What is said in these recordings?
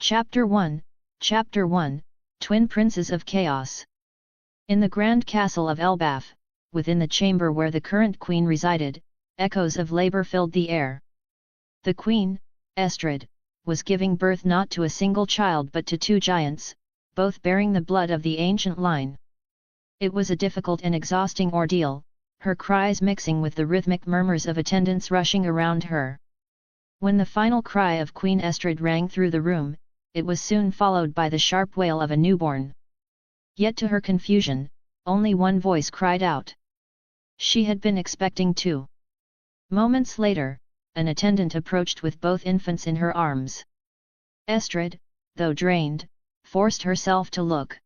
Chapter 1, Chapter 1, Twin Princes of Chaos. In the grand castle of Elbaf, within the chamber where the current queen resided, echoes of labor filled the air. The queen, Estrid, was giving birth not to a single child but to two giants, both bearing the blood of the ancient line. It was a difficult and exhausting ordeal, her cries mixing with the rhythmic murmurs of attendants rushing around her. When the final cry of Queen Estrid rang through the room, it was soon followed by the sharp wail of a newborn. Yet to her confusion, only one voice cried out. She had been expecting two. Moments later, an attendant approached with both infants in her arms. Estrid, though drained, forced herself to look.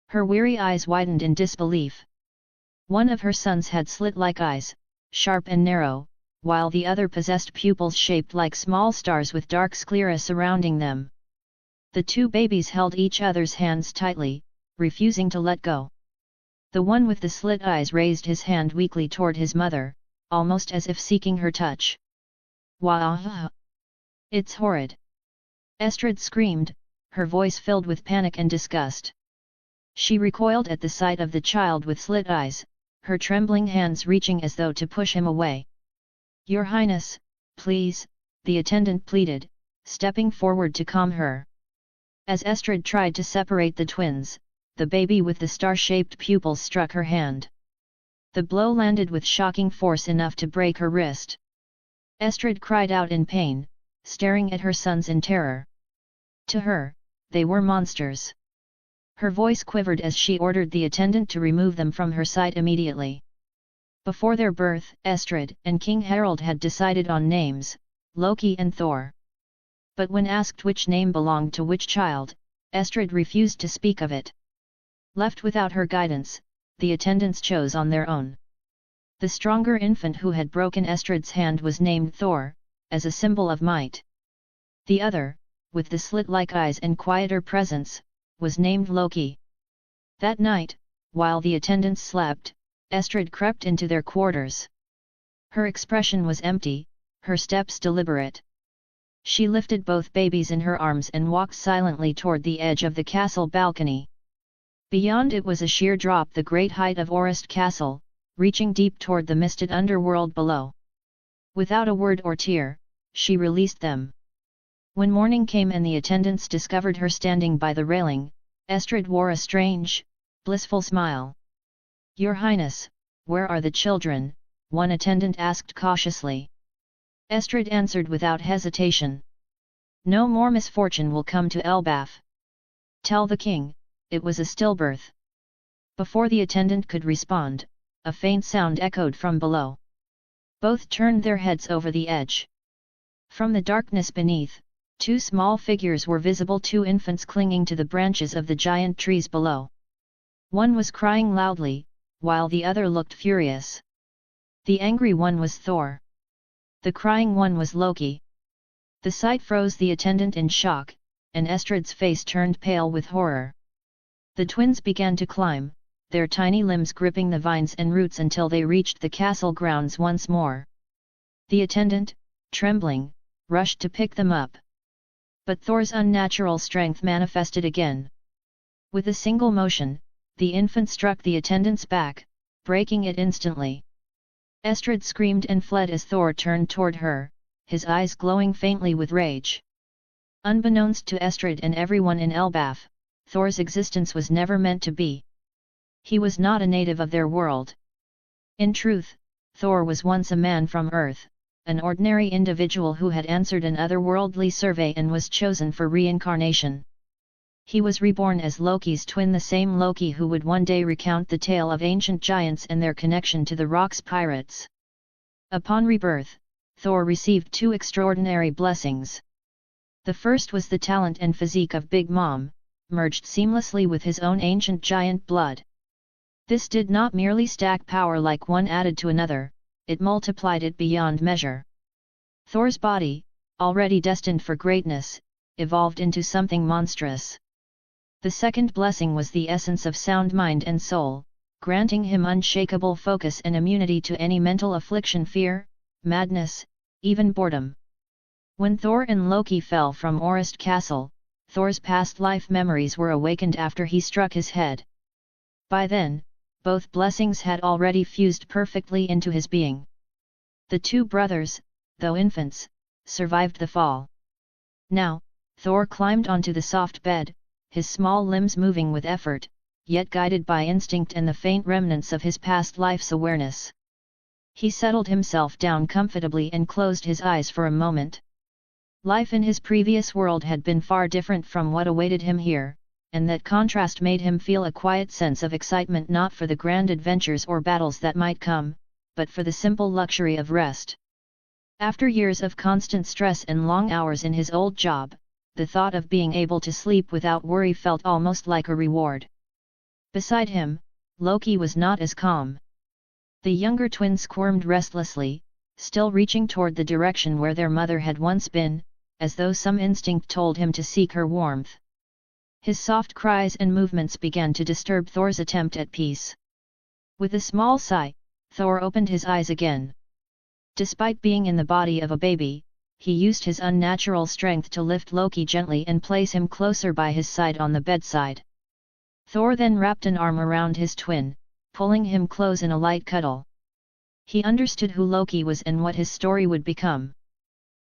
Her weary eyes widened in disbelief. One of her sons had slit-like eyes, sharp and narrow, while the other possessed pupils shaped like small stars with dark sclera surrounding them. The two babies held each other's hands tightly, refusing to let go. The one with the slit eyes raised his hand weakly toward his mother, almost as if seeking her touch. "Wah! It's horrid!" Estrid screamed, her voice filled with panic and disgust. She recoiled at the sight of the child with slit eyes, her trembling hands reaching as though to push him away. "Your Highness, please," the attendant pleaded, stepping forward to calm her. As Estrid tried to separate the twins, the baby with the star-shaped pupils struck her hand. The blow landed with shocking force enough to break her wrist. Estrid cried out in pain, staring at her sons in terror. To her, they were monsters. Her voice quivered as she ordered the attendant to remove them from her sight immediately. Before their birth, Estrid and King Harald had decided on names, Loki and Thor. But when asked which name belonged to which child, Estrid refused to speak of it. Left without her guidance, the attendants chose on their own. The stronger infant who had broken Estrid's hand was named Thor, as a symbol of might. The other, with the slit-like eyes and quieter presence, was named Loki. That night, while the attendants slept, Estrid crept into their quarters. Her expression was empty, her steps deliberate. She lifted both babies in her arms and walked silently toward the edge of the castle balcony. Beyond it was a sheer drop, the great height of Orist Castle, reaching deep toward the misted underworld below. Without a word or tear, she released them. When morning came and the attendants discovered her standing by the railing, Estrid wore a strange, blissful smile. "Your Highness, where are the children?" one attendant asked cautiously. Estrid answered without hesitation. "No more misfortune will come to Elbaf. Tell the king, it was a stillbirth." Before the attendant could respond, a faint sound echoed from below. Both turned their heads over the edge. From the darkness beneath, two small figures were visible, two infants clinging to the branches of the giant trees below. One was crying loudly, while the other looked furious. The angry one was Thor. The crying one was Loki. The sight froze the attendant in shock, and Estrid's face turned pale with horror. The twins began to climb, their tiny limbs gripping the vines and roots until they reached the castle grounds once more. The attendant, trembling, rushed to pick them up. But Thor's unnatural strength manifested again. With a single motion, the infant struck the attendant's back, breaking it instantly. Estrid screamed and fled as Thor turned toward her, his eyes glowing faintly with rage. Unbeknownst to Estrid and everyone in Elbaf, Thor's existence was never meant to be. He was not a native of their world. In truth, Thor was once a man from Earth, an ordinary individual who had answered an otherworldly survey and was chosen for reincarnation. He was reborn as Loki's twin, the same Loki who would one day recount the tale of ancient giants and their connection to the Rock's pirates. Upon rebirth, Thor received two extraordinary blessings. The first was the talent and physique of Big Mom, merged seamlessly with his own ancient giant blood. This did not merely stack power like one added to another, it multiplied it beyond measure. Thor's body, already destined for greatness, evolved into something monstrous. The second blessing was the essence of sound mind and soul, granting him unshakable focus and immunity to any mental affliction, fear, madness, even boredom. When Thor and Loki fell from Orist Castle, Thor's past life memories were awakened after he struck his head. By then, both blessings had already fused perfectly into his being. The two brothers, though infants, survived the fall. Now, Thor climbed onto the soft bed, his small limbs moving with effort, yet guided by instinct and the faint remnants of his past life's awareness. He settled himself down comfortably and closed his eyes for a moment. Life in his previous world had been far different from what awaited him here, and that contrast made him feel a quiet sense of excitement, not for the grand adventures or battles that might come, but for the simple luxury of rest. After years of constant stress and long hours in his old job, the thought of being able to sleep without worry felt almost like a reward. Beside him, Loki was not as calm. The younger twin squirmed restlessly, still reaching toward the direction where their mother had once been, as though some instinct told him to seek her warmth. His soft cries and movements began to disturb Thor's attempt at peace. With a small sigh, Thor opened his eyes again. Despite being in the body of a baby, he used his unnatural strength to lift Loki gently and place him closer by his side on the bedside. Thor then wrapped an arm around his twin, pulling him close in a light cuddle. He understood who Loki was and what his story would become.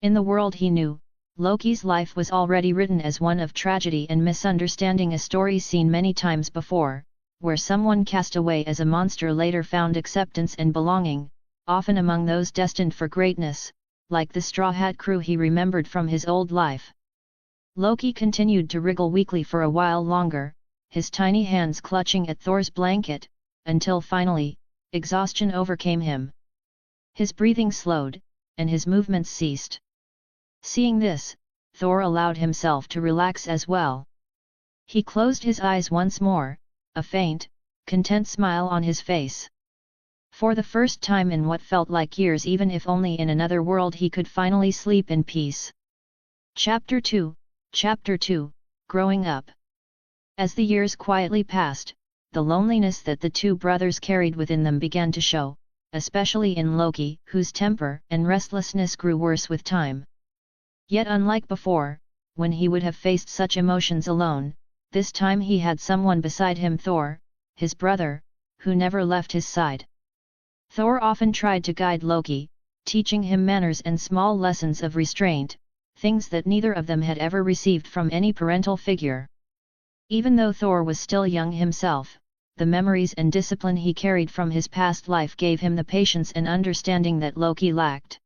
In the world he knew, Loki's life was already written as one of tragedy and misunderstanding, a story seen many times before, where someone cast away as a monster later found acceptance and belonging, often among those destined for greatness, like the Straw Hat crew he remembered from his old life. Loki continued to wriggle weakly for a while longer, his tiny hands clutching at Thor's blanket, until finally, exhaustion overcame him. His breathing slowed, and his movements ceased. Seeing this, Thor allowed himself to relax as well. He closed his eyes once more, a faint, content smile on his face. For the first time in what felt like years, even if only in another world, he could finally sleep in peace. Chapter 2, Growing Up. As the years quietly passed, the loneliness that the two brothers carried within them began to show, especially in Loki, whose temper and restlessness grew worse with time. Yet unlike before, when he would have faced such emotions alone, this time he had someone beside him, Thor, his brother, who never left his side. Thor often tried to guide Loki, teaching him manners and small lessons of restraint, things that neither of them had ever received from any parental figure. Even though Thor was still young himself, the memories and discipline he carried from his past life gave him the patience and understanding that Loki lacked.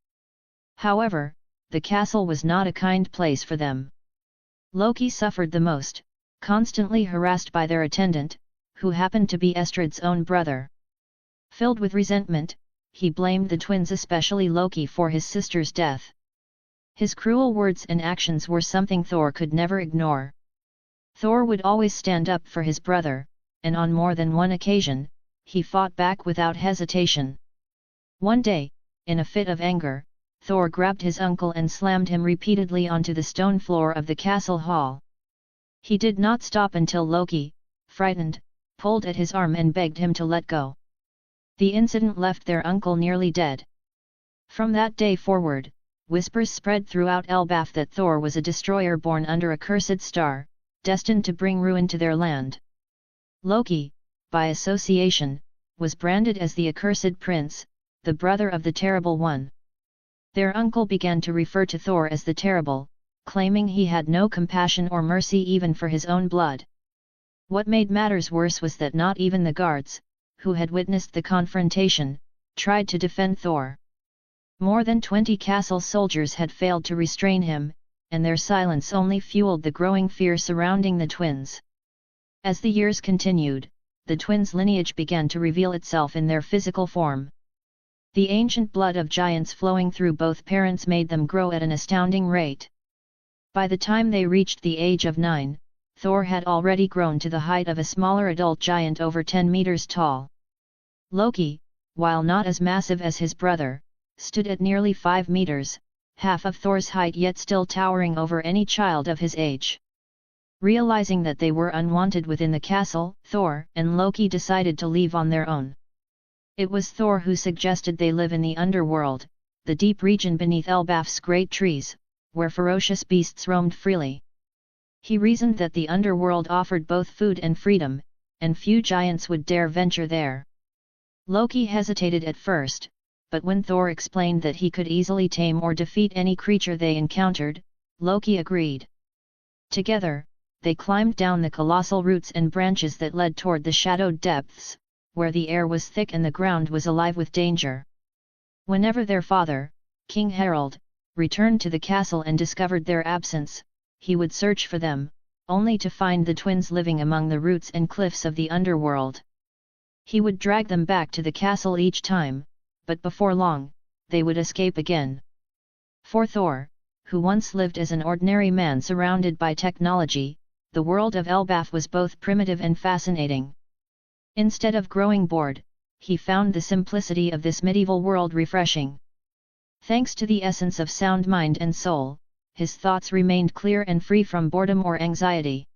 However, the castle was not a kind place for them. Loki suffered the most, constantly harassed by their attendant, who happened to be Estrid's own brother. Filled with resentment, he blamed the twins, especially Loki, for his sister's death. His cruel words and actions were something Thor could never ignore. Thor would always stand up for his brother, and on more than one occasion, he fought back without hesitation. One day, in a fit of anger, Thor grabbed his uncle and slammed him repeatedly onto the stone floor of the castle hall. He did not stop until Loki, frightened, pulled at his arm and begged him to let go. The incident left their uncle nearly dead. From that day forward, whispers spread throughout Elbaf that Thor was a destroyer born under a cursed star, destined to bring ruin to their land. Loki, by association, was branded as the accursed prince, the brother of the Terrible One. Their uncle began to refer to Thor as the Terrible, claiming he had no compassion or mercy even for his own blood. What made matters worse was that not even the guards, who had witnessed the confrontation, tried to defend Thor. More than 20 castle soldiers had failed to restrain him, and their silence only fueled the growing fear surrounding the twins. As the years continued, the twins' lineage began to reveal itself in their physical form. The ancient blood of giants flowing through both parents made them grow at an astounding rate. By the time they reached the age of 9, Thor had already grown to the height of a smaller adult giant over 10 meters tall. Loki, while not as massive as his brother, stood at nearly 5 meters, half of Thor's height, yet still towering over any child of his age. Realizing that they were unwanted within the castle, Thor and Loki decided to leave on their own. It was Thor who suggested they live in the underworld, the deep region beneath Elbaf's great trees, where ferocious beasts roamed freely. He reasoned that the underworld offered both food and freedom, and few giants would dare venture there. Loki hesitated at first, but when Thor explained that he could easily tame or defeat any creature they encountered, Loki agreed. Together, they climbed down the colossal roots and branches that led toward the shadowed depths, where the air was thick and the ground was alive with danger. Whenever their father, King Harald, returned to the castle and discovered their absence, he would search for them, only to find the twins living among the roots and cliffs of the underworld. He would drag them back to the castle each time, but before long, they would escape again. For Thor, who once lived as an ordinary man surrounded by technology, the world of Elbaf was both primitive and fascinating. Instead of growing bored, he found the simplicity of this medieval world refreshing. Thanks to the essence of sound mind and soul, his thoughts remained clear and free from boredom or anxiety.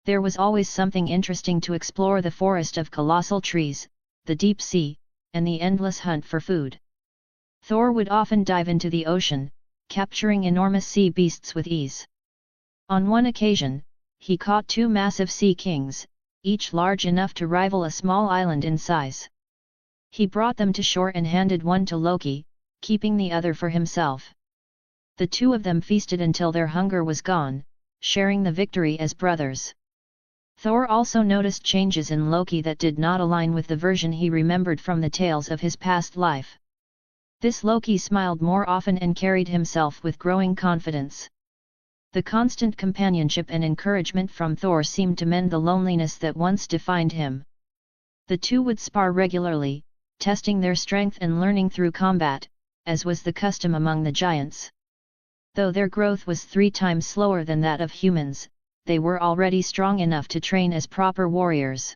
There was always something interesting to explore: the forest of colossal trees, the deep sea, and the endless hunt for food. Thor would often dive into the ocean, capturing enormous sea beasts with ease. On one occasion, he caught 2 massive sea kings, each large enough to rival a small island in size. He brought them to shore and handed one to Loki, keeping the other for himself. The two of them feasted until their hunger was gone, sharing the victory as brothers. Thor also noticed changes in Loki that did not align with the version he remembered from the tales of his past life. This Loki smiled more often and carried himself with growing confidence. The constant companionship and encouragement from Thor seemed to mend the loneliness that once defined him. The two would spar regularly, testing their strength and learning through combat, as was the custom among the giants. Though their growth was 3 times slower than that of humans, they were already strong enough to train as proper warriors.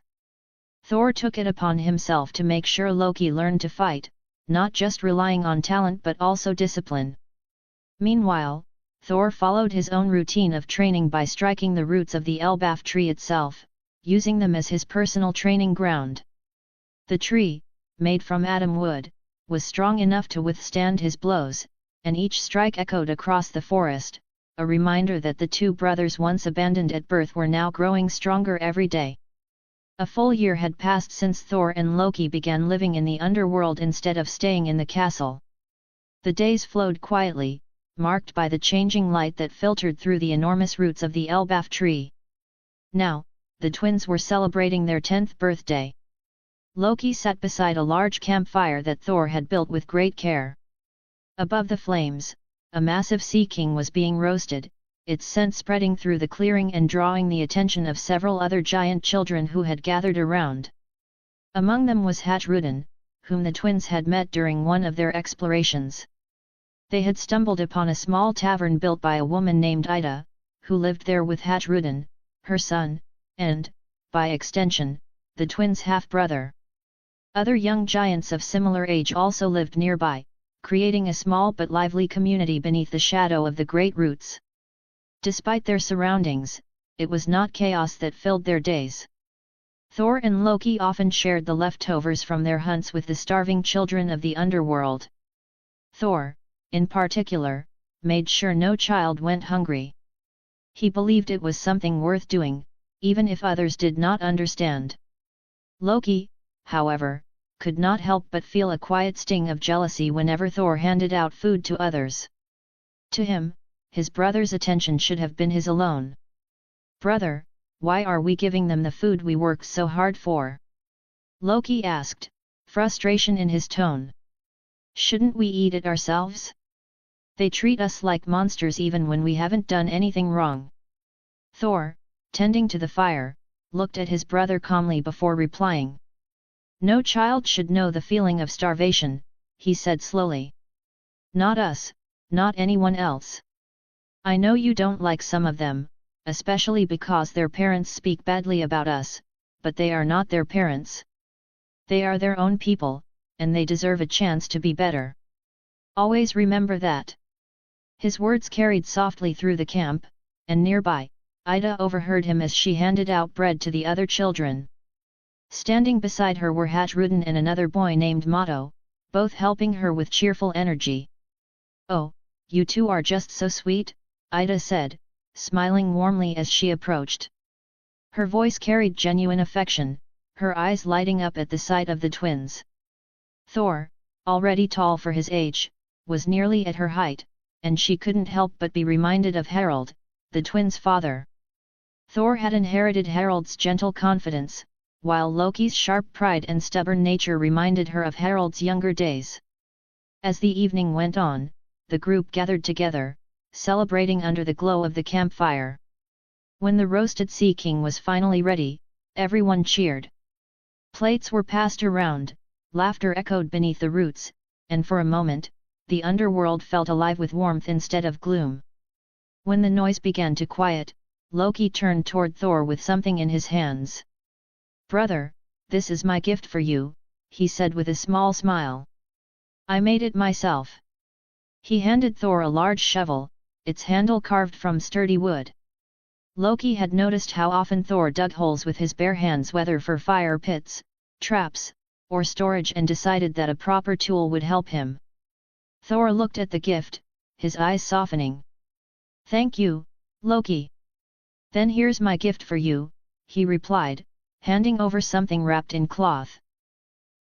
Thor took it upon himself to make sure Loki learned to fight, not just relying on talent but also discipline. Meanwhile, Thor followed his own routine of training by striking the roots of the Elbaf tree itself, using them as his personal training ground. The tree, made from atom wood, was strong enough to withstand his blows, and each strike echoed across the forest, a reminder that the 2 brothers once abandoned at birth were now growing stronger every day. A full year had passed since Thor and Loki began living in the underworld instead of staying in the castle. The days flowed quietly, marked by the changing light that filtered through the enormous roots of the Elbaf tree. Now, the twins were celebrating their 10th birthday. Loki sat beside a large campfire that Thor had built with great care. Above the flames, a massive sea king was being roasted, its scent spreading through the clearing and drawing the attention of several other giant children who had gathered around. Among them was Hatruden, whom the twins had met during one of their explorations. They had stumbled upon a small tavern built by a woman named Ida, who lived there with Hatruden, her son, and, by extension, the twins' half-brother. Other young giants of similar age also lived nearby, creating a small but lively community beneath the shadow of the great roots. Despite their surroundings, it was not chaos that filled their days. Thor and Loki often shared the leftovers from their hunts with the starving children of the underworld. Thor, in particular, made sure no child went hungry. He believed it was something worth doing, even if others did not understand. Loki, however, could not help but feel a quiet sting of jealousy whenever Thor handed out food to others. To him, his brother's attention should have been his alone. "Brother, why are we giving them the food we worked so hard for?" Loki asked, frustration in his tone. "Shouldn't we eat it ourselves? They treat us like monsters even when we haven't done anything wrong." Thor, tending to the fire, looked at his brother calmly before replying. "No child should know the feeling of starvation," he said slowly. "Not us, not anyone else. I know you don't like some of them, especially because their parents speak badly about us, but they are not their parents. They are their own people, and they deserve a chance to be better. Always remember that." His words carried softly through the camp, and nearby, Ida overheard him as she handed out bread to the other children. Standing beside her were Hatruden and another boy named Motto, both helping her with cheerful energy. "Oh, you two are just so sweet," Ida said, smiling warmly as she approached. Her voice carried genuine affection, her eyes lighting up at the sight of the twins. Thor, already tall for his age, was nearly at her height, and she couldn't help but be reminded of Harald, the twins' father. Thor had inherited Harald's gentle confidence, while Loki's sharp pride and stubborn nature reminded her of Harald's younger days. As the evening went on, the group gathered together, celebrating under the glow of the campfire. When the roasted sea king was finally ready, everyone cheered. Plates were passed around, laughter echoed beneath the roots, and for a moment, the underworld felt alive with warmth instead of gloom. When the noise began to quiet, Loki turned toward Thor with something in his hands. "Brother, this is my gift for you," he said with a small smile. "I made it myself." He handed Thor a large shovel, its handle carved from sturdy wood. Loki had noticed how often Thor dug holes with his bare hands, whether for fire pits, traps, or storage, and decided that a proper tool would help him. Thor looked at the gift, his eyes softening. "Thank you, Loki." "Then here's my gift for you," he replied, handing over something wrapped in cloth.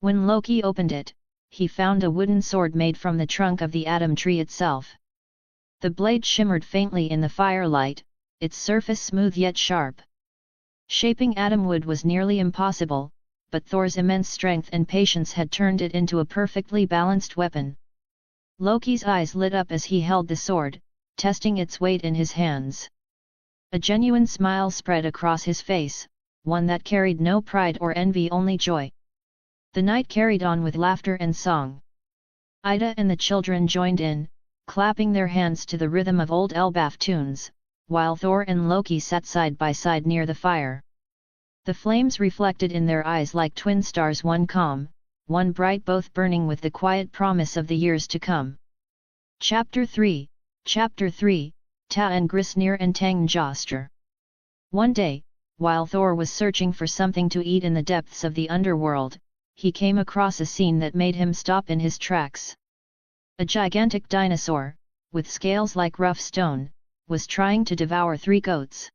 When Loki opened it, he found a wooden sword made from the trunk of the Adam tree itself. The blade shimmered faintly in the firelight, its surface smooth yet sharp. Shaping Adam wood was nearly impossible, but Thor's immense strength and patience had turned it into a perfectly balanced weapon. Loki's eyes lit up as he held the sword, testing its weight in his hands. A genuine smile spread across his face, one that carried no pride or envy, only joy. The night carried on with laughter and song. Ida and the children joined in, clapping their hands to the rhythm of old Elbaf tunes, while Thor and Loki sat side by side near the fire. The flames reflected in their eyes like twin stars, one calm, one bright, both burning with the quiet promise of the years to come. Chapter 3, Ta and Grisnir and Tangjostr. One day, while Thor was searching for something to eat in the depths of the underworld, he came across a scene that made him stop in his tracks. A gigantic dinosaur, with scales like rough stone, was trying to devour 3 goats.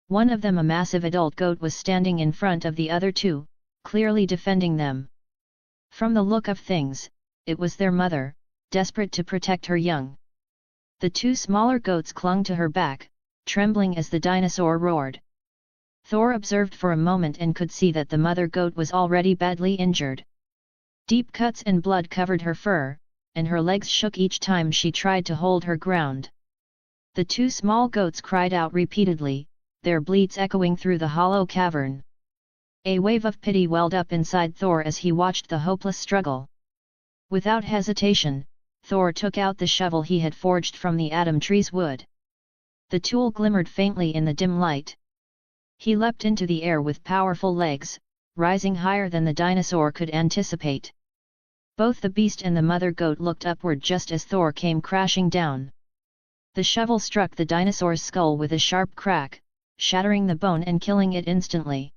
One of them, a massive adult goat, was standing in front of the other 2, clearly defending them. From the look of things, it was their mother, desperate to protect her young. The 2 smaller goats clung to her back, trembling as the dinosaur roared. Thor observed for a moment and could see that the mother goat was already badly injured. Deep cuts and blood covered her fur, and her legs shook each time she tried to hold her ground. The 2 small goats cried out repeatedly, their bleats echoing through the hollow cavern. A wave of pity welled up inside Thor as he watched the hopeless struggle. Without hesitation, Thor took out the shovel he had forged from the Adam tree's wood. The tool glimmered faintly in the dim light. He leapt into the air with powerful legs, rising higher than the dinosaur could anticipate. Both the beast and the mother goat looked upward just as Thor came crashing down. The shovel struck the dinosaur's skull with a sharp crack, shattering the bone and killing it instantly.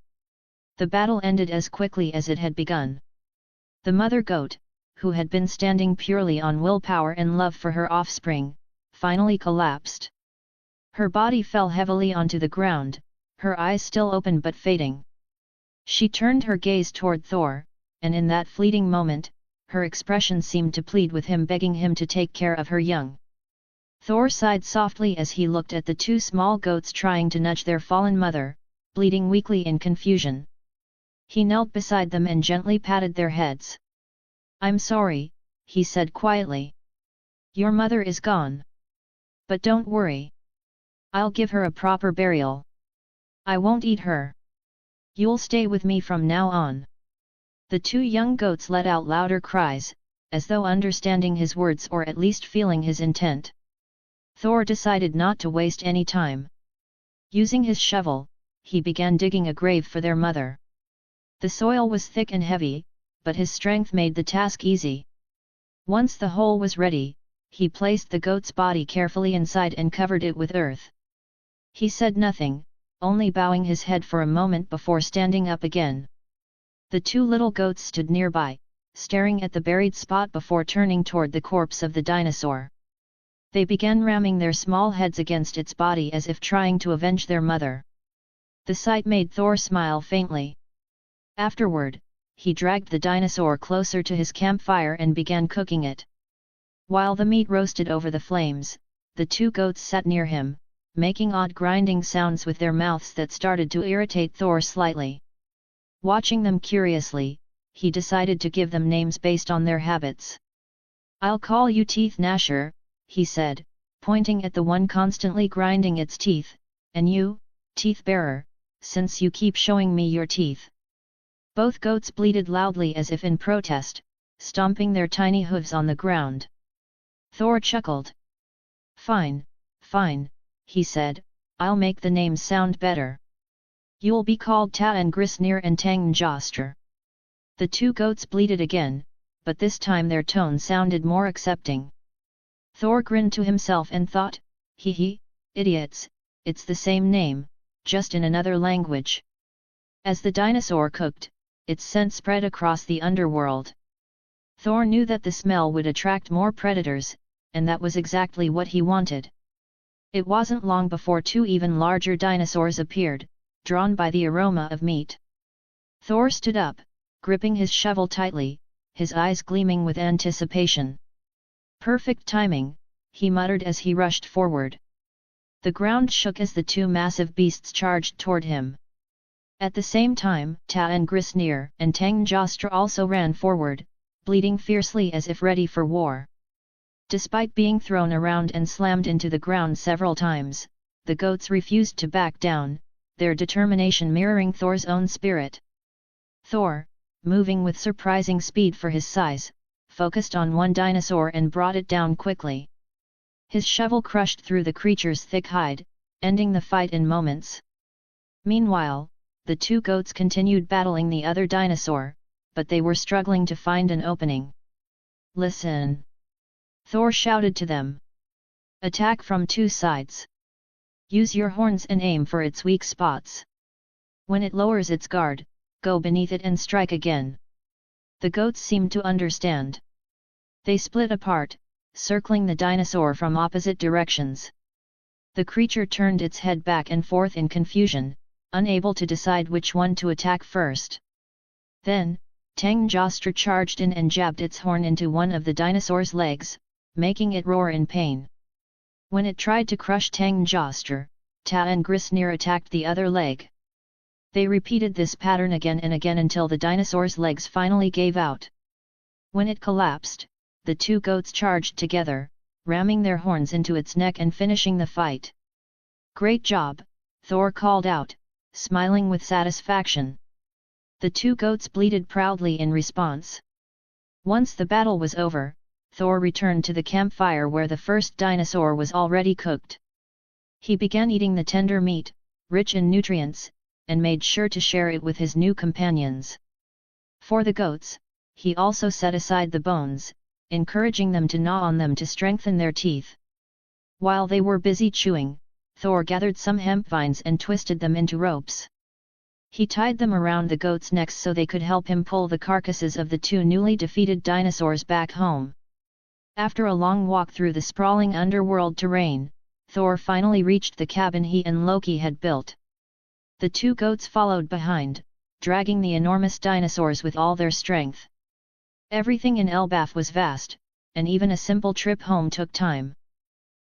The battle ended as quickly as it had begun. The mother goat, who had been standing purely on willpower and love for her offspring, finally collapsed. Her body fell heavily onto the ground, her eyes still open but fading. She turned her gaze toward Thor, and in that fleeting moment, her expression seemed to plead with him, begging him to take care of her young. Thor sighed softly as he looked at the 2 small goats trying to nudge their fallen mother, bleating weakly in confusion. He knelt beside them and gently patted their heads. "I'm sorry," he said quietly. "Your mother is gone. But don't worry. I'll give her a proper burial. I won't eat her. You'll stay with me from now on." The 2 young goats let out louder cries, as though understanding his words or at least feeling his intent. Thor decided not to waste any time. Using his shovel, he began digging a grave for their mother. The soil was thick and heavy, but his strength made the task easy. Once the hole was ready, he placed the goat's body carefully inside and covered it with earth. He said nothing, only bowing his head for a moment before standing up again. The 2 little goats stood nearby, staring at the buried spot before turning toward the corpse of the dinosaur. They began ramming their small heads against its body as if trying to avenge their mother. The sight made Thor smile faintly. Afterward, he dragged the dinosaur closer to his campfire and began cooking it. While the meat roasted over the flames, the two goats sat near him, making odd grinding sounds with their mouths that started to irritate Thor slightly. Watching them curiously, he decided to give them names based on their habits. "I'll call you Teeth Gnasher," he said, pointing at the one constantly grinding its teeth, "and you, Teeth Bearer, since you keep showing me your teeth." Both goats bleated loudly as if in protest, stomping their tiny hooves on the ground. Thor chuckled. Fine, fine," he said, "I'll make the names sound better. You'll be called Ta and Grisnir and Tangjostr." The two goats bleated again, but this time their tone sounded more accepting. Thor grinned to himself and thought, "Hee hee, idiots, it's the same name, just in another language." As the dinosaur cooked, its scent spread across the underworld. Thor knew that the smell would attract more predators, and that was exactly what he wanted. It wasn't long before two even larger dinosaurs appeared, drawn by the aroma of meat. Thor stood up, gripping his shovel tightly, his eyes gleaming with anticipation. "Perfect timing," he muttered as he rushed forward. The ground shook as the two massive beasts charged toward him. At the same time, Ta and Grisnir and Tangjostr also ran forward, bleating fiercely as if ready for war. Despite being thrown around and slammed into the ground several times, the goats refused to back down, their determination mirroring Thor's own spirit. Thor, moving with surprising speed for his size, focused on one dinosaur and brought it down quickly. His shovel crushed through the creature's thick hide, ending the fight in moments. Meanwhile, the two goats continued battling the other dinosaur, but they were struggling to find an opening. "Listen!" Thor shouted to them. "Attack from two sides. Use your horns and aim for its weak spots. When it lowers its guard, go beneath it and strike again." The goats seemed to understand. They split apart, circling the dinosaur from opposite directions. The creature turned its head back and forth in confusion, unable to decide which one to attack first. Then, Tangjostr charged in and jabbed its horn into one of the dinosaur's legs, making it roar in pain. When it tried to crush Tangjostr, Ta and Grisnir attacked the other leg. They repeated this pattern again and again until the dinosaur's legs finally gave out. When it collapsed, the two goats charged together, ramming their horns into its neck and finishing the fight. "Great job," Thor called out, smiling with satisfaction. The two goats bleated proudly in response. Once the battle was over, Thor returned to the campfire where the first dinosaur was already cooked. He began eating the tender meat, rich in nutrients, and made sure to share it with his new companions. For the goats, he also set aside the bones, encouraging them to gnaw on them to strengthen their teeth. While they were busy chewing, Thor gathered some hemp vines and twisted them into ropes. He tied them around the goats' necks so they could help him pull the carcasses of the two newly defeated dinosaurs back home. After a long walk through the sprawling underworld terrain, Thor finally reached the cabin he and Loki had built. The two goats followed behind, dragging the enormous dinosaurs with all their strength. Everything in Elbaf was vast, and even a simple trip home took time.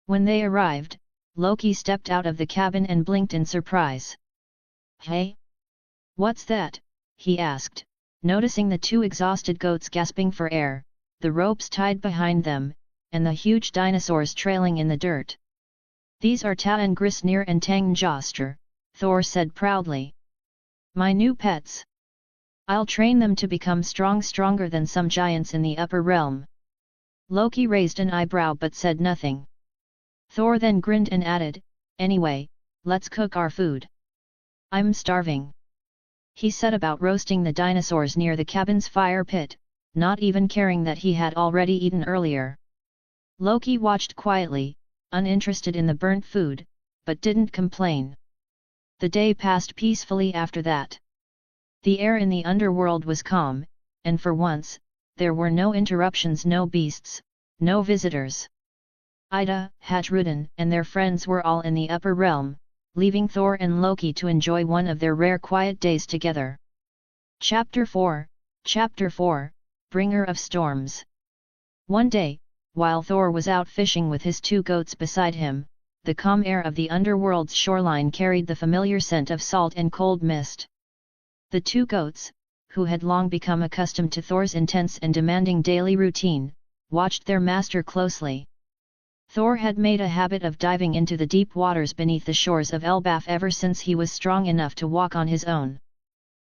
When they arrived, Loki stepped out of the cabin and blinked in surprise. "Hey? What's that?" he asked, noticing the two exhausted goats gasping for air, the ropes tied behind them, and the huge dinosaurs trailing in the dirt. "These are Ta and Grisnir and Tangjostr," Thor said proudly. "My new pets. I'll train them to become stronger than some giants in the upper realm." Loki raised an eyebrow but said nothing. Thor then grinned and added, "Anyway, let's cook our food. I'm starving." He set about roasting the dinosaurs near the cabin's fire pit, not even caring that he had already eaten earlier. Loki watched quietly, uninterested in the burnt food, but didn't complain. The day passed peacefully after that. The air in the underworld was calm, and for once, there were no interruptions, no beasts, no visitors. Ida, Hajrudin, and their friends were all in the upper realm, leaving Thor and Loki to enjoy one of their rare quiet days together. Chapter 4, Bringer of Storms. One day, while Thor was out fishing with his 2 goats beside him, the calm air of the underworld's shoreline carried the familiar scent of salt and cold mist. The 2 goats, who had long become accustomed to Thor's intense and demanding daily routine, watched their master closely. Thor had made a habit of diving into the deep waters beneath the shores of Elbaf ever since he was strong enough to walk on his own.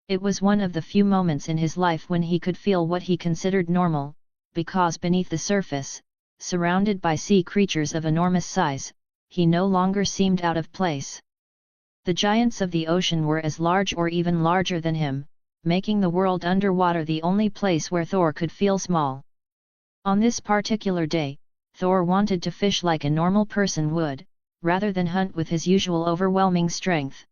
It was one of the few moments in his life when he could feel what he considered normal, because beneath the surface, surrounded by sea creatures of enormous size, he no longer seemed out of place. The giants of the ocean were as large or even larger than him, making the world underwater the only place where Thor could feel small. On this particular day, Thor wanted to fish like a normal person would, rather than hunt with his usual overwhelming strength.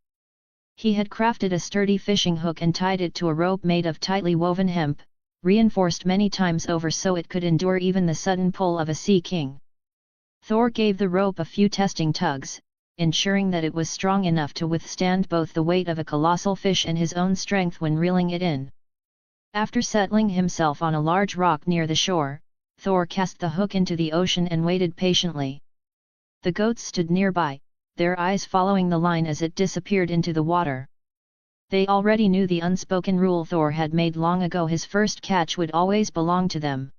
He had crafted a sturdy fishing hook and tied it to a rope made of tightly woven hemp, reinforced many times over so it could endure even the sudden pull of a sea king. Thor gave the rope a few testing tugs, ensuring that it was strong enough to withstand both the weight of a colossal fish and his own strength when reeling it in. After settling himself on a large rock near the shore, Thor cast the hook into the ocean and waited patiently. The goats stood nearby, their eyes following the line as it disappeared into the water. They already knew the unspoken rule Thor had made long ago: his first catch would always belong to them.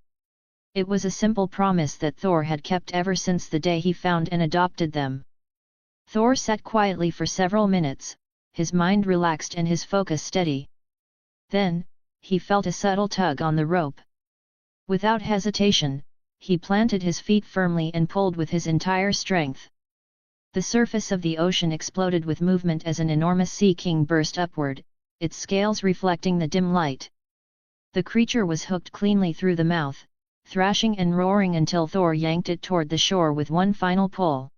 It was a simple promise that Thor had kept ever since the day he found and adopted them. Thor sat quietly for several minutes, his mind relaxed and his focus steady. Then, he felt a subtle tug on the rope. Without hesitation, he planted his feet firmly and pulled with his entire strength. The surface of the ocean exploded with movement as an enormous sea king burst upward, its scales reflecting the dim light. The creature was hooked cleanly through the mouth, thrashing and roaring until Thor yanked it toward the shore with one final pull.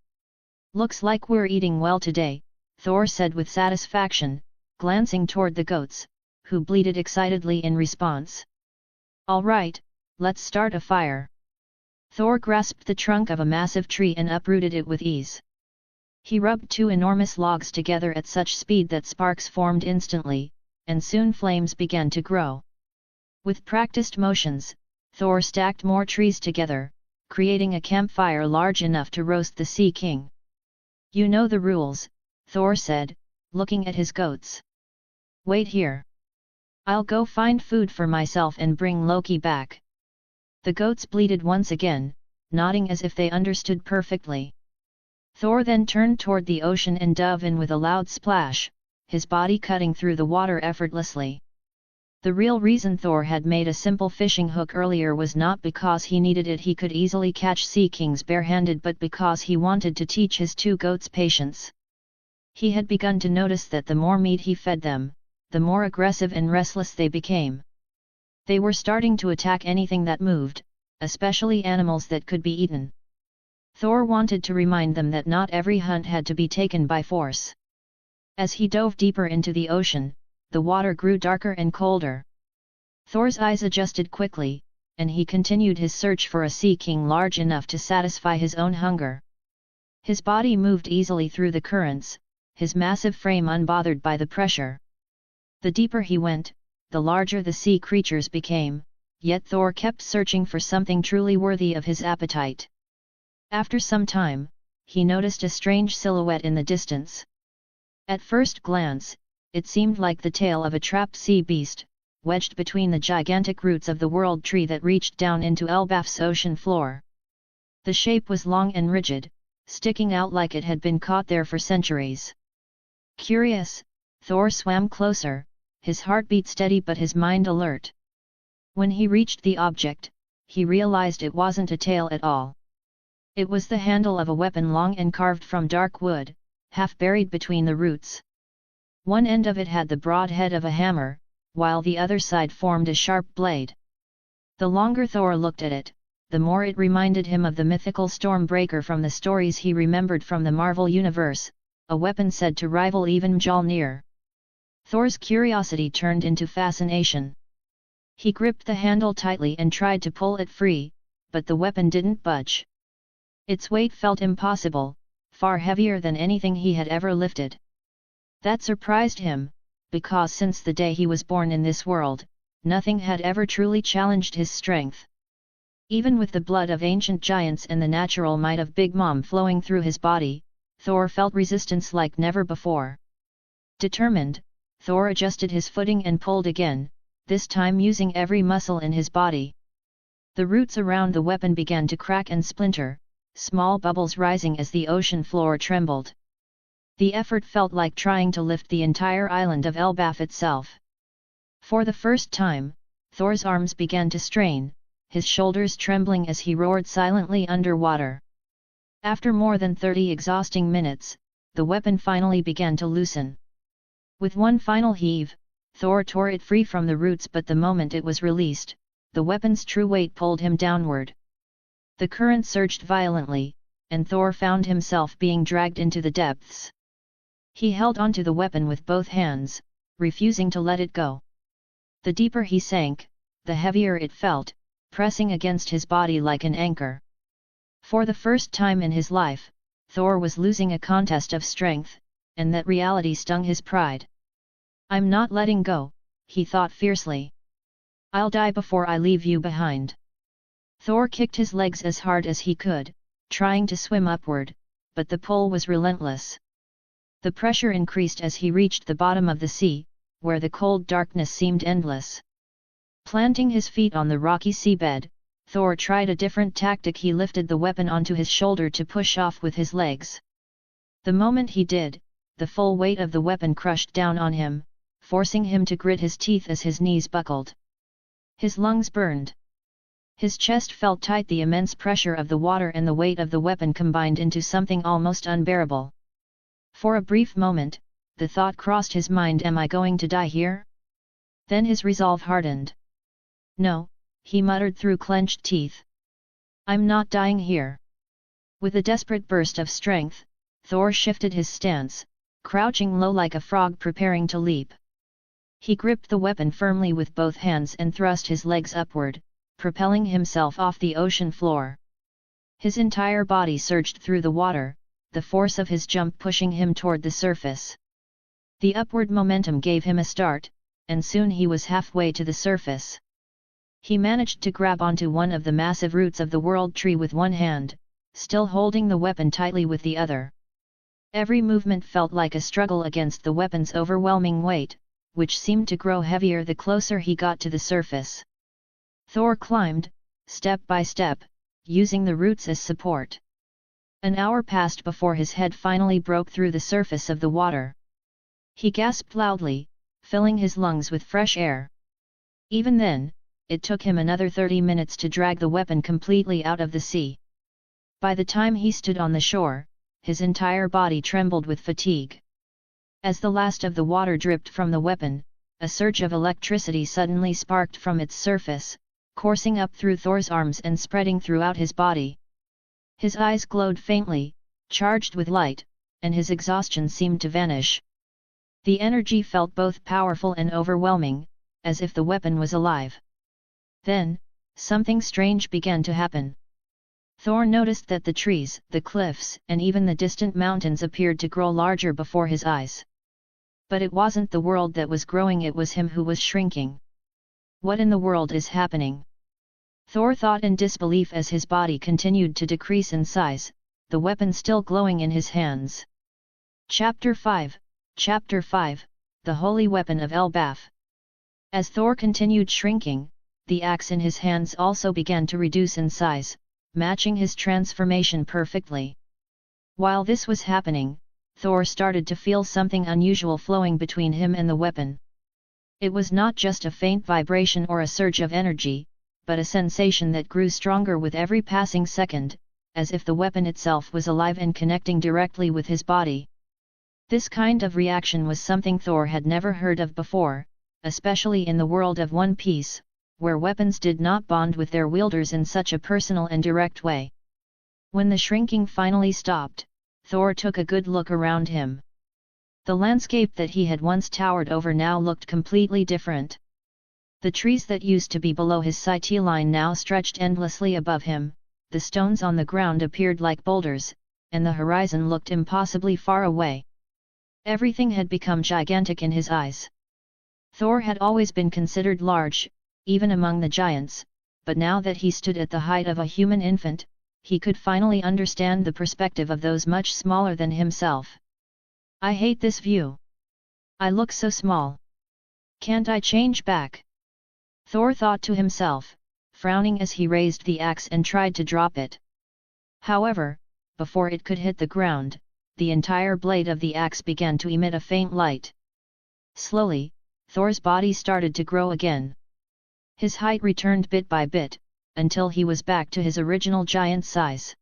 "Looks like we're eating well today," Thor said with satisfaction, glancing toward the goats, who bleated excitedly in response. "All right, let's start a fire." Thor grasped the trunk of a massive tree and uprooted it with ease. He rubbed 2 enormous logs together at such speed that sparks formed instantly, and soon flames began to grow. With practiced motions, Thor stacked more trees together, creating a campfire large enough to roast the Sea King. "You know the rules," Thor said, looking at his goats. "Wait here. I'll go find food for myself and bring Loki back." The goats bleated once again, nodding as if they understood perfectly. Thor then turned toward the ocean and dove in with a loud splash, his body cutting through the water effortlessly. The real reason Thor had made a simple fishing hook earlier was not because he needed it; he could easily catch sea kings barehanded, but because he wanted to teach his 2 goats patience. He had begun to notice that the more meat he fed them, the more aggressive and restless they became. They were starting to attack anything that moved, especially animals that could be eaten. Thor wanted to remind them that not every hunt had to be taken by force. As he dove deeper into the ocean, the water grew darker and colder. Thor's eyes adjusted quickly, and he continued his search for a sea king large enough to satisfy his own hunger. His body moved easily through the currents, his massive frame unbothered by the pressure. The deeper he went, the larger the sea creatures became, yet Thor kept searching for something truly worthy of his appetite. After some time, he noticed a strange silhouette in the distance. At first glance, it seemed like the tail of a trapped sea beast, wedged between the gigantic roots of the world tree that reached down into Elbaf's ocean floor. The shape was long and rigid, sticking out like it had been caught there for centuries. Curious, Thor swam closer, his heartbeat steady but his mind alert. When he reached the object, he realized it wasn't a tail at all. It was the handle of a weapon long and carved from dark wood, half buried between the roots. One end of it had the broad head of a hammer, while the other side formed a sharp blade. The longer Thor looked at it, the more it reminded him of the mythical Stormbreaker from the stories he remembered from the Marvel Universe, a weapon said to rival even Mjolnir. Thor's curiosity turned into fascination. He gripped the handle tightly and tried to pull it free, but the weapon didn't budge. Its weight felt impossible, far heavier than anything he had ever lifted. That surprised him, because since the day he was born in this world, nothing had ever truly challenged his strength. Even with the blood of ancient giants and the natural might of Big Mom flowing through his body, Thor felt resistance like never before. Determined, Thor adjusted his footing and pulled again, this time using every muscle in his body. The roots around the weapon began to crack and splinter, small bubbles rising as the ocean floor trembled. The effort felt like trying to lift the entire island of Elbaf itself. For the first time, Thor's arms began to strain, his shoulders trembling as he roared silently underwater. After more than 30 exhausting minutes, the weapon finally began to loosen. With one final heave, Thor tore it free from the roots, but the moment it was released, the weapon's true weight pulled him downward. The current surged violently, and Thor found himself being dragged into the depths. He held onto the weapon with both hands, refusing to let it go. The deeper he sank, the heavier it felt, pressing against his body like an anchor. For the first time in his life, Thor was losing a contest of strength, and that reality stung his pride. "I'm not letting go," he thought fiercely. "I'll die before I leave you behind." Thor kicked his legs as hard as he could, trying to swim upward, but the pull was relentless. The pressure increased as he reached the bottom of the sea, where the cold darkness seemed endless. Planting his feet on the rocky seabed, Thor tried a different tactic. He lifted the weapon onto his shoulder to push off with his legs. The moment he did, the full weight of the weapon crushed down on him, forcing him to grit his teeth as his knees buckled. His lungs burned. His chest felt tight. The immense pressure of the water and the weight of the weapon combined into something almost unbearable. For a brief moment, the thought crossed his mind, "Am I going to die here?" Then his resolve hardened. "No," he muttered through clenched teeth. "I'm not dying here." With a desperate burst of strength, Thor shifted his stance, crouching low like a frog preparing to leap. He gripped the weapon firmly with both hands and thrust his legs upward, propelling himself off the ocean floor. His entire body surged through the water, the force of his jump pushing him toward the surface. The upward momentum gave him a start, and soon he was halfway to the surface. He managed to grab onto one of the massive roots of the world tree with one hand, still holding the weapon tightly with the other. Every movement felt like a struggle against the weapon's overwhelming weight, which seemed to grow heavier the closer he got to the surface. Thor climbed, step by step, using the roots as support. An hour passed before his head finally broke through the surface of the water. He gasped loudly, filling his lungs with fresh air. Even then, it took him another 30 minutes to drag the weapon completely out of the sea. By the time he stood on the shore, his entire body trembled with fatigue. As the last of the water dripped from the weapon, a surge of electricity suddenly sparked from its surface, coursing up through Thor's arms and spreading throughout his body. His eyes glowed faintly, charged with light, and his exhaustion seemed to vanish. The energy felt both powerful and overwhelming, as if the weapon was alive. Then, something strange began to happen. Thor noticed that the trees, the cliffs, and even the distant mountains appeared to grow larger before his eyes. But it wasn't the world that was growing, it was him who was shrinking. What in the world is happening? Thor thought in disbelief as his body continued to decrease in size, the weapon still glowing in his hands. Chapter 5, The Holy Weapon of Elbaf. As Thor continued shrinking, the axe in his hands also began to reduce in size, matching his transformation perfectly. While this was happening, Thor started to feel something unusual flowing between him and the weapon. It was not just a faint vibration or a surge of energy, but a sensation that grew stronger with every passing second, as if the weapon itself was alive and connecting directly with his body. This kind of reaction was something Thor had never heard of before, especially in the world of One Piece, where weapons did not bond with their wielders in such a personal and direct way. When the shrinking finally stopped, Thor took a good look around him. The landscape that he had once towered over now looked completely different. The trees that used to be below his sight line now stretched endlessly above him, the stones on the ground appeared like boulders, and the horizon looked impossibly far away. Everything had become gigantic in his eyes. Thor had always been considered large, even among the giants, but now that he stood at the height of a human infant, he could finally understand the perspective of those much smaller than himself. I hate this view. I look so small. Can't I change back? Thor thought to himself, frowning as he raised the axe and tried to drop it. However, before it could hit the ground, the entire blade of the axe began to emit a faint light. Slowly, Thor's body started to grow again. His height returned bit by bit, until he was back to his original giant size.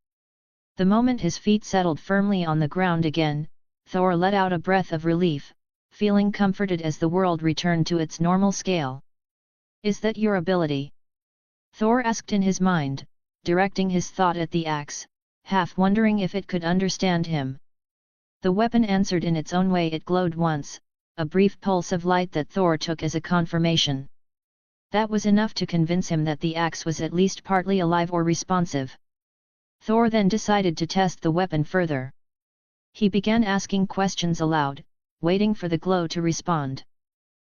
The moment his feet settled firmly on the ground again, Thor let out a breath of relief, feeling comforted as the world returned to its normal scale. Is that your ability? Thor asked in his mind, directing his thought at the axe, half wondering if it could understand him. The weapon answered in its own way. It glowed once, a brief pulse of light that Thor took as a confirmation. That was enough to convince him that the axe was at least partly alive or responsive. Thor then decided to test the weapon further. He began asking questions aloud, waiting for the glow to respond.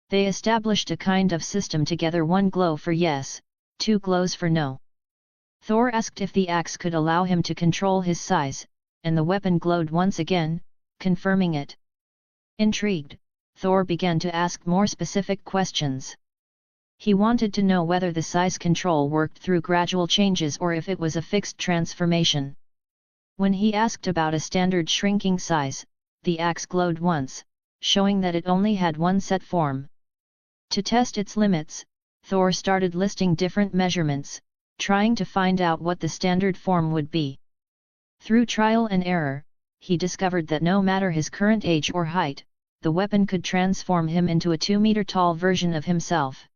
They established a kind of system together: 1 glow for yes, 2 glows for no. Thor asked if the axe could allow him to control his size, and the weapon glowed once again, confirming it. Intrigued, Thor began to ask more specific questions. He wanted to know whether the size control worked through gradual changes or if it was a fixed transformation. When he asked about a standard shrinking size, the axe glowed once, showing that it only had one set form. To test its limits, Thor started listing different measurements, trying to find out what the standard form would be. Through trial and error, he discovered that no matter his current age or height, the weapon could transform him into a 2-meter-tall version of himself.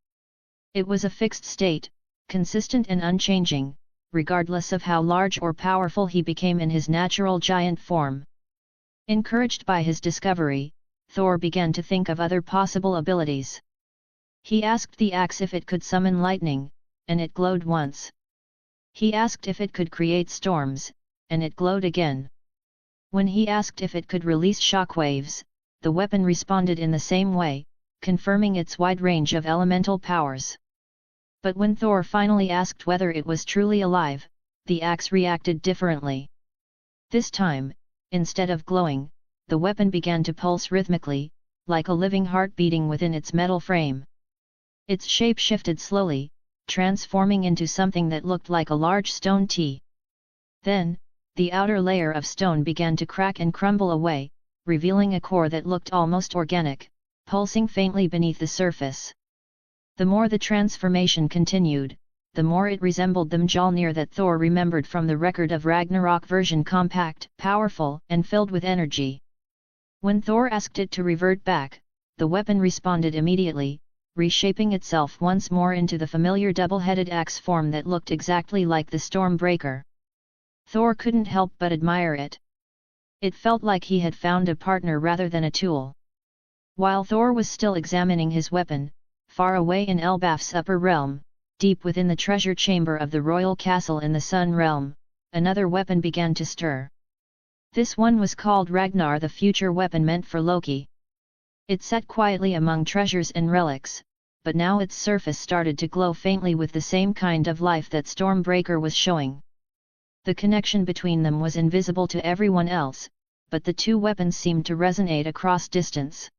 It was a fixed state, consistent and unchanging, regardless of how large or powerful he became in his natural giant form. Encouraged by his discovery, Thor began to think of other possible abilities. He asked the axe if it could summon lightning, and it glowed once. He asked if it could create storms, and it glowed again. When he asked if it could release shockwaves, the weapon responded in the same way, confirming its wide range of elemental powers. But when Thor finally asked whether it was truly alive, the axe reacted differently. This time, instead of glowing, the weapon began to pulse rhythmically, like a living heart beating within its metal frame. Its shape shifted slowly, transforming into something that looked like a large stone T. Then, the outer layer of stone began to crack and crumble away, revealing a core that looked almost organic, pulsing faintly beneath the surface. The more the transformation continued, the more it resembled the Mjolnir that Thor remembered from the record of Ragnarok version: compact, powerful, and filled with energy. When Thor asked it to revert back, the weapon responded immediately, reshaping itself once more into the familiar double-headed axe form that looked exactly like the Stormbreaker. Thor couldn't help but admire it. It felt like he had found a partner rather than a tool. While Thor was still examining his weapon, far away in Elbaf's upper realm, deep within the treasure chamber of the royal castle in the Sun Realm, another weapon began to stir. This one was called Ragnar, the future weapon meant for Loki. It sat quietly among treasures and relics, but now its surface started to glow faintly with the same kind of life that Stormbreaker was showing. The connection between them was invisible to everyone else, but the two weapons seemed to resonate across distance.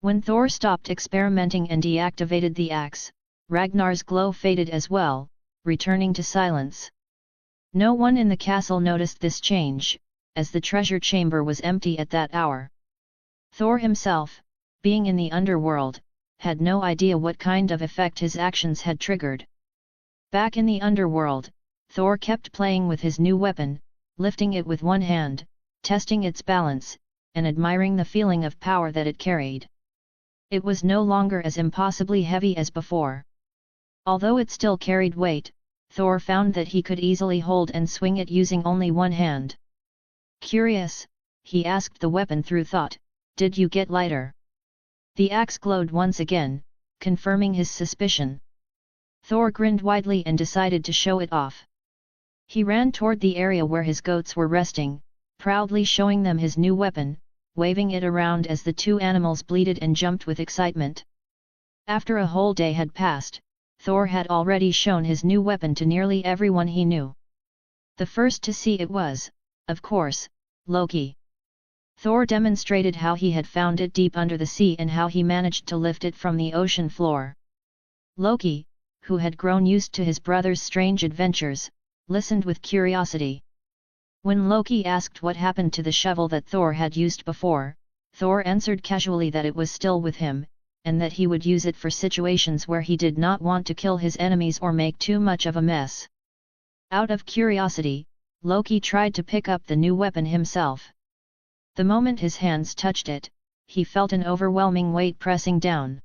When Thor stopped experimenting and deactivated the axe, Ragnar's glow faded as well, returning to silence. No one in the castle noticed this change, as the treasure chamber was empty at that hour. Thor himself, being in the underworld, had no idea what kind of effect his actions had triggered. Back in the underworld, Thor kept playing with his new weapon, lifting it with one hand, testing its balance, and admiring the feeling of power that it carried. It was no longer as impossibly heavy as before. Although it still carried weight, Thor found that he could easily hold and swing it using only one hand. Curious, he asked the weapon through thought, "Did you get lighter?" The axe glowed once again, confirming his suspicion. Thor grinned widely and decided to show it off. He ran toward the area where his goats were resting, proudly showing them his new weapon, waving it around as the two animals bleated and jumped with excitement. After a whole day had passed, Thor had already shown his new weapon to nearly everyone he knew. The first to see it was, of course, Loki. Thor demonstrated how he had found it deep under the sea and how he managed to lift it from the ocean floor. Loki, who had grown used to his brother's strange adventures, listened with curiosity. When Loki asked what happened to the shovel that Thor had used before, Thor answered casually that it was still with him, and that he would use it for situations where he did not want to kill his enemies or make too much of a mess. Out of curiosity, Loki tried to pick up the new weapon himself. The moment his hands touched it, he felt an overwhelming weight pressing down.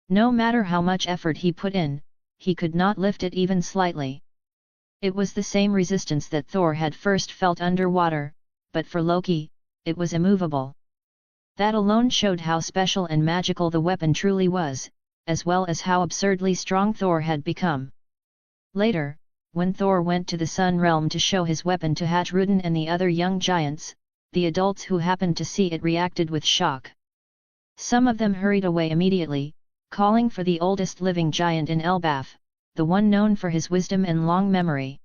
No matter how much effort he put in, he could not lift it even slightly. It was the same resistance that Thor had first felt underwater, but for Loki, it was immovable. That alone showed how special and magical the weapon truly was, as well as how absurdly strong Thor had become. Later, when Thor went to the Sun Realm to show his weapon to Harald and the other young giants, the adults who happened to see it reacted with shock. Some of them hurried away immediately, calling for the oldest living giant in Elbaf, the one known for his wisdom and long memory.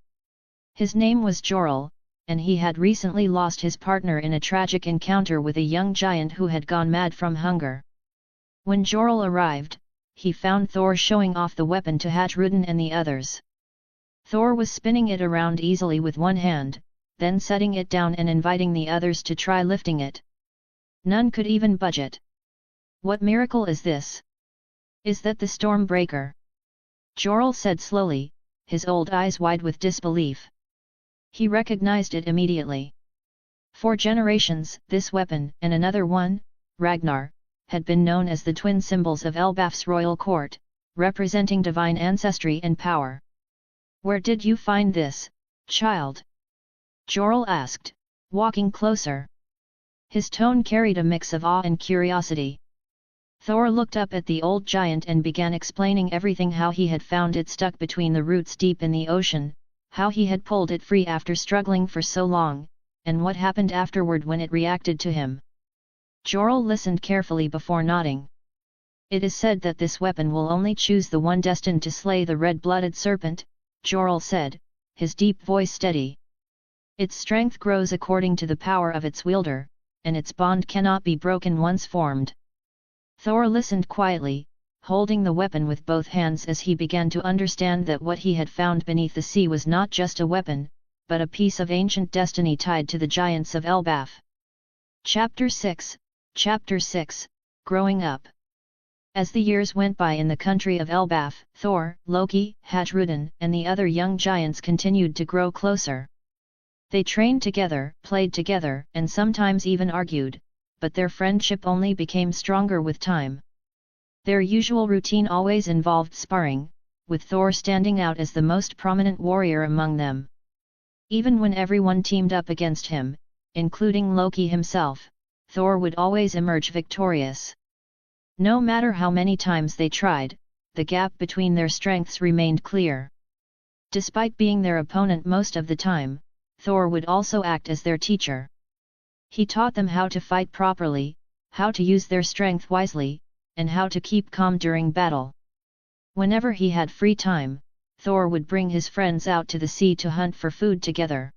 His name was Harald, and he had recently lost his partner in a tragic encounter with a young giant who had gone mad from hunger. When Harald arrived, he found Thor showing off the weapon to Harald and the others. Thor was spinning it around easily with one hand, then setting it down and inviting the others to try lifting it. None could even budge it. "What miracle is this? Is that the storm breaker?" Harald said slowly, his old eyes wide with disbelief. He recognized it immediately. For generations, this weapon, and another one, Ragnar, had been known as the twin symbols of Elbaf's royal court, representing divine ancestry and power. "Where did you find this, child?" Harald asked, walking closer. His tone carried a mix of awe and curiosity. Thor looked up at the old giant and began explaining everything: how he had found it stuck between the roots deep in the ocean, how he had pulled it free after struggling for so long, and what happened afterward when it reacted to him. Harald listened carefully before nodding. "It is said that this weapon will only choose the one destined to slay the red-blooded serpent," Harald said, his deep voice steady. "Its strength grows according to the power of its wielder, and its bond cannot be broken once formed." Thor listened quietly, holding the weapon with both hands as he began to understand that what he had found beneath the sea was not just a weapon, but a piece of ancient destiny tied to the giants of Elbaf. Chapter 6, Growing Up. As the years went by in the country of Elbaf, Thor, Loki, Harald and the other young giants continued to grow closer. They trained together, played together, and sometimes even argued, but their friendship only became stronger with time. Their usual routine always involved sparring, with Thor standing out as the most prominent warrior among them. Even when everyone teamed up against him, including Loki himself, Thor would always emerge victorious. No matter how many times they tried, the gap between their strengths remained clear. Despite being their opponent most of the time, Thor would also act as their teacher. He taught them how to fight properly, how to use their strength wisely, and how to keep calm during battle. Whenever he had free time, Thor would bring his friends out to the sea to hunt for food together.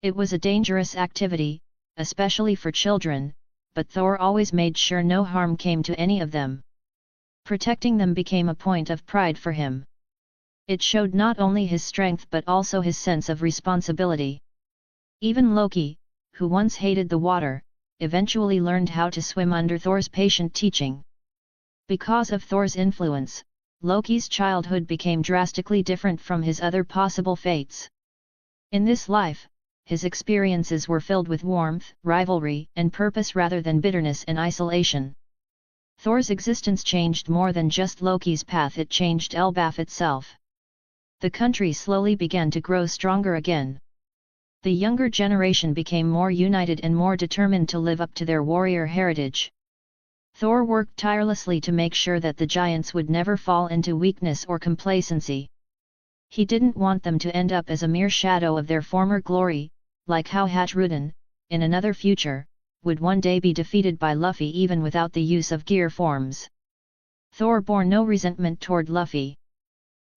It was a dangerous activity, especially for children, but Thor always made sure no harm came to any of them. Protecting them became a point of pride for him. It showed not only his strength but also his sense of responsibility. Even Loki, who once hated the water, eventually learned how to swim under Thor's patient teaching. Because of Thor's influence, Loki's childhood became drastically different from his other possible fates. In this life, his experiences were filled with warmth, rivalry, and purpose rather than bitterness and isolation. Thor's existence changed more than just Loki's path, it changed Elbaf itself. The country slowly began to grow stronger again. The younger generation became more united and more determined to live up to their warrior heritage. Thor worked tirelessly to make sure that the giants would never fall into weakness or complacency. He didn't want them to end up as a mere shadow of their former glory, like how Hatruden, in another future, would one day be defeated by Luffy even without the use of gear forms. Thor bore no resentment toward Luffy.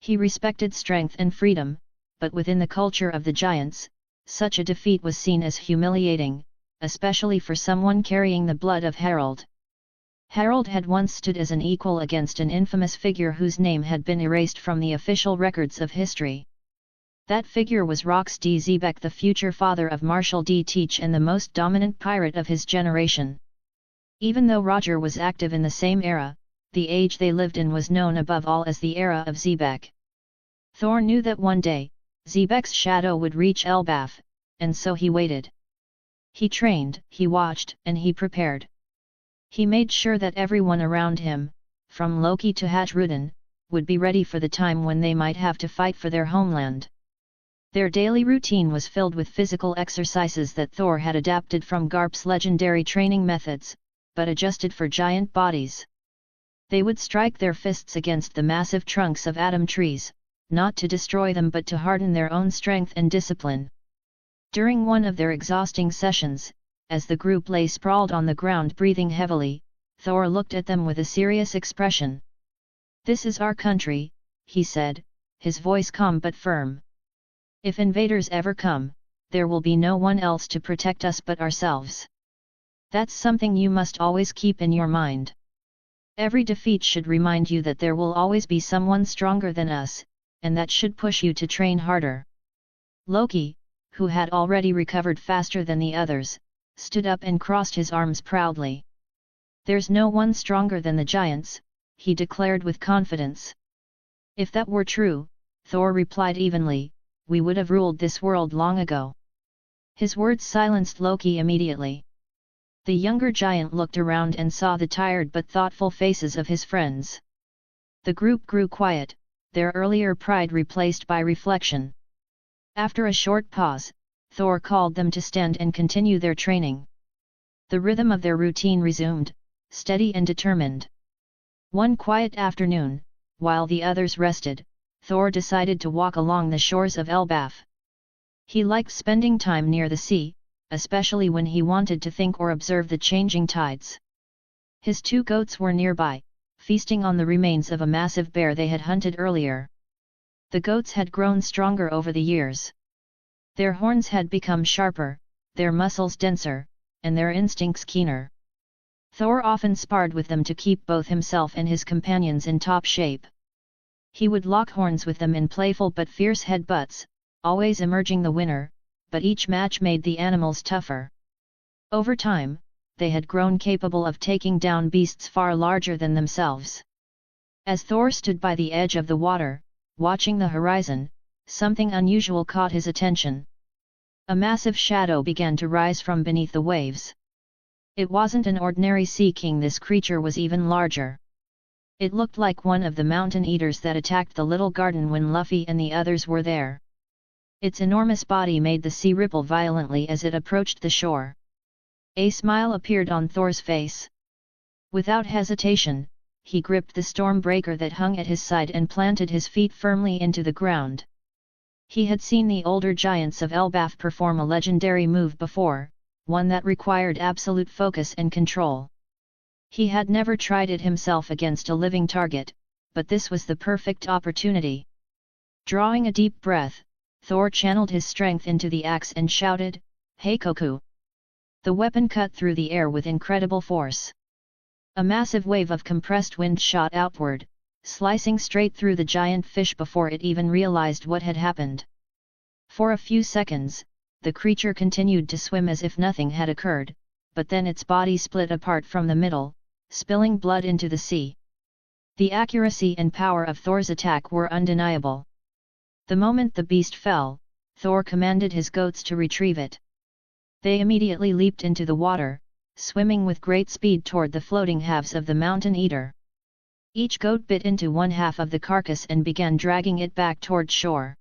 He respected strength and freedom, but within the culture of the giants, such a defeat was seen as humiliating, especially for someone carrying the blood of Harald. Harald had once stood as an equal against an infamous figure whose name had been erased from the official records of history. That figure was Rox D. Zebek, the future father of Marshal D. Teach and the most dominant pirate of his generation. Even though Roger was active in the same era, the age they lived in was known above all as the era of Zebek. Thor knew that one day, Zebek's shadow would reach Elbaf, and so he waited. He trained, he watched, and he prepared. He made sure that everyone around him, from Loki to Hatruden, would be ready for the time when they might have to fight for their homeland. Their daily routine was filled with physical exercises that Thor had adapted from Garp's legendary training methods, but adjusted for giant bodies. They would strike their fists against the massive trunks of atom trees, not to destroy them but to harden their own strength and discipline. During one of their exhausting sessions, as the group lay sprawled on the ground breathing heavily, Thor looked at them with a serious expression. "This is our country," he said, his voice calm but firm. "If invaders ever come, there will be no one else to protect us but ourselves. That's something you must always keep in your mind. Every defeat should remind you that there will always be someone stronger than us, and that should push you to train harder." Loki, who had already recovered faster than the others, stood up and crossed his arms proudly. "There's no one stronger than the giants," he declared with confidence. "If that were true," Thor replied evenly, "we would have ruled this world long ago." His words silenced Loki immediately. The younger giant looked around and saw the tired but thoughtful faces of his friends. The group grew quiet, their earlier pride replaced by reflection. After a short pause, Thor called them to stand and continue their training. The rhythm of their routine resumed, steady and determined. One quiet afternoon, while the others rested, Thor decided to walk along the shores of Elbaf. He liked spending time near the sea, especially when he wanted to think or observe the changing tides. His 2 goats were nearby, feasting on the remains of a massive bear they had hunted earlier. The goats had grown stronger over the years. Their horns had become sharper, their muscles denser, and their instincts keener. Thor often sparred with them to keep both himself and his companions in top shape. He would lock horns with them in playful but fierce headbutts, always emerging the winner, but each match made the animals tougher. Over time, they had grown capable of taking down beasts far larger than themselves. As Thor stood by the edge of the water, watching the horizon, something unusual caught his attention. A massive shadow began to rise from beneath the waves. It wasn't an ordinary sea king, this creature was even larger. It looked like one of the mountain eaters that attacked the little garden when Luffy and the others were there. Its enormous body made the sea ripple violently as it approached the shore. A smile appeared on Thor's face. Without hesitation, he gripped the storm breaker that hung at his side and planted his feet firmly into the ground. He had seen the older giants of Elbaf perform a legendary move before, one that required absolute focus and control. He had never tried it himself against a living target, but this was the perfect opportunity. Drawing a deep breath, Thor channeled his strength into the axe and shouted, "Heikoku!" The weapon cut through the air with incredible force. A massive wave of compressed wind shot outward, slicing straight through the giant fish before it even realized what had happened. For a few seconds, the creature continued to swim as if nothing had occurred, but then its body split apart from the middle, spilling blood into the sea. The accuracy and power of Thor's attack were undeniable. The moment the beast fell, Thor commanded his goats to retrieve it. They immediately leaped into the water, swimming with great speed toward the floating halves of the mountain eater. Each goat bit into one half of the carcass and began dragging it back toward shore.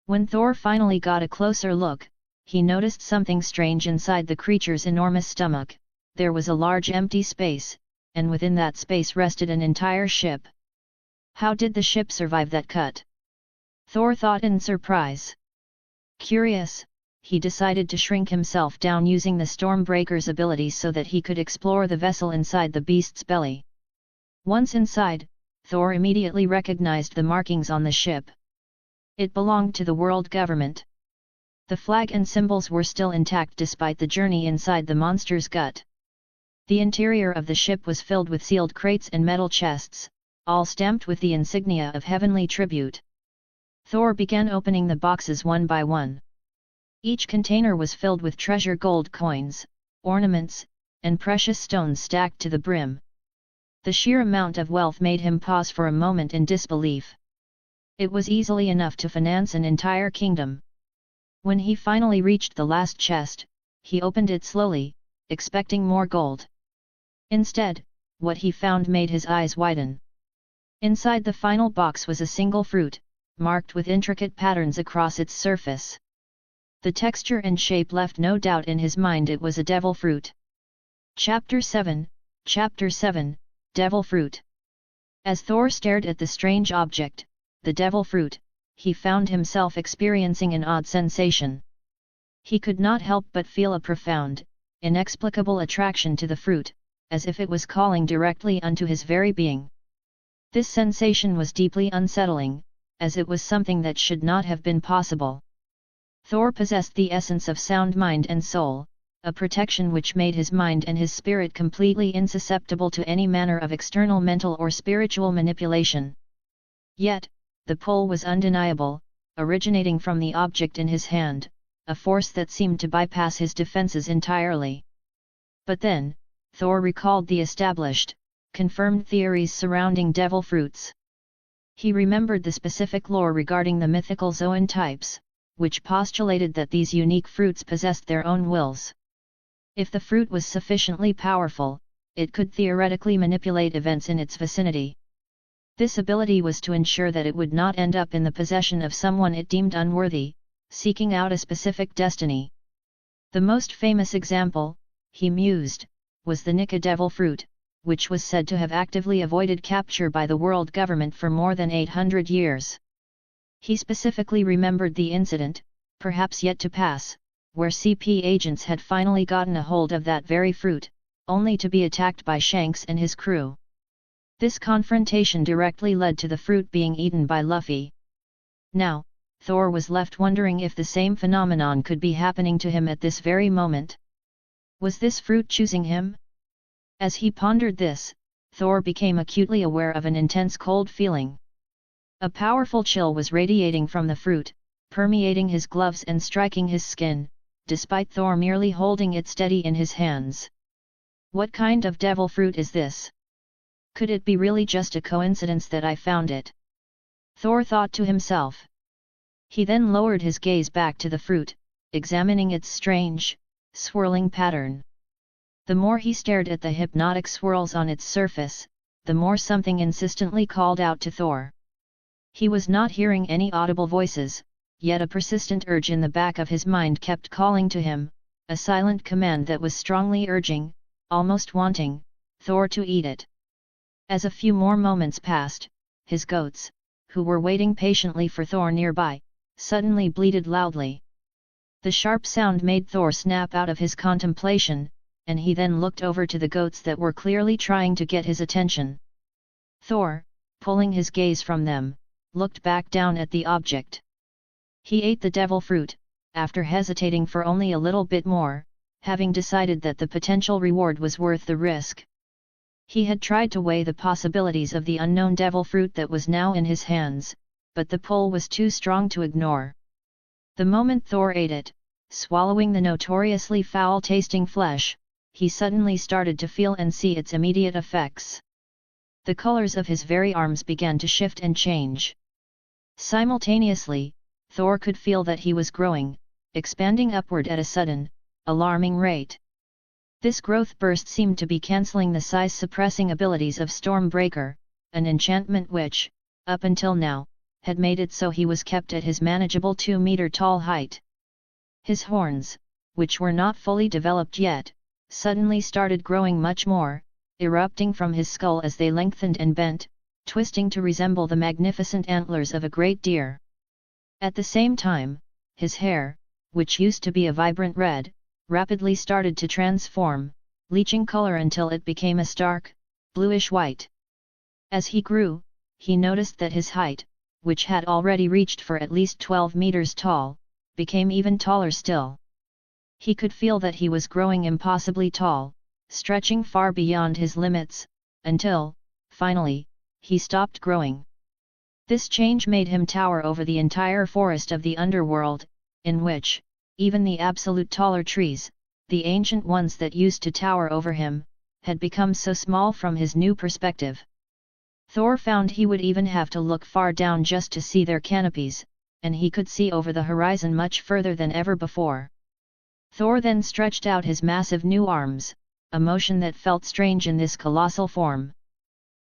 When Thor finally got a closer look, he noticed something strange inside the creature's enormous stomach. There was a large empty space, and within that space rested an entire ship. How did the ship survive that cut? Thor thought in surprise. Curious, he decided to shrink himself down using the Stormbreaker's abilities so that he could explore the vessel inside the beast's belly. Once inside, Thor immediately recognized the markings on the ship. It belonged to the world government. The flag and symbols were still intact despite the journey inside the monster's gut. The interior of the ship was filled with sealed crates and metal chests, all stamped with the insignia of heavenly tribute. Thor began opening the boxes one by one. Each container was filled with treasure gold coins, ornaments, and precious stones stacked to the brim. The sheer amount of wealth made him pause for a moment in disbelief. It was easily enough to finance an entire kingdom. When he finally reached the last chest, he opened it slowly, expecting more gold. Instead, what he found made his eyes widen. Inside the final box was a single fruit, marked with intricate patterns across its surface. The texture and shape left no doubt in his mind it was a devil fruit. Chapter 7, Devil Fruit. As Thor stared at the strange object, the devil fruit, he found himself experiencing an odd sensation. He could not help but feel a profound, inexplicable attraction to the fruit, as if it was calling directly unto his very being. This sensation was deeply unsettling, as it was something that should not have been possible. Thor possessed the essence of sound mind and soul, a protection which made his mind and his spirit completely insusceptible to any manner of external mental or spiritual manipulation. Yet, the pull was undeniable, originating from the object in his hand, a force that seemed to bypass his defenses entirely. But then, Thor recalled the established, confirmed theories surrounding devil fruits. He remembered the specific lore regarding the mythical Zoan types, which postulated that these unique fruits possessed their own wills. If the fruit was sufficiently powerful, it could theoretically manipulate events in its vicinity. This ability was to ensure that it would not end up in the possession of someone it deemed unworthy, seeking out a specific destiny. The most famous example, he mused, was the Nika devil fruit, which was said to have actively avoided capture by the world government for more than 800 years. He specifically remembered the incident, perhaps yet to pass, where CP agents had finally gotten a hold of that very fruit, only to be attacked by Shanks and his crew. This confrontation directly led to the fruit being eaten by Luffy. Now, Thor was left wondering if the same phenomenon could be happening to him at this very moment. Was this fruit choosing him? As he pondered this, Thor became acutely aware of an intense cold feeling. A powerful chill was radiating from the fruit, permeating his gloves and striking his skin, despite Thor merely holding it steady in his hands. What kind of devil fruit is this? Could it be really just a coincidence that I found it? Thor thought to himself. He then lowered his gaze back to the fruit, examining its strange, swirling pattern. The more he stared at the hypnotic swirls on its surface, the more something insistently called out to Thor. He was not hearing any audible voices, yet a persistent urge in the back of his mind kept calling to him, a silent command that was strongly urging, almost wanting, Thor to eat it. As a few more moments passed, his goats, who were waiting patiently for Thor nearby, suddenly bleated loudly. The sharp sound made Thor snap out of his contemplation, and he then looked over to the goats that were clearly trying to get his attention. Thor, pulling his gaze from them, looked back down at the object. He ate the devil fruit, after hesitating for only a little bit more, having decided that the potential reward was worth the risk. He had tried to weigh the possibilities of the unknown devil fruit that was now in his hands, but the pull was too strong to ignore. The moment Thor ate it, swallowing the notoriously foul-tasting flesh, he suddenly started to feel and see its immediate effects. The colors of his very arms began to shift and change. Simultaneously, Thor could feel that he was growing, expanding upward at a sudden, alarming rate. This growth burst seemed to be cancelling the size-suppressing abilities of Stormbreaker, an enchantment which, up until now, had made it so he was kept at his manageable 2-meter-tall height. His horns, which were not fully developed yet, suddenly started growing much more, erupting from his skull as they lengthened and bent, twisting to resemble the magnificent antlers of a great deer. At the same time, his hair, which used to be a vibrant red, rapidly started to transform, leaching color until it became a stark, bluish white. As he grew, he noticed that his height, which had already reached for at least 12 meters tall, became even taller still. He could feel that he was growing impossibly tall, stretching far beyond his limits, until, finally, he stopped growing. This change made him tower over the entire forest of the underworld, in which, even the absolute taller trees, the ancient ones that used to tower over him, had become so small from his new perspective. Thor found he would even have to look far down just to see their canopies, and he could see over the horizon much further than ever before. Thor then stretched out his massive new arms, a motion that felt strange in this colossal form.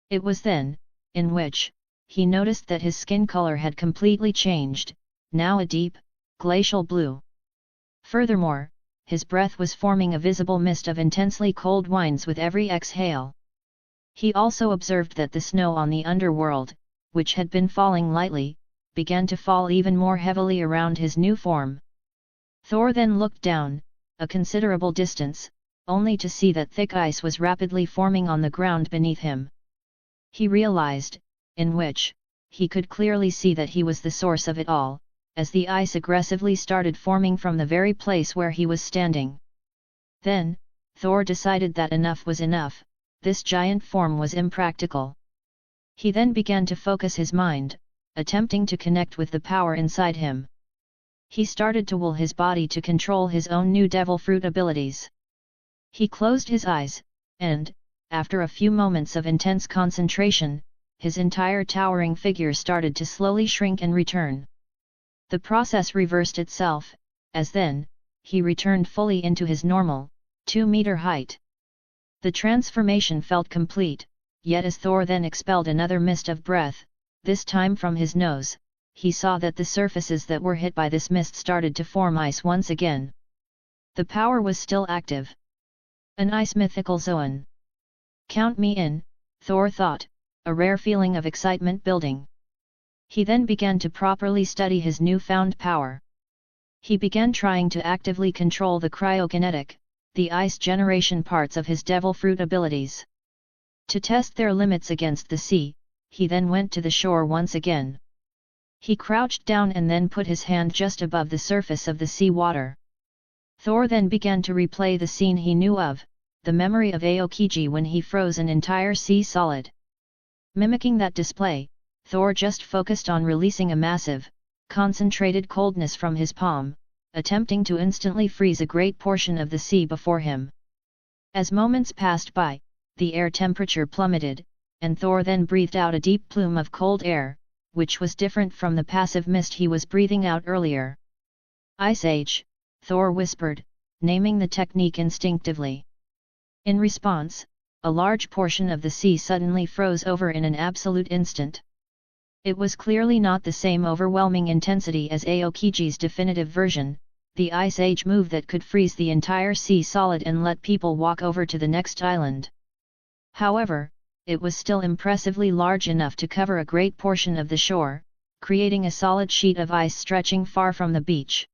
It was then, in which, he noticed that his skin color had completely changed, now a deep, glacial blue. Furthermore, his breath was forming a visible mist of intensely cold winds with every exhale. He also observed that the snow on the underworld, which had been falling lightly, began to fall even more heavily around his new form. Thor then looked down, a considerable distance, only to see that thick ice was rapidly forming on the ground beneath him. He realized, in which, he could clearly see that he was the source of it all, as the ice aggressively started forming from the very place where he was standing. Then, Thor decided that enough was enough, this giant form was impractical. He then began to focus his mind, attempting to connect with the power inside him. He started to will his body to control his own new devil fruit abilities. He closed his eyes, and, after a few moments of intense concentration, his entire towering figure started to slowly shrink and return. The process reversed itself, as then, he returned fully into his normal, 2-meter height. The transformation felt complete, yet as Thor then expelled another mist of breath, this time from his nose, he saw that the surfaces that were hit by this mist started to form ice once again. The power was still active. An ice mythical zone. Count me in, Thor thought, a rare feeling of excitement building. He then began to properly study his newfound power. He began trying to actively control the cryokinetic, the ice generation parts of his devil fruit abilities. To test their limits against the sea, he then went to the shore once again. He crouched down and then put his hand just above the surface of the sea water. Thor then began to replay the scene he knew of, the memory of Aokiji when he froze an entire sea solid. Mimicking that display, Thor just focused on releasing a massive, concentrated coldness from his palm, attempting to instantly freeze a great portion of the sea before him. As moments passed by, the air temperature plummeted, and Thor then breathed out a deep plume of cold air, which was different from the passive mist he was breathing out earlier. Ice Age, Thor whispered, naming the technique instinctively. In response, a large portion of the sea suddenly froze over in an absolute instant. It was clearly not the same overwhelming intensity as Aokiji's definitive version, the Ice Age move that could freeze the entire sea solid and let people walk over to the next island. However, it was still impressively large enough to cover a great portion of the shore, creating a solid sheet of ice stretching far from the beach.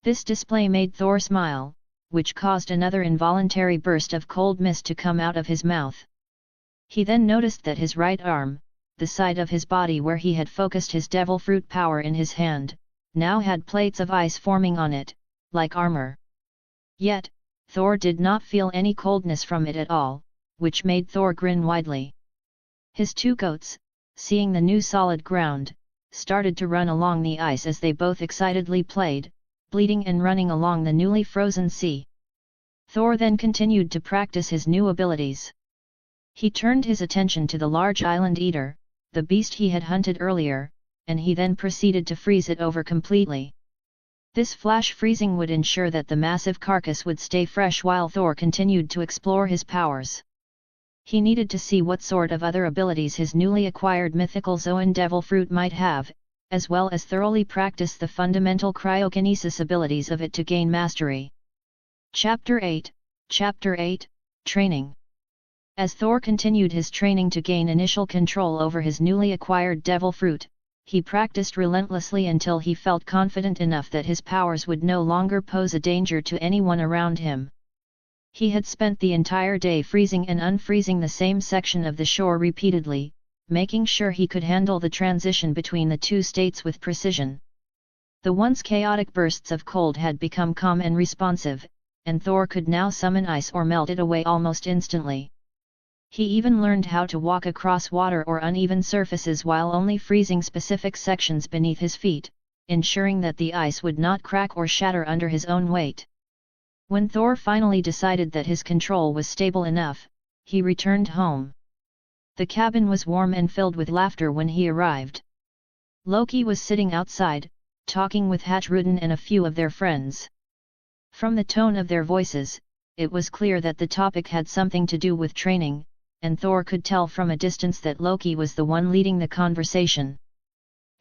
This display made Thor smile, which caused another involuntary burst of cold mist to come out of his mouth. He then noticed that his right arm, the side of his body where he had focused his devil fruit power in his hand, now had plates of ice forming on it, like armor. Yet, Thor did not feel any coldness from it at all, which made Thor grin widely. His two goats, seeing the new solid ground, started to run along the ice as they both excitedly played, bleeding and running along the newly frozen sea. Thor then continued to practice his new abilities. He turned his attention to the large island eater, the beast he had hunted earlier, and he then proceeded to freeze it over completely. This flash freezing would ensure that the massive carcass would stay fresh while Thor continued to explore his powers. He needed to see what sort of other abilities his newly acquired mythical Zoan devil fruit might have, as well as thoroughly practice the fundamental cryokinesis abilities of it to gain mastery. Chapter 8, Training. As Thor continued his training to gain initial control over his newly acquired devil fruit, he practiced relentlessly until he felt confident enough that his powers would no longer pose a danger to anyone around him. He had spent the entire day freezing and unfreezing the same section of the shore repeatedly, making sure he could handle the transition between the two states with precision. The once chaotic bursts of cold had become calm and responsive, and Thor could now summon ice or melt it away almost instantly. He even learned how to walk across water or uneven surfaces while only freezing specific sections beneath his feet, ensuring that the ice would not crack or shatter under his own weight. When Thor finally decided that his control was stable enough, he returned home. The cabin was warm and filled with laughter when he arrived. Loki was sitting outside, talking with Hallruden and a few of their friends. From the tone of their voices, it was clear that the topic had something to do with training, and Thor could tell from a distance that Loki was the one leading the conversation.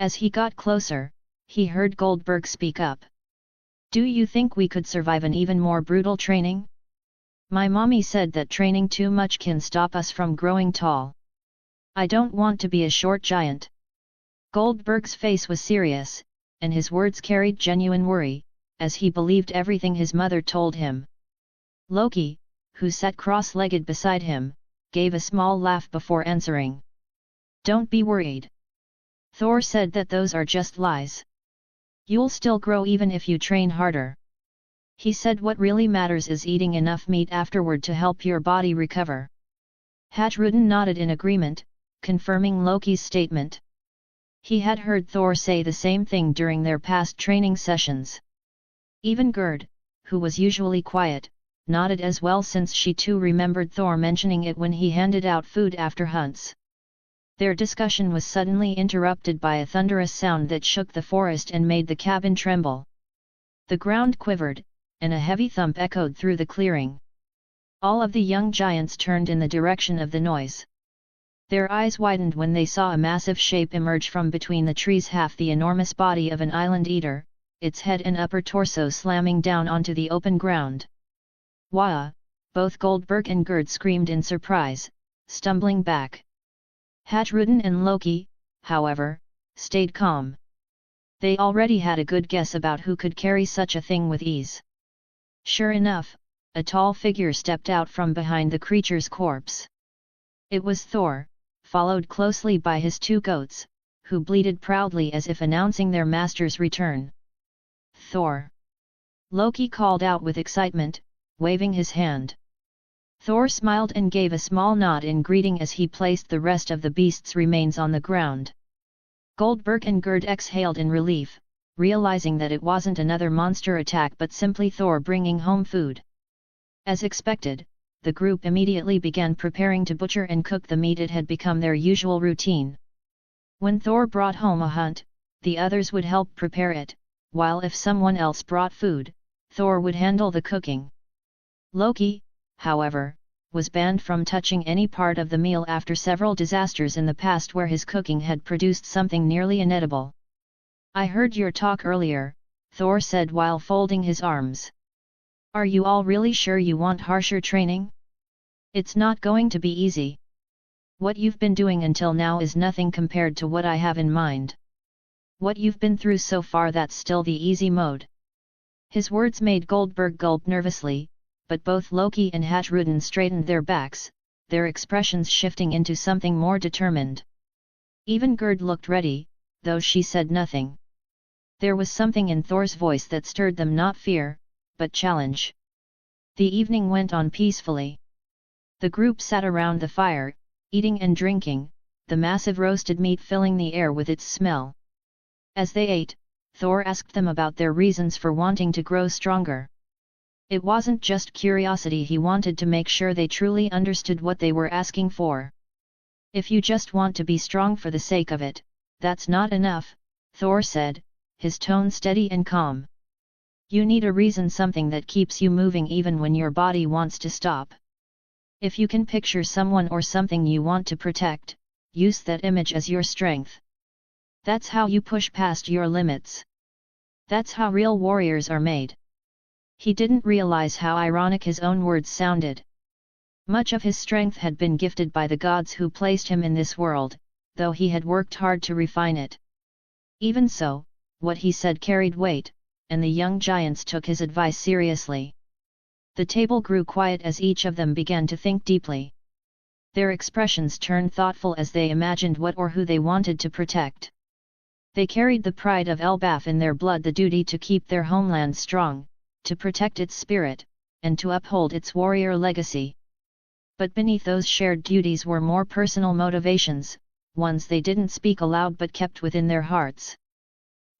As he got closer, he heard Goldberg speak up. "Do you think we could survive an even more brutal training? My mommy said that training too much can stop us from growing tall. I don't want to be a short giant." Goldberg's face was serious, and his words carried genuine worry, as he believed everything his mother told him. Loki, who sat cross-legged beside him, gave a small laugh before answering. "Don't be worried. Thor said that those are just lies. You'll still grow even if you train harder. He said what really matters is eating enough meat afterward to help your body recover." Hallruden nodded in agreement, confirming Loki's statement. He had heard Thor say the same thing during their past training sessions. Even Gerd, who was usually quiet, nodded as well since she too remembered Thor mentioning it when he handed out food after hunts. Their discussion was suddenly interrupted by a thunderous sound that shook the forest and made the cabin tremble. The ground quivered, and a heavy thump echoed through the clearing. All of the young giants turned in the direction of the noise. Their eyes widened when they saw a massive shape emerge from between the trees, half the enormous body of an island eater, its head and upper torso slamming down onto the open ground. "Wah!" Both Goldberg and Gerd screamed in surprise, stumbling back. Hallruden and Loki, however, stayed calm. They already had a good guess about who could carry such a thing with ease. Sure enough, a tall figure stepped out from behind the creature's corpse. It was Thor, followed closely by his two goats, who bleated proudly as if announcing their master's return. "Thor!" Loki called out with excitement, waving his hand. Thor smiled and gave a small nod in greeting as he placed the rest of the beast's remains on the ground. Goldberg and Gerd exhaled in relief, realizing that it wasn't another monster attack but simply Thor bringing home food. As expected, the group immediately began preparing to butcher and cook the meat. It had become their usual routine. When Thor brought home a hunt, the others would help prepare it, while if someone else brought food, Thor would handle the cooking. Loki, however, was banned from touching any part of the meal after several disasters in the past where his cooking had produced something nearly inedible. "I heard your talk earlier," Thor said while folding his arms. "Are you all really sure you want harsher training? It's not going to be easy. What you've been doing until now is nothing compared to what I have in mind. What you've been through so far, that's still the easy mode." His words made Goldberg gulp nervously, but both Loki and Hallruden straightened their backs, their expressions shifting into something more determined. Even Gerd looked ready, though she said nothing. There was something in Thor's voice that stirred them, not fear, but challenge. The evening went on peacefully. The group sat around the fire, eating and drinking, the massive roasted meat filling the air with its smell. As they ate, Thor asked them about their reasons for wanting to grow stronger. It wasn't just curiosity, he wanted to make sure they truly understood what they were asking for. "If you just want to be strong for the sake of it, that's not enough," Thor said, his tone steady and calm. "You need a reason, something that keeps you moving even when your body wants to stop. If you can picture someone or something you want to protect, use that image as your strength. That's how you push past your limits. That's how real warriors are made." He didn't realize how ironic his own words sounded. Much of his strength had been gifted by the gods who placed him in this world, though he had worked hard to refine it. Even so, what he said carried weight, and the young giants took his advice seriously. The table grew quiet as each of them began to think deeply. Their expressions turned thoughtful as they imagined what or who they wanted to protect. They carried the pride of Elbaf in their blood, the duty to keep their homeland strong, to protect its spirit, and to uphold its warrior legacy. But beneath those shared duties were more personal motivations, ones they didn't speak aloud but kept within their hearts.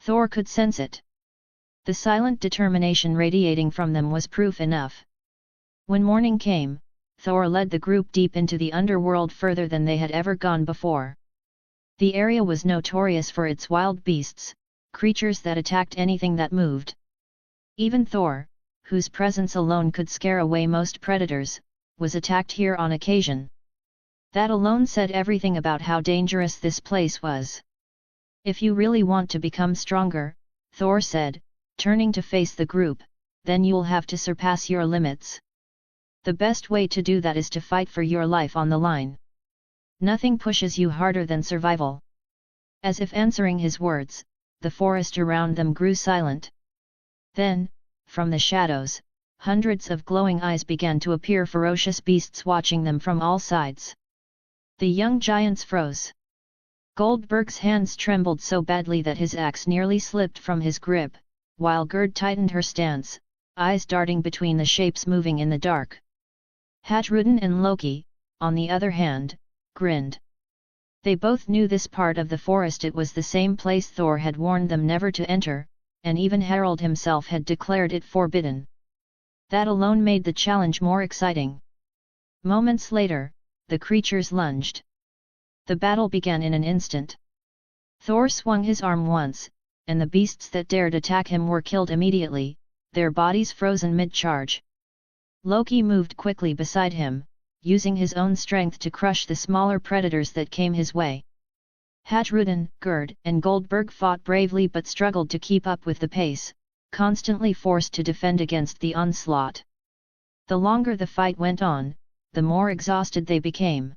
Thor could sense it. The silent determination radiating from them was proof enough. When morning came, Thor led the group deep into the underworld, further than they had ever gone before. The area was notorious for its wild beasts, creatures that attacked anything that moved. Even Thor, whose presence alone could scare away most predators, was attacked here on occasion. That alone said everything about how dangerous this place was. "If you really want to become stronger," Thor said, turning to face the group, "then you'll have to surpass your limits. The best way to do that is to fight for your life on the line. Nothing pushes you harder than survival." As if answering his words, the forest around them grew silent. Then, from the shadows, hundreds of glowing eyes began to appear, ferocious beasts watching them from all sides. The young giants froze. Goldberg's hands trembled so badly that his axe nearly slipped from his grip, while Gerd tightened her stance, eyes darting between the shapes moving in the dark. Hatruden and Loki, on the other hand, grinned. They both knew this part of the forest. It was the same place Thor had warned them never to enter, and even Harald himself had declared it forbidden. That alone made the challenge more exciting. Moments later, the creatures lunged. The battle began in an instant. Thor swung his arm once, and the beasts that dared attack him were killed immediately, their bodies frozen mid-charge. Loki moved quickly beside him, using his own strength to crush the smaller predators that came his way. Hatruden, Gerd, and Goldberg fought bravely but struggled to keep up with the pace, constantly forced to defend against the onslaught. The longer the fight went on, the more exhausted they became.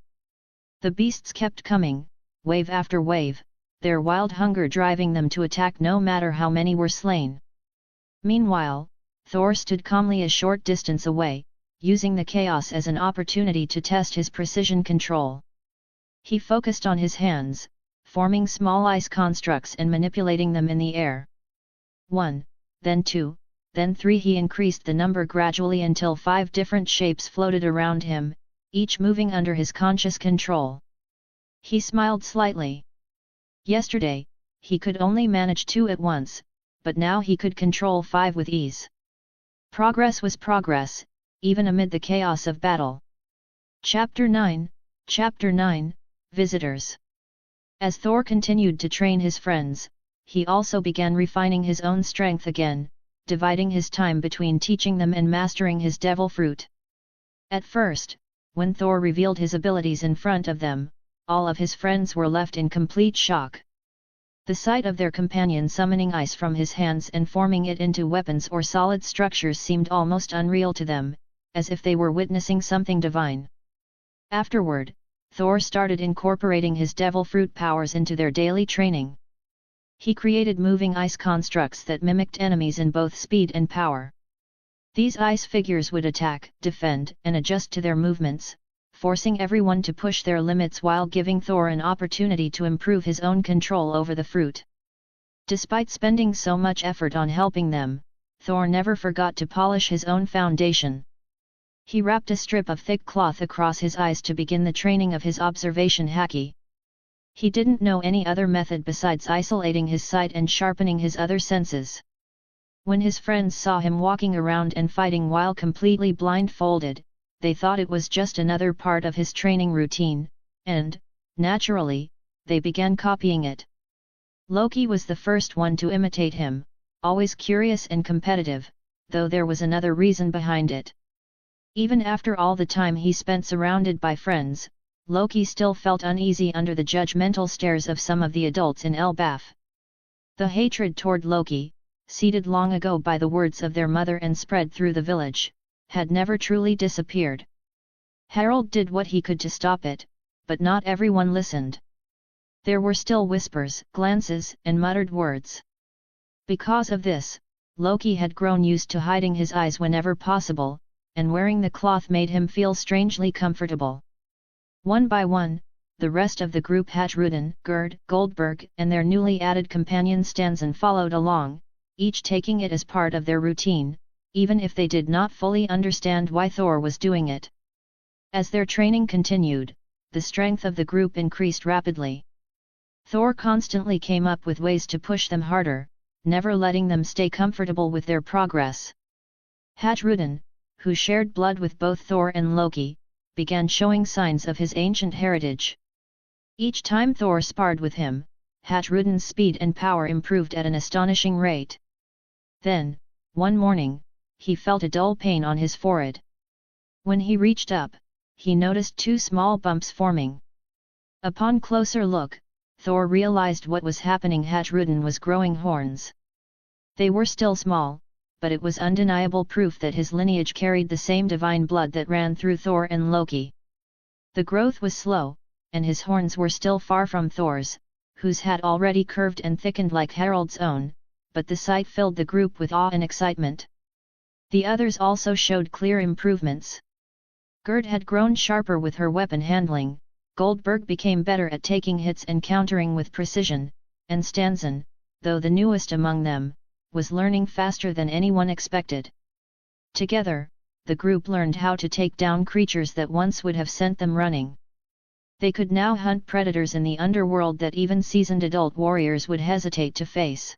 The beasts kept coming, wave after wave, their wild hunger driving them to attack no matter how many were slain. Meanwhile, Thor stood calmly a short distance away, using the chaos as an opportunity to test his precision control. He focused on his hands, forming small ice constructs and manipulating them in the air. 1, then 2, then 3. He increased the number gradually until 5 different shapes floated around him, each moving under his conscious control. He smiled slightly. Yesterday, he could only manage 2 at once, but now he could control 5 with ease. Progress was progress, even amid the chaos of battle. Chapter 9, Visitors. As Thor continued to train his friends, he also began refining his own strength again, dividing his time between teaching them and mastering his devil fruit. At first, when Thor revealed his abilities in front of them, all of his friends were left in complete shock. The sight of their companion summoning ice from his hands and forming it into weapons or solid structures seemed almost unreal to them, as if they were witnessing something divine. Afterward, Thor started incorporating his devil fruit powers into their daily training. He created moving ice constructs that mimicked enemies in both speed and power. These ice figures would attack, defend, and adjust to their movements, forcing everyone to push their limits while giving Thor an opportunity to improve his own control over the fruit. Despite spending so much effort on helping them, Thor never forgot to polish his own foundation. He wrapped a strip of thick cloth across his eyes to begin the training of his observation haki. He didn't know any other method besides isolating his sight and sharpening his other senses. When his friends saw him walking around and fighting while completely blindfolded, they thought it was just another part of his training routine, and, naturally, they began copying it. Loki was the first one to imitate him, always curious and competitive, though there was another reason behind it. Even after all the time he spent surrounded by friends, Loki still felt uneasy under the judgmental stares of some of the adults in Elbaf. The hatred toward Loki, seeded long ago by the words of their mother and spread through the village, had never truly disappeared. Harald did what he could to stop it, but not everyone listened. There were still whispers, glances, and muttered words. Because of this, Loki had grown used to hiding his eyes whenever possible, and wearing the cloth made him feel strangely comfortable. One by one, the rest of the group Harald, Gerd, Goldberg and their newly added companion Stansen followed along, each taking it as part of their routine, even if they did not fully understand why Thor was doing it. As their training continued, the strength of the group increased rapidly. Thor constantly came up with ways to push them harder, never letting them stay comfortable with their progress. Harald, who shared blood with both Thor and Loki, began showing signs of his ancient heritage. Each time Thor sparred with him, Harald's speed and power improved at an astonishing rate. Then, one morning, he felt a dull pain on his forehead. When he reached up, he noticed two small bumps forming. Upon closer look, Thor realized what was happening. Harald was growing horns. They were still small, but it was undeniable proof that his lineage carried the same divine blood that ran through Thor and Loki. The growth was slow, and his horns were still far from Thor's, whose had already curved and thickened like Harald's own, but the sight filled the group with awe and excitement. The others also showed clear improvements. Gerd had grown sharper with her weapon handling, Goldberg became better at taking hits and countering with precision, and Stansen, though the newest among them, was learning faster than anyone expected. Together, the group learned how to take down creatures that once would have sent them running. They could now hunt predators in the underworld that even seasoned adult warriors would hesitate to face.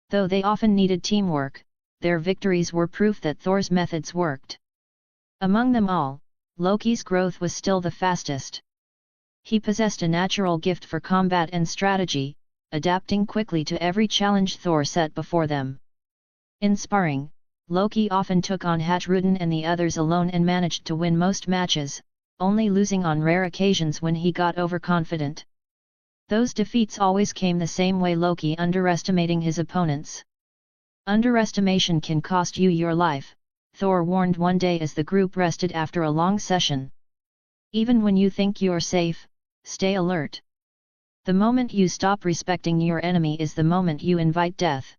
Though they often needed teamwork, their victories were proof that Thor's methods worked. Among them all, Loki's growth was still the fastest. He possessed a natural gift for combat and strategy, adapting quickly to every challenge Thor set before them. In sparring, Loki often took on Harald and the others alone and managed to win most matches, only losing on rare occasions when he got overconfident. Those defeats always came the same way: Loki underestimating his opponents. Underestimation can cost you your life, Thor warned one day as the group rested after a long session. Even when you think you're safe, stay alert. The moment you stop respecting your enemy is the moment you invite death.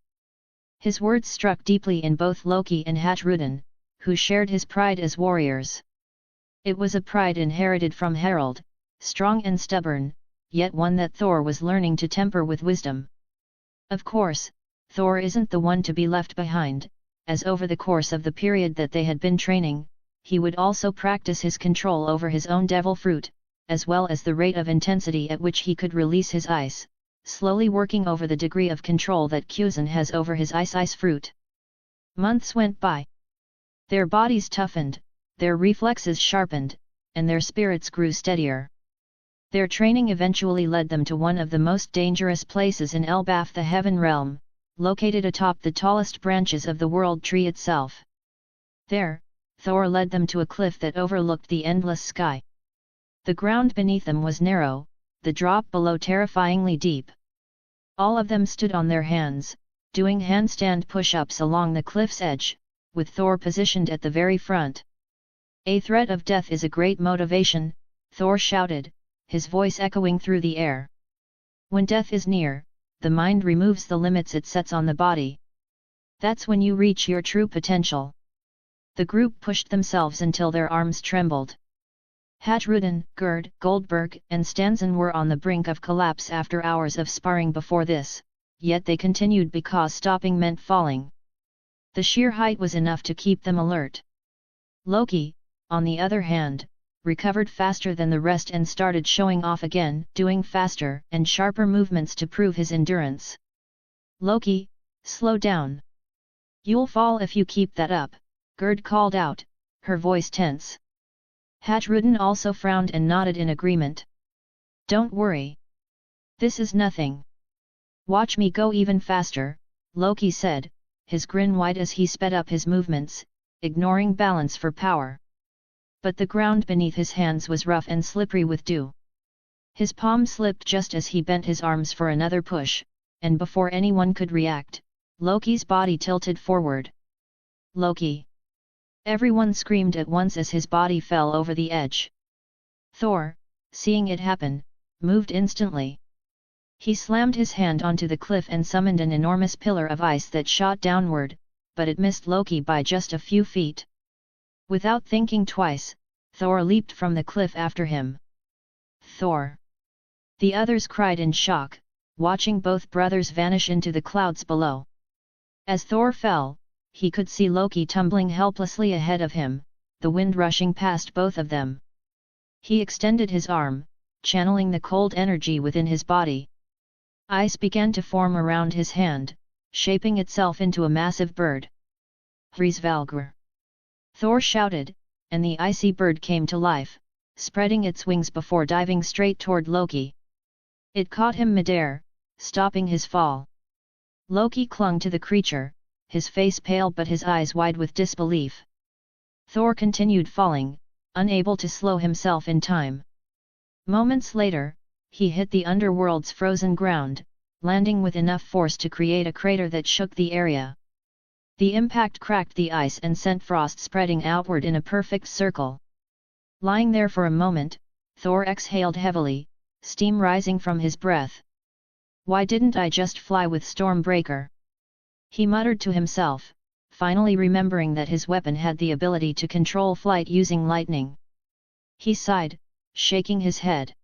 His words struck deeply in both Loki and Harald, who shared his pride as warriors. It was a pride inherited from Harald, strong and stubborn, yet one that Thor was learning to temper with wisdom. Of course, Thor isn't the one to be left behind, as over the course of the period that they had been training, he would also practice his control over his own devil fruit, as well as the rate of intensity at which he could release his ice, slowly working over the degree of control that Kuzan has over his ice fruit. Months went by. Their bodies toughened, their reflexes sharpened, and their spirits grew steadier. Their training eventually led them to one of the most dangerous places in Elbaf, the Heaven Realm, located atop the tallest branches of the World Tree itself. There, Thor led them to a cliff that overlooked the endless sky. The ground beneath them was narrow, the drop below terrifyingly deep. All of them stood on their hands, doing handstand push-ups along the cliff's edge, with Thor positioned at the very front. A threat of death is a great motivation, Thor shouted, his voice echoing through the air. When death is near, the mind removes the limits it sets on the body. That's when you reach your true potential. The group pushed themselves until their arms trembled. Harald, Gerd, Goldberg and Stansen were on the brink of collapse after hours of sparring before this, yet they continued because stopping meant falling. The sheer height was enough to keep them alert. Loki, on the other hand, recovered faster than the rest and started showing off again, doing faster and sharper movements to prove his endurance. Loki, slow down. You'll fall if you keep that up, Gerd called out, her voice tense. Harald also frowned and nodded in agreement. Don't worry. This is nothing. Watch me go even faster, Loki said, his grin wide as he sped up his movements, ignoring balance for power. But the ground beneath his hands was rough and slippery with dew. His palm slipped just as he bent his arms for another push, and before anyone could react, Loki's body tilted forward. Loki! Everyone screamed at once as his body fell over the edge. Thor, seeing it happen, moved instantly. He slammed his hand onto the cliff and summoned an enormous pillar of ice that shot downward, but it missed Loki by just a few feet. Without thinking twice, Thor leaped from the cliff after him. Thor! The others cried in shock, watching both brothers vanish into the clouds below. As Thor fell, he could see Loki tumbling helplessly ahead of him, the wind rushing past both of them. He extended his arm, channeling the cold energy within his body. Ice began to form around his hand, shaping itself into a massive bird. Hrisvalgr! Thor shouted, and the icy bird came to life, spreading its wings before diving straight toward Loki. It caught him midair, stopping his fall. Loki clung to the creature, his face pale but his eyes wide with disbelief. Thor continued falling, unable to slow himself in time. Moments later, he hit the underworld's frozen ground, landing with enough force to create a crater that shook the area. The impact cracked the ice and sent frost spreading outward in a perfect circle. Lying there for a moment, Thor exhaled heavily, steam rising from his breath. "Why didn't I just fly with Stormbreaker?" he muttered to himself, finally remembering that his weapon had the ability to control flight using lightning. He sighed, shaking his head.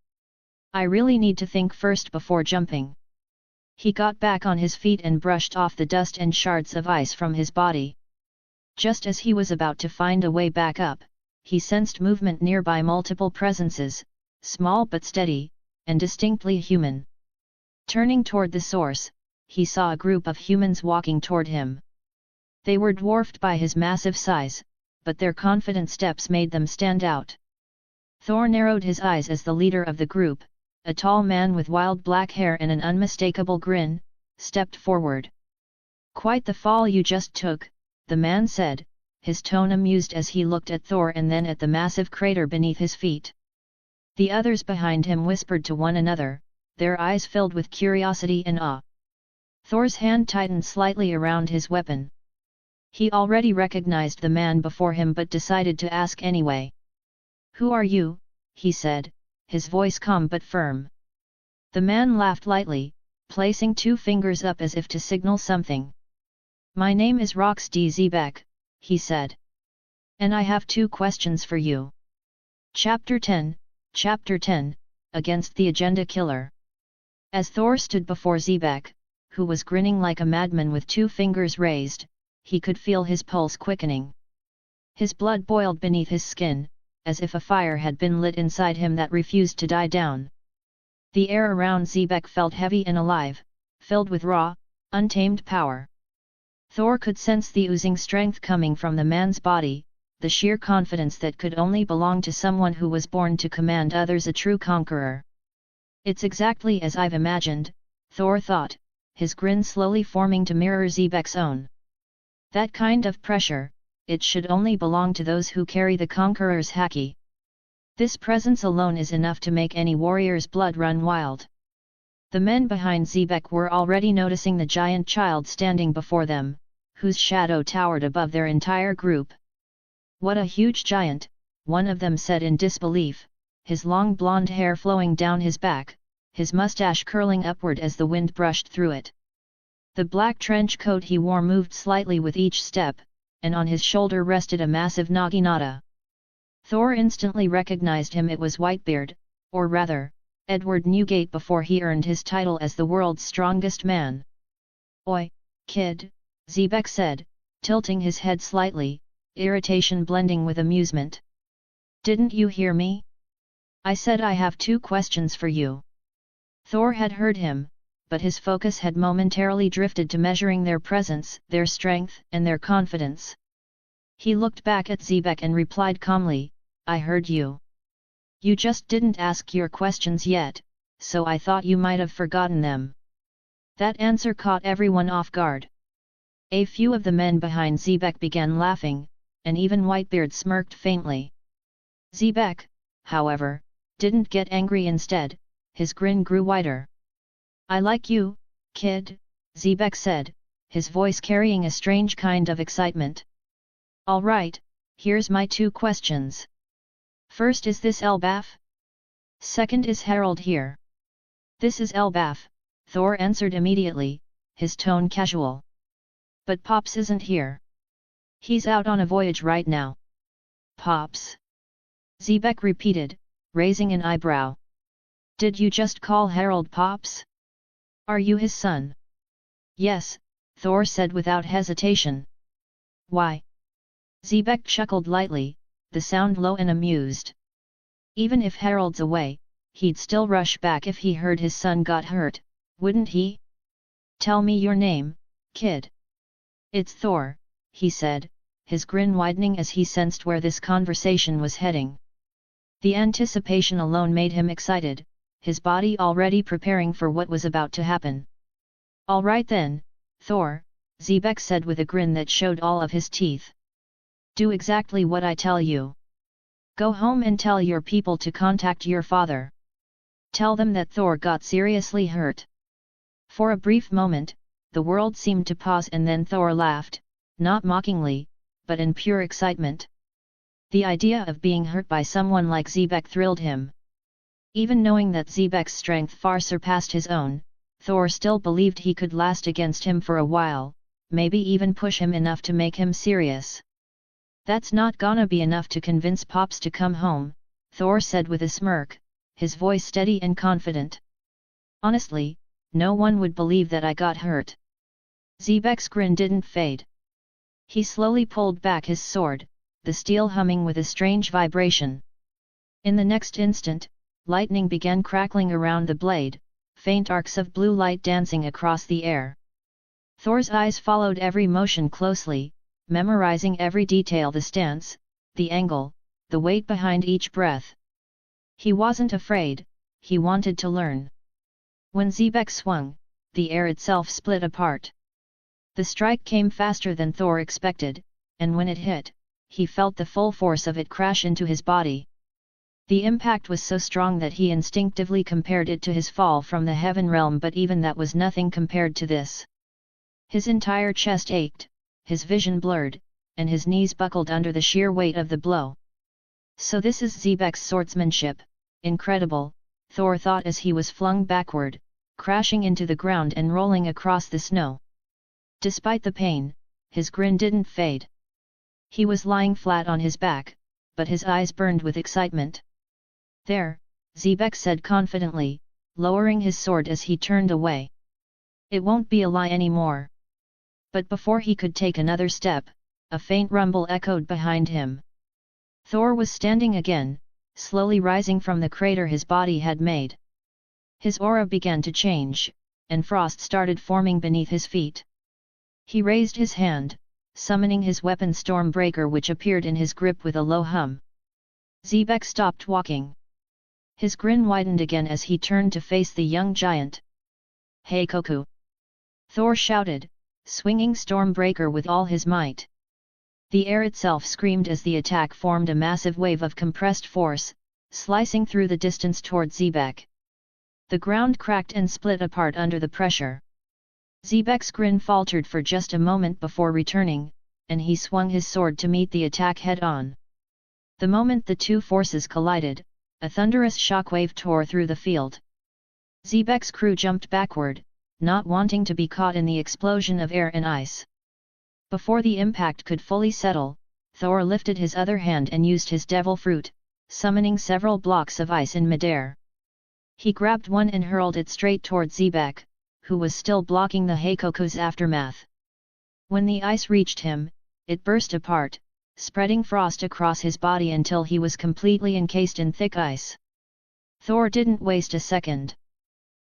"I really need to think first before jumping." He got back on his feet and brushed off the dust and shards of ice from his body. Just as he was about to find a way back up, he sensed movement nearby, multiple presences, small but steady, and distinctly human. Turning toward the source, he saw a group of humans walking toward him. They were dwarfed by his massive size, but their confident steps made them stand out. Thor narrowed his eyes as the leader of the group, a tall man with wild black hair and an unmistakable grin, stepped forward. "Quite the fall you just took," the man said, his tone amused as he looked at Thor and then at the massive crater beneath his feet. The others behind him whispered to one another, their eyes filled with curiosity and awe. Thor's hand tightened slightly around his weapon. He already recognized the man before him but decided to ask anyway. "Who are you?" he said, his voice calm but firm. The man laughed lightly, placing two fingers up as if to signal something. "My name is Rox D. Zebek," he said. "And I have two questions for you." Chapter 10, Against the Agenda Killer. As Thor stood before Zebek, who was grinning like a madman with two fingers raised, he could feel his pulse quickening. His blood boiled beneath his skin, as if a fire had been lit inside him that refused to die down. The air around Zebek felt heavy and alive, filled with raw, untamed power. Thor could sense the oozing strength coming from the man's body, the sheer confidence that could only belong to someone who was born to command others, a true conqueror. "It's exactly as I've imagined," Thor thought, his grin slowly forming to mirror Zebek's own. "That kind of pressure, it should only belong to those who carry the conqueror's haki. This presence alone is enough to make any warrior's blood run wild." The men behind Zebek were already noticing the giant child standing before them, whose shadow towered above their entire group. "What a huge giant," one of them said in disbelief, his long blonde hair flowing down his back, his mustache curling upward as the wind brushed through it. The black trench coat he wore moved slightly with each step, and on his shoulder rested a massive naginata. Thor instantly recognized him. It was Whitebeard, or rather, Edward Newgate before he earned his title as the world's strongest man. "Oi, kid," Zebek said, tilting his head slightly, irritation blending with amusement. "Didn't you hear me? I said I have two questions for you." Thor had heard him, but his focus had momentarily drifted to measuring their presence, their strength, and their confidence. He looked back at Zebek and replied calmly, "I heard you. You just didn't ask your questions yet, so I thought you might have forgotten them." That answer caught everyone off guard. A few of the men behind Zebek began laughing, and even Whitebeard smirked faintly. Zebek, however, didn't get angry. Instead, his grin grew wider. "I like you, kid," Zebek said, his voice carrying a strange kind of excitement. "All right, here's my two questions. First, is this Elbaf? Second, is Harald here?" "This is Elbaf," Thor answered immediately, his tone casual. But Pops isn't here. He's out on a voyage right now. Pops? Xebec repeated, raising an eyebrow. Did you just call Harald Pops? Are you his son? Yes, Thor said without hesitation. Why? Xebec chuckled lightly, the sound low and amused. Even if Harald's away, he'd still rush back if he heard his son got hurt, wouldn't he? Tell me your name, kid. It's Thor, he said, his grin widening as he sensed where this conversation was heading. The anticipation alone made him excited, his body already preparing for what was about to happen. All right then, Thor, Xebec said with a grin that showed all of his teeth. Do exactly what I tell you. Go home and tell your people to contact your father. Tell them that Thor got seriously hurt. For a brief moment, the world seemed to pause and then Thor laughed, not mockingly, but in pure excitement. The idea of being hurt by someone like Xebec thrilled him. Even knowing that Xebec's strength far surpassed his own, Thor still believed he could last against him for a while, maybe even push him enough to make him serious. That's not gonna be enough to convince Pops to come home, Thor said with a smirk, his voice steady and confident. Honestly, no one would believe that I got hurt. Xebec's grin didn't fade. He slowly pulled back his sword, the steel humming with a strange vibration. In the next instant, lightning began crackling around the blade, faint arcs of blue light dancing across the air. Thor's eyes followed every motion closely, memorizing every detail: the stance, the angle, the weight behind each breath. He wasn't afraid, he wanted to learn. When Xebec swung, the air itself split apart. The strike came faster than Thor expected, and when it hit, he felt the full force of it crash into his body. The impact was so strong that he instinctively compared it to his fall from the heaven realm, but even that was nothing compared to this. His entire chest ached, his vision blurred, and his knees buckled under the sheer weight of the blow. So this is Xebec's swordsmanship, incredible, Thor thought as he was flung backward, crashing into the ground and rolling across the snow. Despite the pain, his grin didn't fade. He was lying flat on his back, but his eyes burned with excitement. There, Xebec said confidently, lowering his sword as he turned away. It won't be a lie anymore. But before he could take another step, a faint rumble echoed behind him. Thor was standing again, slowly rising from the crater his body had made. His aura began to change, and frost started forming beneath his feet. He raised his hand, summoning his weapon Stormbreaker, which appeared in his grip with a low hum. Xebec stopped walking. His grin widened again as he turned to face the young giant. Hey Koku! Thor shouted, swinging Stormbreaker with all his might. The air itself screamed as the attack formed a massive wave of compressed force, slicing through the distance toward Xebec. The ground cracked and split apart under the pressure. Xebec's grin faltered for just a moment before returning, and he swung his sword to meet the attack head-on. The moment the two forces collided, a thunderous shockwave tore through the field. Xebec's crew jumped backward, not wanting to be caught in the explosion of air and ice. Before the impact could fully settle, Thor lifted his other hand and used his devil fruit, summoning several blocks of ice in midair. He grabbed one and hurled it straight toward Xebec, who was still blocking the Heikoku's aftermath. When the ice reached him, it burst apart, spreading frost across his body until he was completely encased in thick ice. Thor didn't waste a second.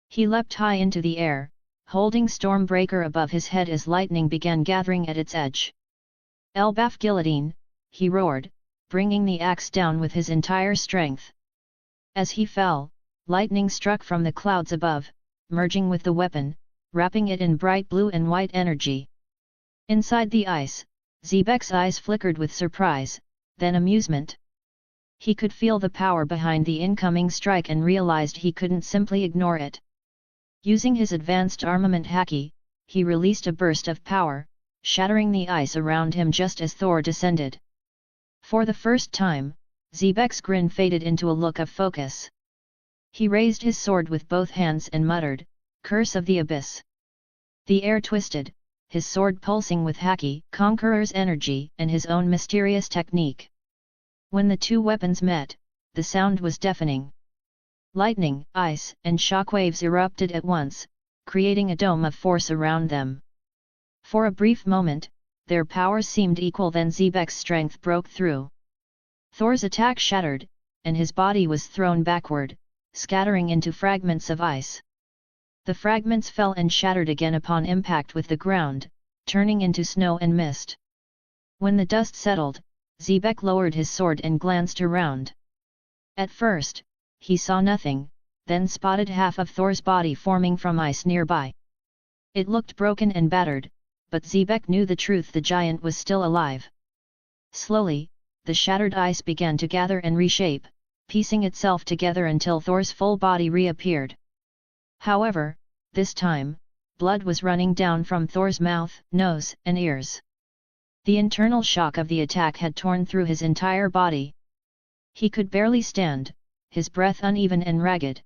He leapt high into the air, holding Stormbreaker above his head as lightning began gathering at its edge. Elbaf guillotine, he roared, bringing the axe down with his entire strength. As he fell, lightning struck from the clouds above, merging with the weapon, wrapping it in bright blue and white energy. Inside the ice, Xebec's eyes flickered with surprise, then amusement. He could feel the power behind the incoming strike and realized he couldn't simply ignore it. Using his advanced armament haki, he released a burst of power, shattering the ice around him just as Thor descended. For the first time, Xebec's grin faded into a look of focus. He raised his sword with both hands and muttered, Curse of the Abyss. The air twisted, his sword pulsing with Haki, Conqueror's energy and his own mysterious technique. When the two weapons met, the sound was deafening. Lightning, ice, and shockwaves erupted at once, creating a dome of force around them. For a brief moment, their powers seemed equal, then Xebek's strength broke through. Thor's attack shattered, and his body was thrown backward, scattering into fragments of ice. The fragments fell and shattered again upon impact with the ground, turning into snow and mist. When the dust settled, Xebek lowered his sword and glanced around. At first, he saw nothing, then spotted half of Thor's body forming from ice nearby. It looked broken and battered, but Xebek knew the truth: the giant was still alive. Slowly, the shattered ice began to gather and reshape, piecing itself together until Thor's full body reappeared. However, this time, blood was running down from Thor's mouth, nose, and ears. The internal shock of the attack had torn through his entire body. He could barely stand, his breath uneven and ragged.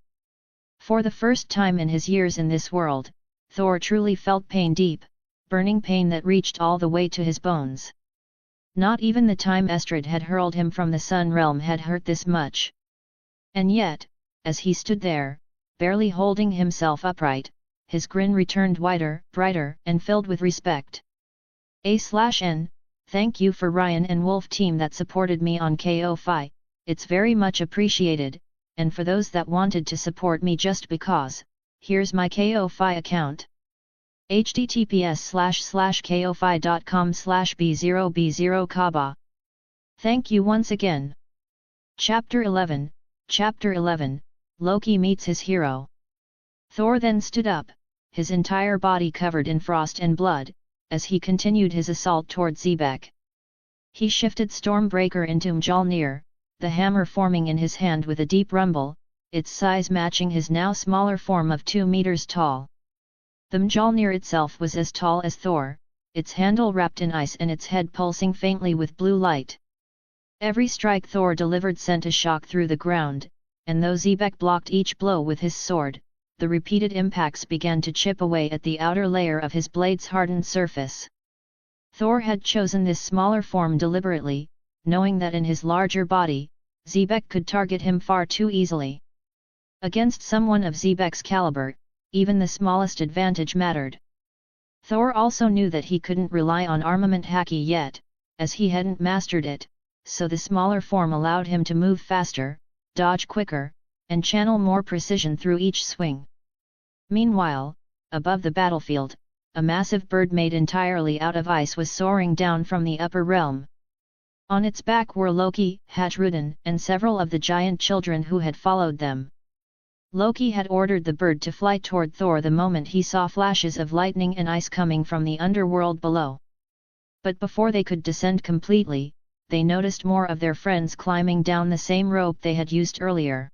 For the first time in his years in this world, Thor truly felt pain, deep, burning pain that reached all the way to his bones. Not even the time Estrid had hurled him from the Sun Realm had hurt this much. And yet, as he stood there, barely holding himself upright, his grin returned wider, brighter, and filled with respect. A/N, thank you for Ryan and Wolf team that supported me on Ko-Fi, it's very much appreciated, and for those that wanted to support me just because, here's my Ko-Fi account. https://kofi.com/b0b0kaba. Thank you once again. Chapter 11, Loki meets his hero. Thor then stood up, his entire body covered in frost and blood, as he continued his assault toward Xebek. He shifted Stormbreaker into Mjolnir, the hammer forming in his hand with a deep rumble, its size matching his now smaller form of 2 meters tall. The Mjolnir itself was as tall as Thor, its handle wrapped in ice and its head pulsing faintly with blue light. Every strike Thor delivered sent a shock through the ground, and though Xebek blocked each blow with his sword, the repeated impacts began to chip away at the outer layer of his blade's hardened surface. Thor had chosen this smaller form deliberately, knowing that in his larger body, Xebek could target him far too easily. Against someone of Xebek's caliber, even the smallest advantage mattered. Thor also knew that he couldn't rely on armament Haki yet, as he hadn't mastered it, so the smaller form allowed him to move faster, dodge quicker, and channel more precision through each swing. Meanwhile, above the battlefield, a massive bird made entirely out of ice was soaring down from the upper realm. On its back were Loki, Hajrudin, and several of the giant children who had followed them. Loki had ordered the bird to fly toward Thor the moment he saw flashes of lightning and ice coming from the underworld below. But before they could descend completely, they noticed more of their friends climbing down the same rope they had used earlier.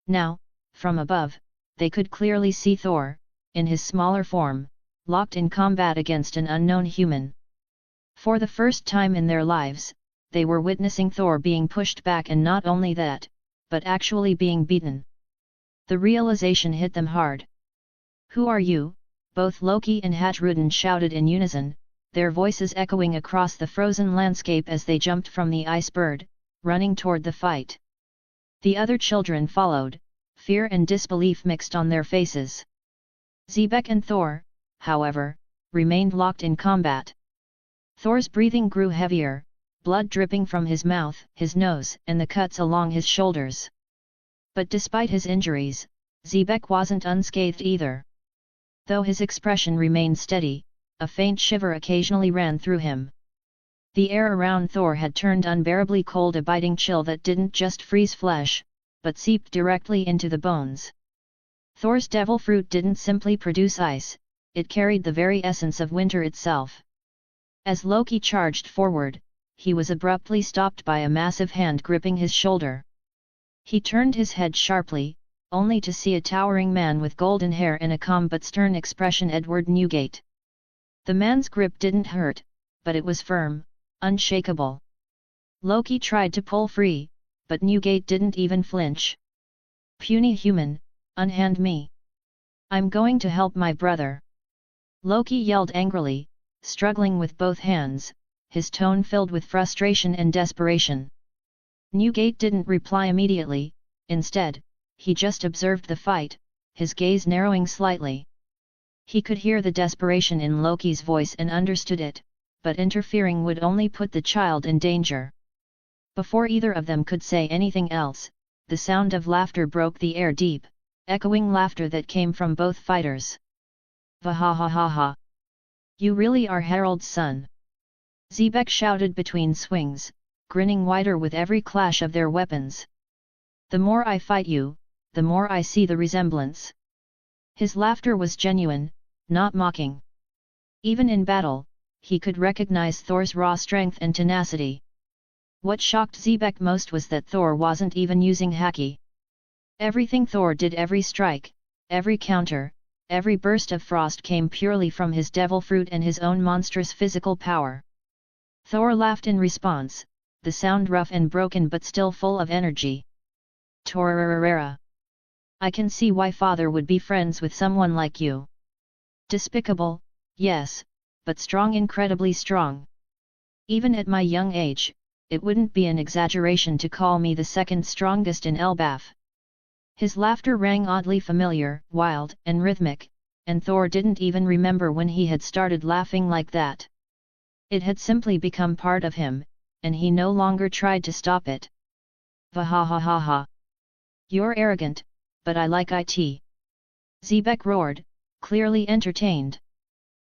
Now, from above, they could clearly see Thor, in his smaller form, locked in combat against an unknown human. For the first time in their lives, they were witnessing Thor being pushed back, and not only that, but actually being beaten. The realization hit them hard. "Who are you?" both Loki and Hajrudin shouted in unison, their voices echoing across the frozen landscape as they jumped from the ice bird, running toward the fight. The other children followed, fear and disbelief mixed on their faces. Xebek and Thor, however, remained locked in combat. Thor's breathing grew heavier, blood dripping from his mouth, his nose, and the cuts along his shoulders. But despite his injuries, Xebek wasn't unscathed either. Though his expression remained steady, a faint shiver occasionally ran through him. The air around Thor had turned unbearably cold, a biting chill that didn't just freeze flesh, but seeped directly into the bones. Thor's devil fruit didn't simply produce ice, it carried the very essence of winter itself. As Loki charged forward, he was abruptly stopped by a massive hand gripping his shoulder. He turned his head sharply, only to see a towering man with golden hair and a calm but stern expression, Edward Newgate. The man's grip didn't hurt, but it was firm, unshakable. Loki tried to pull free, but Newgate didn't even flinch. "Puny human, unhand me. I'm going to help my brother. Loki yelled angrily, struggling with both hands, his tone filled with frustration and desperation. Newgate didn't reply immediately, instead, he just observed the fight, his gaze narrowing slightly. He could hear the desperation in Loki's voice and understood it, but interfering would only put the child in danger. Before either of them could say anything else, the sound of laughter broke the air, deep, echoing laughter that came from both fighters. Vahahahaha! You really are Harald's son! Xebec shouted between swings, grinning wider with every clash of their weapons. The more I fight you, the more I see the resemblance. His laughter was genuine, not mocking. Even in battle, he could recognize Thor's raw strength and tenacity. What shocked Xebec most was that Thor wasn't even using haki. Everything Thor did, every strike, every counter, every burst of frost came purely from his devil fruit and his own monstrous physical power. Thor laughed in response, the sound rough and broken but still full of energy. Torararara! I can see why father would be friends with someone like you. Despicable, yes, but strong, incredibly strong. Even at my young age, it wouldn't be an exaggeration to call me the second strongest in Elbaf. His laughter rang oddly familiar, wild and rhythmic, and Thor didn't even remember when he had started laughing like that. It had simply become part of him, and he no longer tried to stop it. Vahahahaha! You're arrogant, but I like it. Xebec roared, clearly entertained.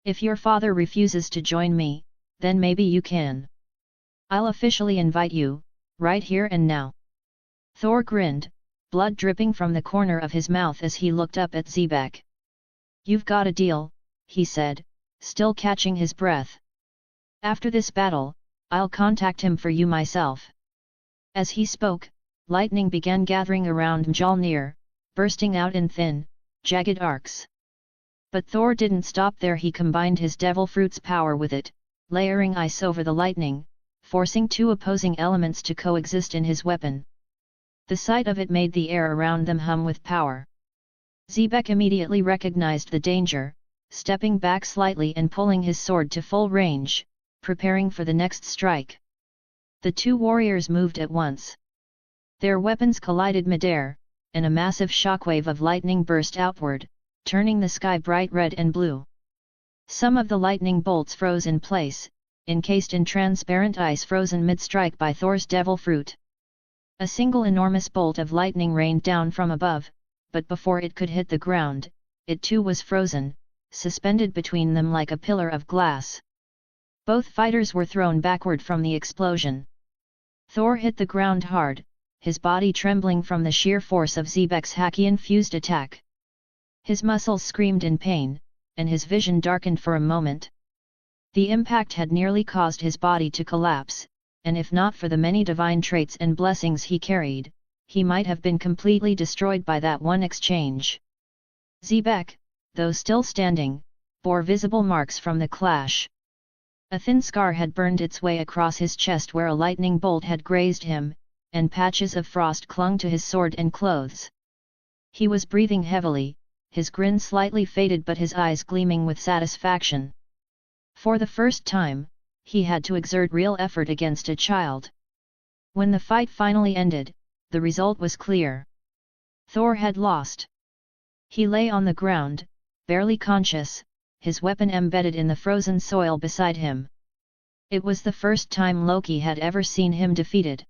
If your father refuses to join me, then maybe you can. I'll officially invite you, right here and now. Thor grinned, blood dripping from the corner of his mouth as he looked up at Xebec. You've got a deal, he said, still catching his breath. After this battle, I'll contact him for you myself. As he spoke, lightning began gathering around Mjolnir, bursting out in thin, jagged arcs. But Thor didn't stop there. He combined his devil fruit's power with it, layering ice over the lightning, forcing two opposing elements to coexist in his weapon. The sight of it made the air around them hum with power. Xebec immediately recognized the danger, stepping back slightly and pulling his sword to full range, preparing for the next strike. The two warriors moved at once. Their weapons collided midair, and a massive shockwave of lightning burst outward, turning the sky bright red and blue. Some of the lightning bolts froze in place, encased in transparent ice frozen mid-strike by Thor's devil fruit. A single enormous bolt of lightning rained down from above, but before it could hit the ground, it too was frozen, suspended between them like a pillar of glass. Both fighters were thrown backward from the explosion. Thor hit the ground hard, his body trembling from the sheer force of Xebec's haki-infused attack. His muscles screamed in pain, and his vision darkened for a moment. The impact had nearly caused his body to collapse, and if not for the many divine traits and blessings he carried, he might have been completely destroyed by that one exchange. Xebec, though still standing, bore visible marks from the clash. A thin scar had burned its way across his chest where a lightning bolt had grazed him, and patches of frost clung to his sword and clothes. He was breathing heavily, his grin slightly faded but his eyes gleaming with satisfaction. For the first time, he had to exert real effort against a child. When the fight finally ended, the result was clear. Thor had lost. He lay on the ground, barely conscious, his weapon embedded in the frozen soil beside him. It was the first time Loki had ever seen him defeated.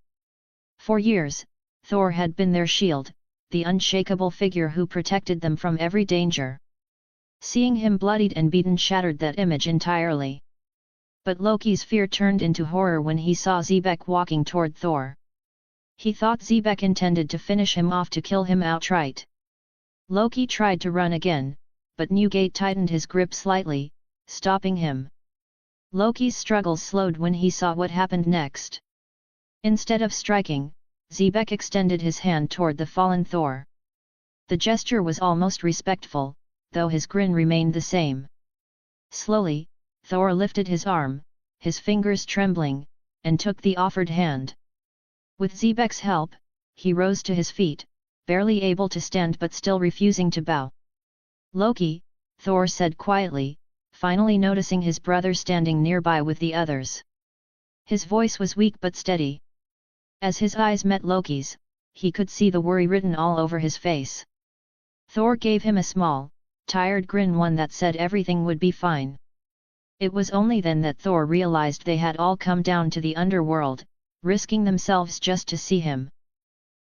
For years, Thor had been their shield, the unshakable figure who protected them from every danger. Seeing him bloodied and beaten shattered that image entirely. But Loki's fear turned into horror when he saw Xebec walking toward Thor. He thought Xebec intended to finish him off, to kill him outright. Loki tried to run again, but Newgate tightened his grip slightly, stopping him. Loki's struggles slowed when he saw what happened next. Instead of striking, Xebec extended his hand toward the fallen Thor. The gesture was almost respectful, though his grin remained the same. Slowly, Thor lifted his arm, his fingers trembling, and took the offered hand. With Xebec's help, he rose to his feet, barely able to stand but still refusing to bow. Loki, Thor said quietly, finally noticing his brother standing nearby with the others. His voice was weak but steady. As his eyes met Loki's, he could see the worry written all over his face. Thor gave him a small, tired grin, one that said everything would be fine. It was only then that Thor realized they had all come down to the underworld, risking themselves just to see him.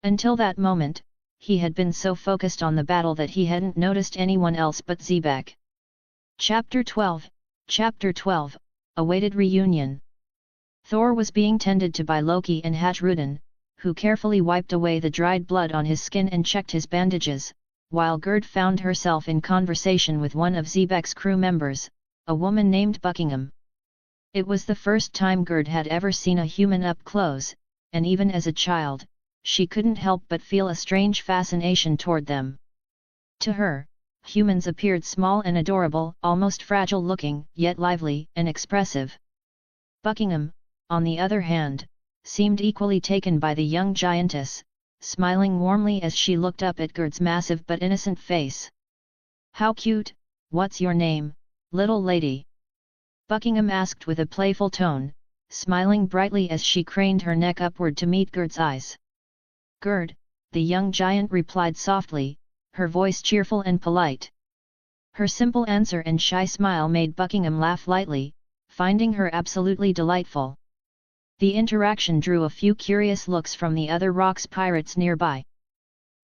Until that moment, he had been so focused on the battle that he hadn't noticed anyone else but Xebec. Chapter 12, Awaited Reunion. Thor was being tended to by Loki and Hatruden, who carefully wiped away the dried blood on his skin and checked his bandages, while Gerd found herself in conversation with one of Xebec's crew members, a woman named Buckingham. It was the first time Gerd had ever seen a human up close, and even as a child, she couldn't help but feel a strange fascination toward them. To her, humans appeared small and adorable, almost fragile-looking, yet lively and expressive. Buckingham, on the other hand, seemed equally taken by the young giantess, smiling warmly as she looked up at Gerd's massive but innocent face. "How cute, what's your name, little lady?" Buckingham asked with a playful tone, smiling brightly as she craned her neck upward to meet Gerd's eyes. "Gerd," the young giant replied softly, her voice cheerful and polite. Her simple answer and shy smile made Buckingham laugh lightly, finding her absolutely delightful. The interaction drew a few curious looks from the other rocks pirates nearby.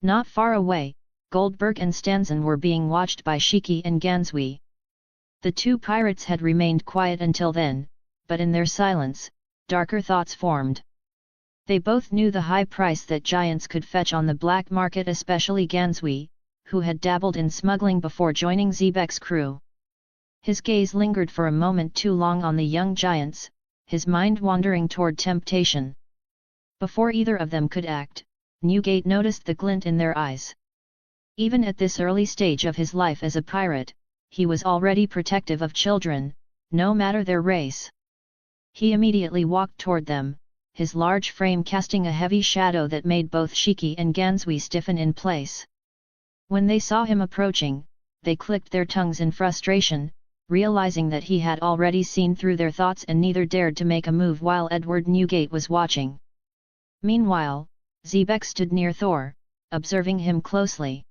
Not far away, Goldberg and Stanzen were being watched by Shiki and Gansui. The two pirates had remained quiet until then, but in their silence, darker thoughts formed. They both knew the high price that giants could fetch on the black market, especially Gansui, who had dabbled in smuggling before joining Xebec's crew. His gaze lingered for a moment too long on the young giants, his mind wandering toward temptation. Before either of them could act, Newgate noticed the glint in their eyes. Even at this early stage of his life as a pirate, he was already protective of children, no matter their race. He immediately walked toward them, his large frame casting a heavy shadow that made both Shiki and Gansui stiffen in place. When they saw him approaching, they clicked their tongues in frustration, realizing that he had already seen through their thoughts, and neither dared to make a move while Edward Newgate was watching. Meanwhile, Xebec stood near Thor, observing him closely.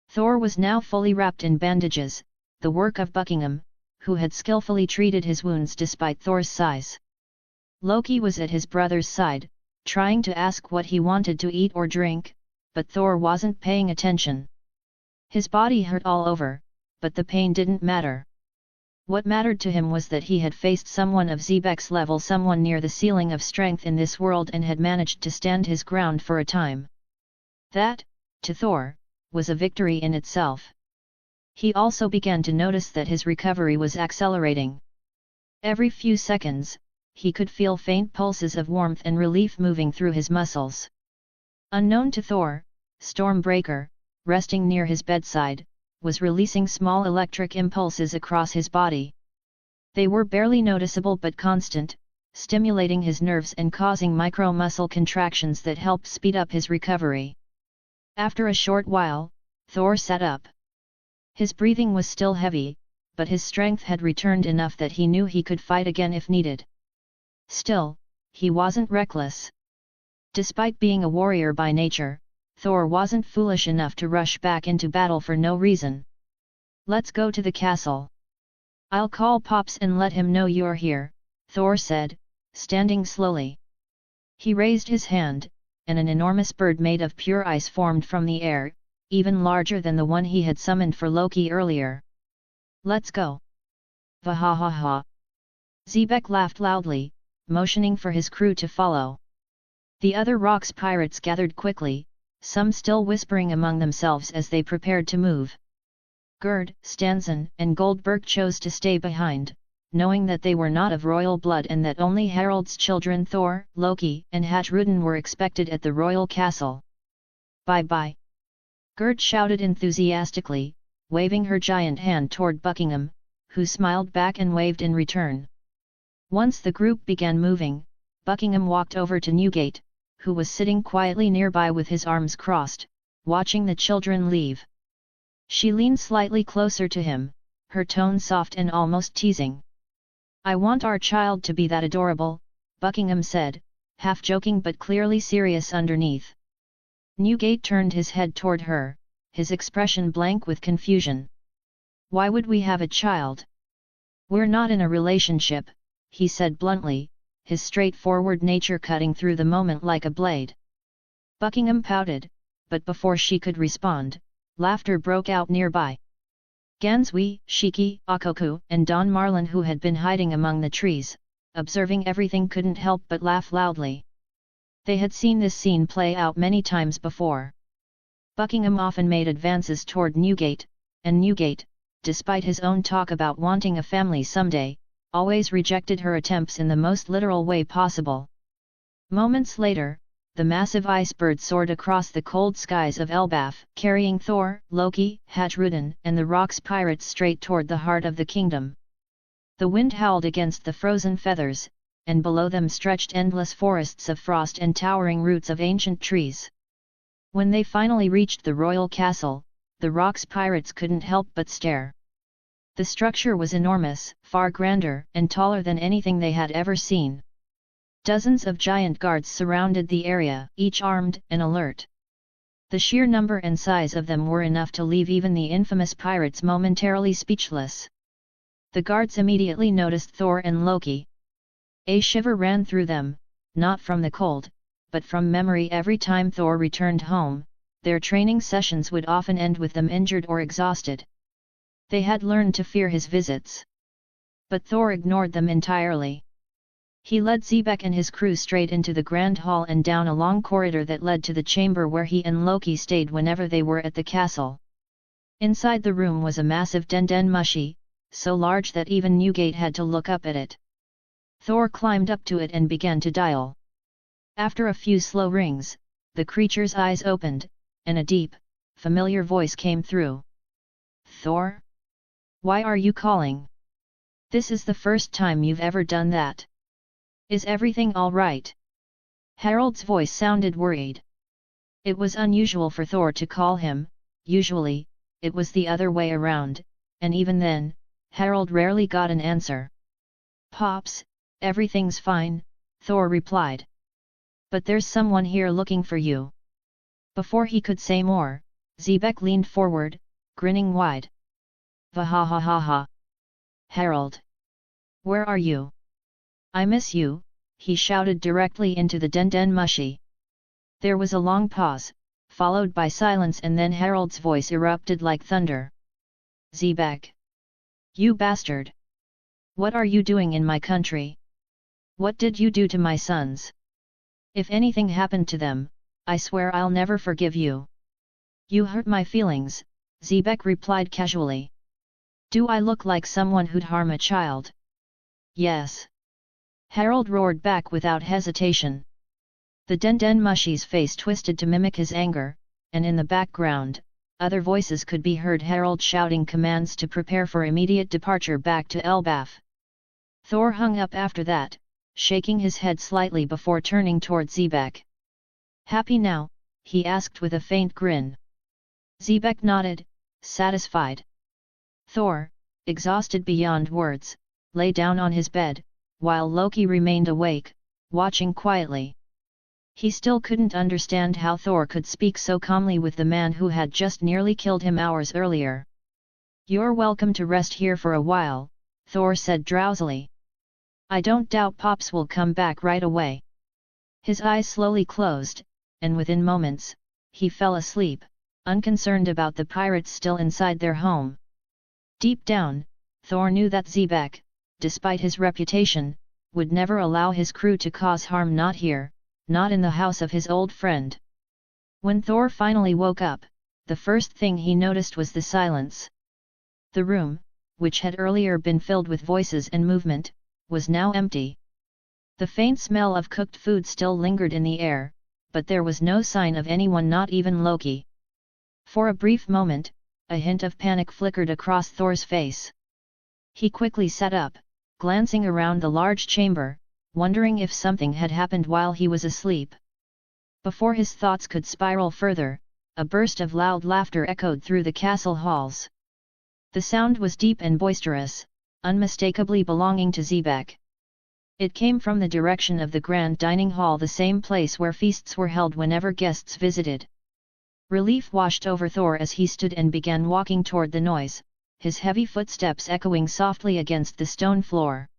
Thor was now fully wrapped in bandages, the work of Buckingham, who had skillfully treated his wounds despite Thor's size. Loki was at his brother's side, trying to ask what he wanted to eat or drink, but Thor wasn't paying attention. His body hurt all over, but the pain didn't matter. What mattered to him was that he had faced someone of Xebec's level, someone near the ceiling of strength in this world, and had managed to stand his ground for a time. That, to Thor, was a victory in itself. He also began to notice that his recovery was accelerating. Every few seconds, he could feel faint pulses of warmth and relief moving through his muscles. Unknown to Thor, Stormbreaker, resting near his bedside, was releasing small electric impulses across his body. They were barely noticeable but constant, stimulating his nerves and causing micro-muscle contractions that helped speed up his recovery. After a short while, Thor sat up. His breathing was still heavy, but his strength had returned enough that he knew he could fight again if needed. Still, he wasn't reckless. Despite being a warrior by nature, Thor wasn't foolish enough to rush back into battle for no reason. "Let's go to the castle. I'll call Pops and let him know you're here," Thor said, standing slowly. He raised his hand, and an enormous bird made of pure ice formed from the air, even larger than the one he had summoned for Loki earlier. "Let's go." Vahahaha. Xebec laughed loudly, motioning for his crew to follow. The other rocks pirates gathered quickly, some still whispering among themselves as they prepared to move. Gerd, Stanzen, and Goldberg chose to stay behind, knowing that they were not of royal blood and that only Harald's children Thor, Loki, and Hatruden were expected at the royal castle. "Bye-bye!" Gerd shouted enthusiastically, waving her giant hand toward Buckingham, who smiled back and waved in return. Once the group began moving, Buckingham walked over to Newgate, who was sitting quietly nearby with his arms crossed, watching the children leave. She leaned slightly closer to him, her tone soft and almost teasing. "I want our child to be that adorable," Buckingham said, half joking but clearly serious underneath. Newgate turned his head toward her, his expression blank with confusion. "Why would we have a child? We're not in a relationship," he said bluntly, his straightforward nature cutting through the moment like a blade. Buckingham pouted, but before she could respond, laughter broke out nearby. Gansui, Shiki, Akoku, and Don Marlin, who had been hiding among the trees, observing everything, couldn't help but laugh loudly. They had seen this scene play out many times before. Buckingham often made advances toward Newgate, and Newgate, despite his own talk about wanting a family someday, always rejected her attempts in the most literal way possible. Moments later, the massive ice bird soared across the cold skies of Elbaf, carrying Thor, Loki, Hatruden, and the Rocks pirates straight toward the heart of the kingdom. The wind howled against the frozen feathers, and below them stretched endless forests of frost and towering roots of ancient trees. When they finally reached the royal castle, the Rocks pirates couldn't help but stare. The structure was enormous, far grander and taller than anything they had ever seen. Dozens of giant guards surrounded the area, each armed and alert. The sheer number and size of them were enough to leave even the infamous pirates momentarily speechless. The guards immediately noticed Thor and Loki. A shiver ran through them, not from the cold, but from memory. Every time Thor returned home, their training sessions would often end with them injured or exhausted. They had learned to fear his visits. But Thor ignored them entirely. He led Xebec and his crew straight into the grand hall and down a long corridor that led to the chamber where he and Loki stayed whenever they were at the castle. Inside the room was a massive den mushi, so large that even Newgate had to look up at it. Thor climbed up to it and began to dial. After a few slow rings, the creature's eyes opened, and a deep, familiar voice came through. "Thor? Why are you calling? This is the first time you've ever done that. Is everything all right?" Harald's voice sounded worried. It was unusual for Thor to call him, usually, it was the other way around, and even then, Harald rarely got an answer. "Pops, everything's fine," Thor replied. "But there's someone here looking for you." Before he could say more, Xebec leaned forward, grinning wide. "Vahahahaha! Harald! Where are you? I miss you," he shouted directly into the den mushi. There was a long pause, followed by silence, and then Harald's voice erupted like thunder. "Xebec! You bastard! What are you doing in my country? What did you do to my sons? If anything happened to them, I swear I'll never forgive you." "You hurt my feelings," Xebec replied casually. "Do I look like someone who'd harm a child?" "Yes." Harald roared back without hesitation. The den mushi's face twisted to mimic his anger, and in the background, other voices could be heard. Harald shouting commands to prepare for immediate departure back to Elbaf. Thor hung up after that, shaking his head slightly before turning toward Xebec. "Happy now?" he asked with a faint grin. Xebec nodded, satisfied. Thor, exhausted beyond words, lay down on his bed, while Loki remained awake, watching quietly. He still couldn't understand how Thor could speak so calmly with the man who had just nearly killed him hours earlier. "You're welcome to rest here for a while," Thor said drowsily. "I don't doubt Pops will come back right away." His eyes slowly closed, and within moments, he fell asleep, unconcerned about the pirates still inside their home. Deep down, Thor knew that Xebec, despite his reputation, would never allow his crew to cause harm, not here, not in the house of his old friend. When Thor finally woke up, the first thing he noticed was the silence. The room, which had earlier been filled with voices and movement, was now empty. The faint smell of cooked food still lingered in the air, but there was no sign of anyone, not even Loki. For a brief moment, a hint of panic flickered across Thor's face. He quickly sat up, glancing around the large chamber, wondering if something had happened while he was asleep. Before his thoughts could spiral further, a burst of loud laughter echoed through the castle halls. The sound was deep and boisterous, unmistakably belonging to Xebec. It came from the direction of the grand dining hall, the same place where feasts were held whenever guests visited. Relief washed over Thor as he stood and began walking toward the noise, his heavy footsteps echoing softly against the stone floor.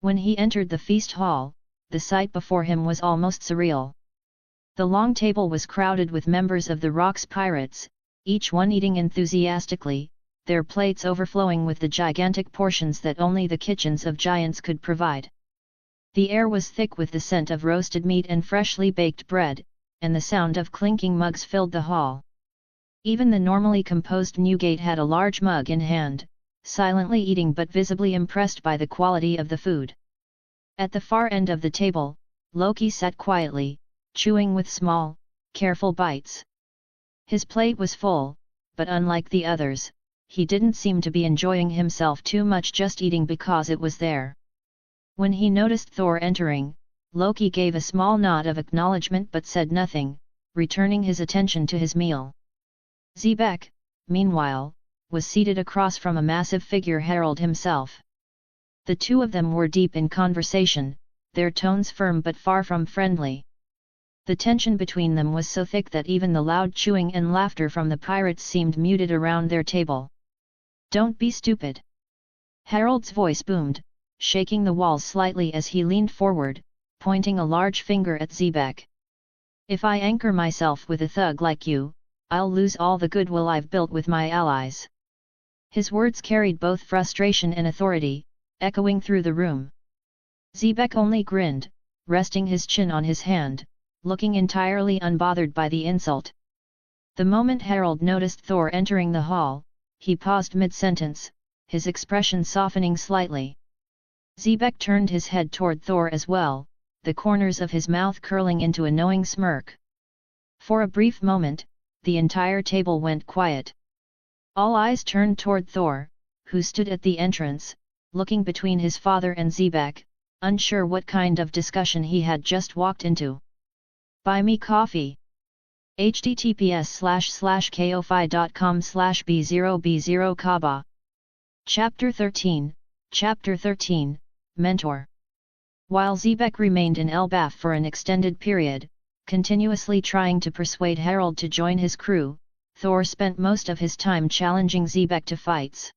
When he entered the feast hall, the sight before him was almost surreal. The long table was crowded with members of the Rocks Pirates, each one eating enthusiastically, their plates overflowing with the gigantic portions that only the kitchens of giants could provide. The air was thick with the scent of roasted meat and freshly baked bread, and the sound of clinking mugs filled the hall. Even the normally composed Newgate had a large mug in hand, silently eating but visibly impressed by the quality of the food. At the far end of the table, Loki sat quietly, chewing with small, careful bites. His plate was full, but unlike the others, he didn't seem to be enjoying himself too much, just eating because it was there. When he noticed Thor entering, Loki gave a small nod of acknowledgement but said nothing, returning his attention to his meal. Xebec, meanwhile, was seated across from a massive figure, Harald himself. The two of them were deep in conversation, their tones firm but far from friendly. The tension between them was so thick that even the loud chewing and laughter from the pirates seemed muted around their table. "Don't be stupid!" Harald's voice boomed, shaking the walls slightly as he leaned forward, pointing a large finger at Xebec. "If I anchor myself with a thug like you, I'll lose all the goodwill I've built with my allies." His words carried both frustration and authority, echoing through the room. Xebec only grinned, resting his chin on his hand, looking entirely unbothered by the insult. The moment Harald noticed Thor entering the hall, he paused mid-sentence, his expression softening slightly. Xebec turned his head toward Thor as well, the corners of his mouth curling into a knowing smirk. For a brief moment, the entire table went quiet. All eyes turned toward Thor, who stood at the entrance, looking between his father and Xebec, unsure what kind of discussion he had just walked into. "Buy me coffee." https://ko-fi.com/b0b0kaba. Chapter 13, Mentor. While Xebec remained in Elbaf for an extended period, continuously trying to persuade Harald to join his crew, Thor spent most of his time challenging Xebec to fights.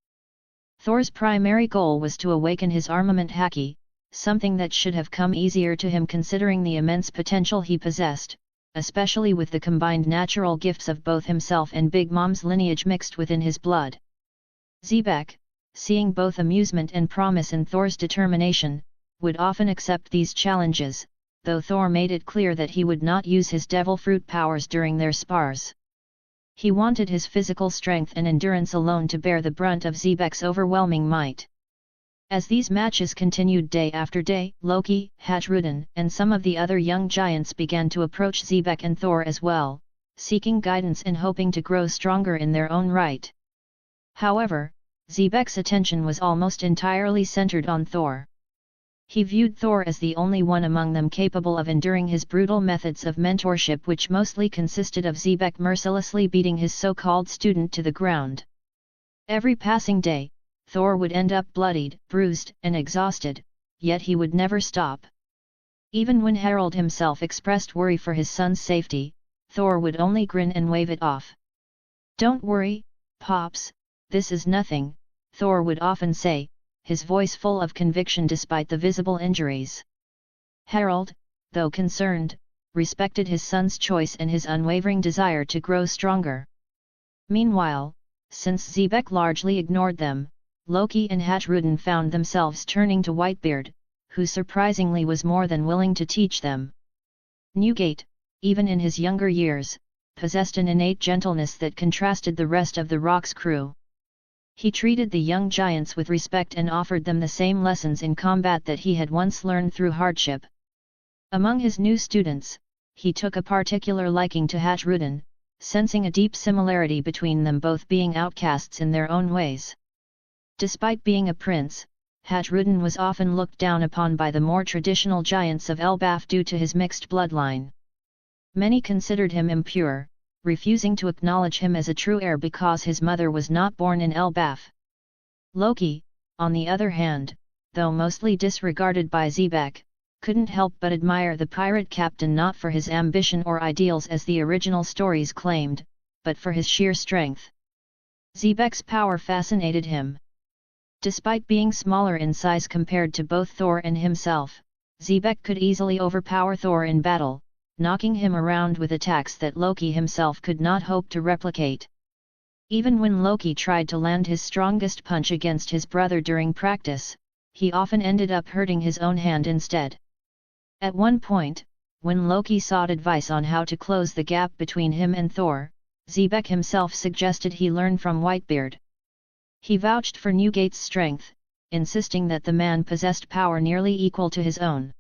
Thor's primary goal was to awaken his armament haki, something that should have come easier to him considering the immense potential he possessed, especially with the combined natural gifts of both himself and Big Mom's lineage mixed within his blood. Xebec, seeing both amusement and promise in Thor's determination, would often accept these challenges, though Thor made it clear that he would not use his devil fruit powers during their spars. He wanted his physical strength and endurance alone to bear the brunt of Xebec's overwhelming might. As these matches continued day after day, Loki, Hatruden, and some of the other young giants began to approach Xebec and Thor as well, seeking guidance and hoping to grow stronger in their own right. However, Xebec's attention was almost entirely centered on Thor. He viewed Thor as the only one among them capable of enduring his brutal methods of mentorship, which mostly consisted of Xebec mercilessly beating his so-called student to the ground. Every passing day, Thor would end up bloodied, bruised, and exhausted, yet he would never stop. Even when Harald himself expressed worry for his son's safety, Thor would only grin and wave it off. "Don't worry, Pops, this is nothing," Thor would often say, his voice full of conviction despite the visible injuries. Harald, though concerned, respected his son's choice and his unwavering desire to grow stronger. Meanwhile, since Xebec largely ignored them, Loki and Hatruden found themselves turning to Whitebeard, who surprisingly was more than willing to teach them. Newgate, even in his younger years, possessed an innate gentleness that contrasted the rest of the Rock's crew. He treated the young giants with respect and offered them the same lessons in combat that he had once learned through hardship. Among his new students, he took a particular liking to Hatruden, sensing a deep similarity between them both being outcasts in their own ways. Despite being a prince, Hatruden was often looked down upon by the more traditional giants of Elbaf due to his mixed bloodline. Many considered him impure, refusing to acknowledge him as a true heir because his mother was not born in Elbaf. Loki, on the other hand, though mostly disregarded by Xebec, couldn't help but admire the pirate captain not for his ambition or ideals as the original stories claimed, but for his sheer strength. Xebec's power fascinated him. Despite being smaller in size compared to both Thor and himself, Xebec could easily overpower Thor in battle, knocking him around with attacks that Loki himself could not hope to replicate. Even when Loki tried to land his strongest punch against his brother during practice, he often ended up hurting his own hand instead. At one point, when Loki sought advice on how to close the gap between him and Thor, Xebec himself suggested he learn from Whitebeard. He vouched for Newgate's strength, insisting that the man possessed power nearly equal to his own.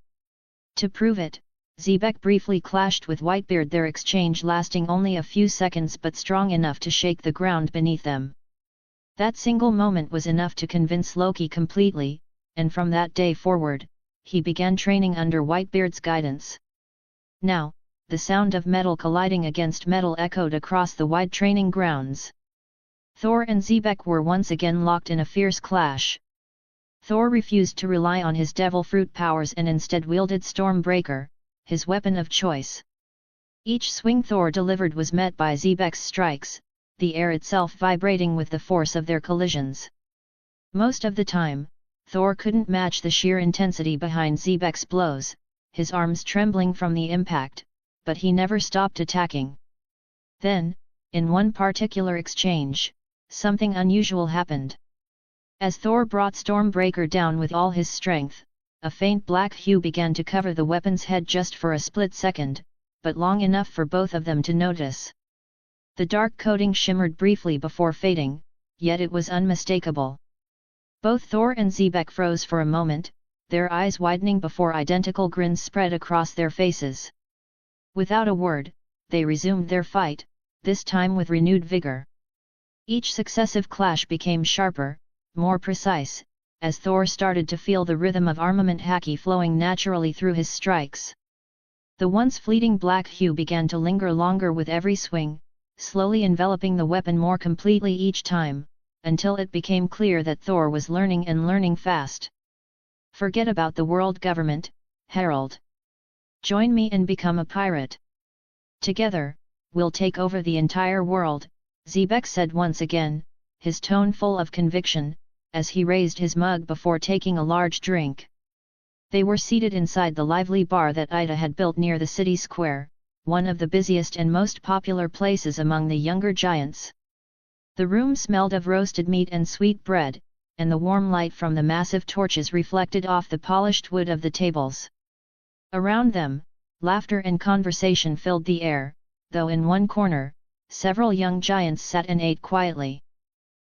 To prove it, Xebec briefly clashed with Whitebeard, their exchange lasting only a few seconds but strong enough to shake the ground beneath them. That single moment was enough to convince Loki completely, and from that day forward, he began training under Whitebeard's guidance. Now, the sound of metal colliding against metal echoed across the wide training grounds. Thor and Xebec were once again locked in a fierce clash. Thor refused to rely on his devil fruit powers and instead wielded Stormbreaker, his weapon of choice. Each swing Thor delivered was met by Xebec's strikes, the air itself vibrating with the force of their collisions. Most of the time, Thor couldn't match the sheer intensity behind Xebec's blows, his arms trembling from the impact, but he never stopped attacking. Then, in one particular exchange, something unusual happened. As Thor brought Stormbreaker down with all his strength, a faint black hue began to cover the weapon's head just for a split second, but long enough for both of them to notice. The dark coating shimmered briefly before fading, yet it was unmistakable. Both Thor and Xebec froze for a moment, their eyes widening before identical grins spread across their faces. Without a word, they resumed their fight, this time with renewed vigor. Each successive clash became sharper, more precise, as Thor started to feel the rhythm of armament haki flowing naturally through his strikes. The once fleeting black hue began to linger longer with every swing, slowly enveloping the weapon more completely each time, until it became clear that Thor was learning and learning fast. Forget about the world government, Harald. Join me and become a pirate. Together, we'll take over the entire world, Xebec said once again, his tone full of conviction, as he raised his mug before taking a large drink. They were seated inside the lively bar that Ida had built near the city square, one of the busiest and most popular places among the younger giants. The room smelled of roasted meat and sweet bread, and the warm light from the massive torches reflected off the polished wood of the tables. Around them, laughter and conversation filled the air, though in one corner, several young giants sat and ate quietly.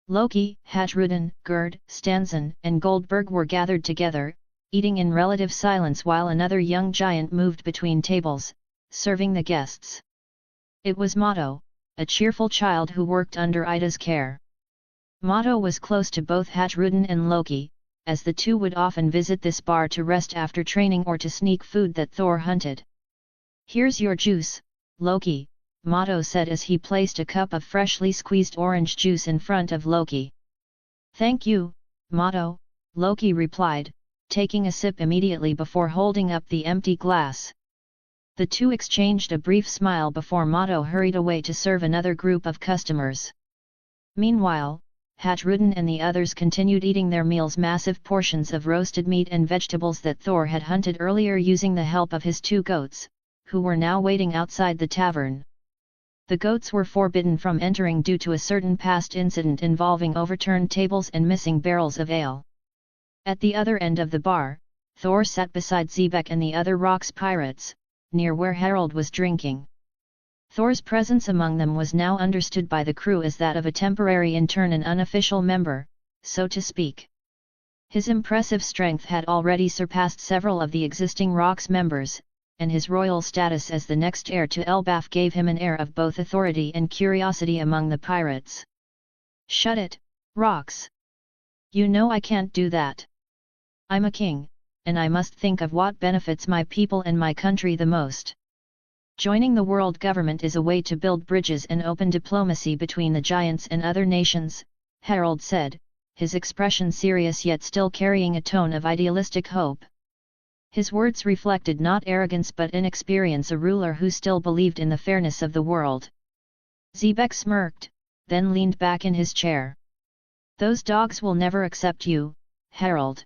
Loki, Hatruden, Gerd, Stanzen, and Goldberg were gathered together, eating in relative silence while another young giant moved between tables, serving the guests. It was Motto, a cheerful child who worked under Ida's care. Motto was close to both Hatruden and Loki, as the two would often visit this bar to rest after training or to sneak food that Thor hunted. "Here's your juice, Loki," Motto said as he placed a cup of freshly squeezed orange juice in front of Loki. "Thank you, Motto," Loki replied, taking a sip immediately before holding up the empty glass. The two exchanged a brief smile before Motto hurried away to serve another group of customers. Meanwhile, Hatruden and the others continued eating their meals, massive portions of roasted meat and vegetables that Thor had hunted earlier using the help of his two goats, who were now waiting outside the tavern. The goats were forbidden from entering due to a certain past incident involving overturned tables and missing barrels of ale. At the other end of the bar, Thor sat beside Xebec and the other Rocks pirates, near where Harald was drinking. Thor's presence among them was now understood by the crew as that of a temporary intern and unofficial member, so to speak. His impressive strength had already surpassed several of the existing Rocks members, and his royal status as the next heir to Elbaf gave him an air of both authority and curiosity among the pirates. "Shut it, Rocks! You know I can't do that. I'm a king, and I must think of what benefits my people and my country the most. Joining the world government is a way to build bridges and open diplomacy between the giants and other nations, Harald said, his expression serious yet still carrying a tone of idealistic hope. His words reflected not arrogance but inexperience, a ruler who still believed in the fairness of the world. Xebec smirked, then leaned back in his chair. Those dogs will never accept you, Harald.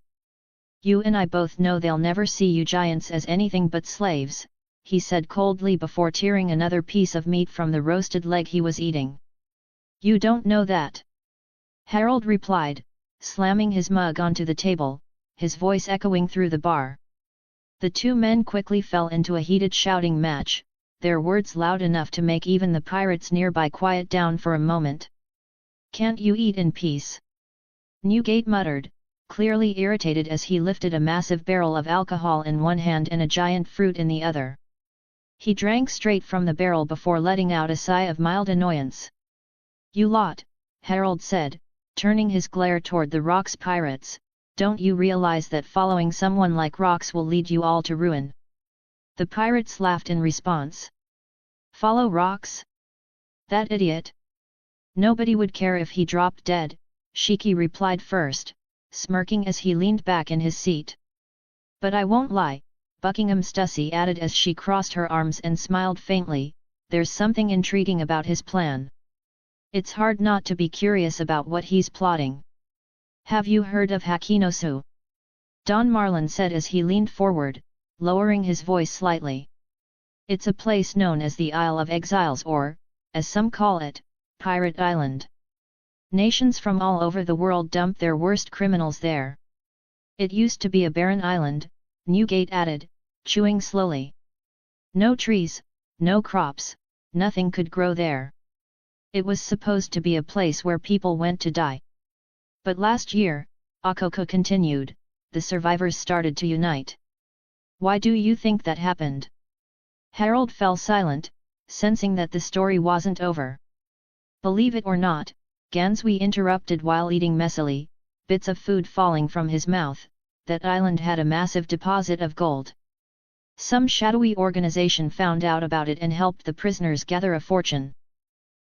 You and I both know they'll never see you giants as anything but slaves, he said coldly before tearing another piece of meat from the roasted leg he was eating. You don't know that. Harald replied, slamming his mug onto the table, his voice echoing through the bar. The two men quickly fell into a heated shouting match, their words loud enough to make even the pirates nearby quiet down for a moment. Can't you eat in peace? Newgate muttered, clearly irritated as he lifted a massive barrel of alcohol in one hand and a giant fruit in the other. He drank straight from the barrel before letting out a sigh of mild annoyance. You lot, Harald said, turning his glare toward the Rock's pirates, don't you realize that following someone like Rox will lead you all to ruin? The pirates laughed in response. Follow Rox? That idiot? Nobody would care if he dropped dead, Shiki replied first, smirking as he leaned back in his seat. But I won't lie, Buckingham Stussy added as she crossed her arms and smiled faintly, there's something intriguing about his plan. It's hard not to be curious about what he's plotting. Have you heard of Hakinosu? Don Marlin said as he leaned forward, lowering his voice slightly. It's a place known as the Isle of Exiles or, as some call it, Pirate Island. Nations from all over the world dump their worst criminals there. It used to be a barren island, Newgate added, chewing slowly. No trees, no crops, nothing could grow there. It was supposed to be a place where people went to die. But last year, Akoko continued, the survivors started to unite. Why do you think that happened? Harald fell silent, sensing that the story wasn't over. Believe it or not, Ganswy interrupted while eating messily, bits of food falling from his mouth, that island had a massive deposit of gold. Some shadowy organization found out about it and helped the prisoners gather a fortune.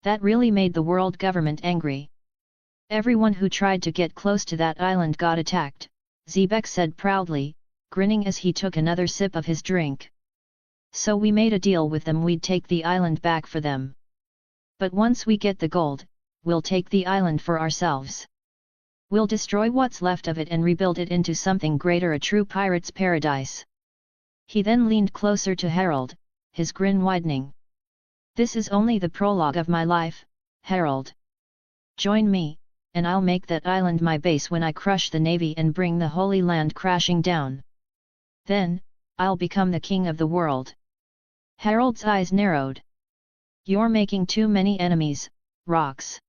That really made the world government angry. Everyone who tried to get close to that island got attacked, Xebec said proudly, grinning as he took another sip of his drink. So we made a deal with them, we'd take the island back for them. But once we get the gold, we'll take the island for ourselves. We'll destroy what's left of it and rebuild it into something greater, a true pirate's paradise. He then leaned closer to Harald, his grin widening. This is only the prologue of my life, Harald. Join me, and I'll make that island my base when I crush the navy and bring the Holy Land crashing down. Then, I'll become the king of the world. Harald's eyes narrowed. You're making too many enemies, Rox.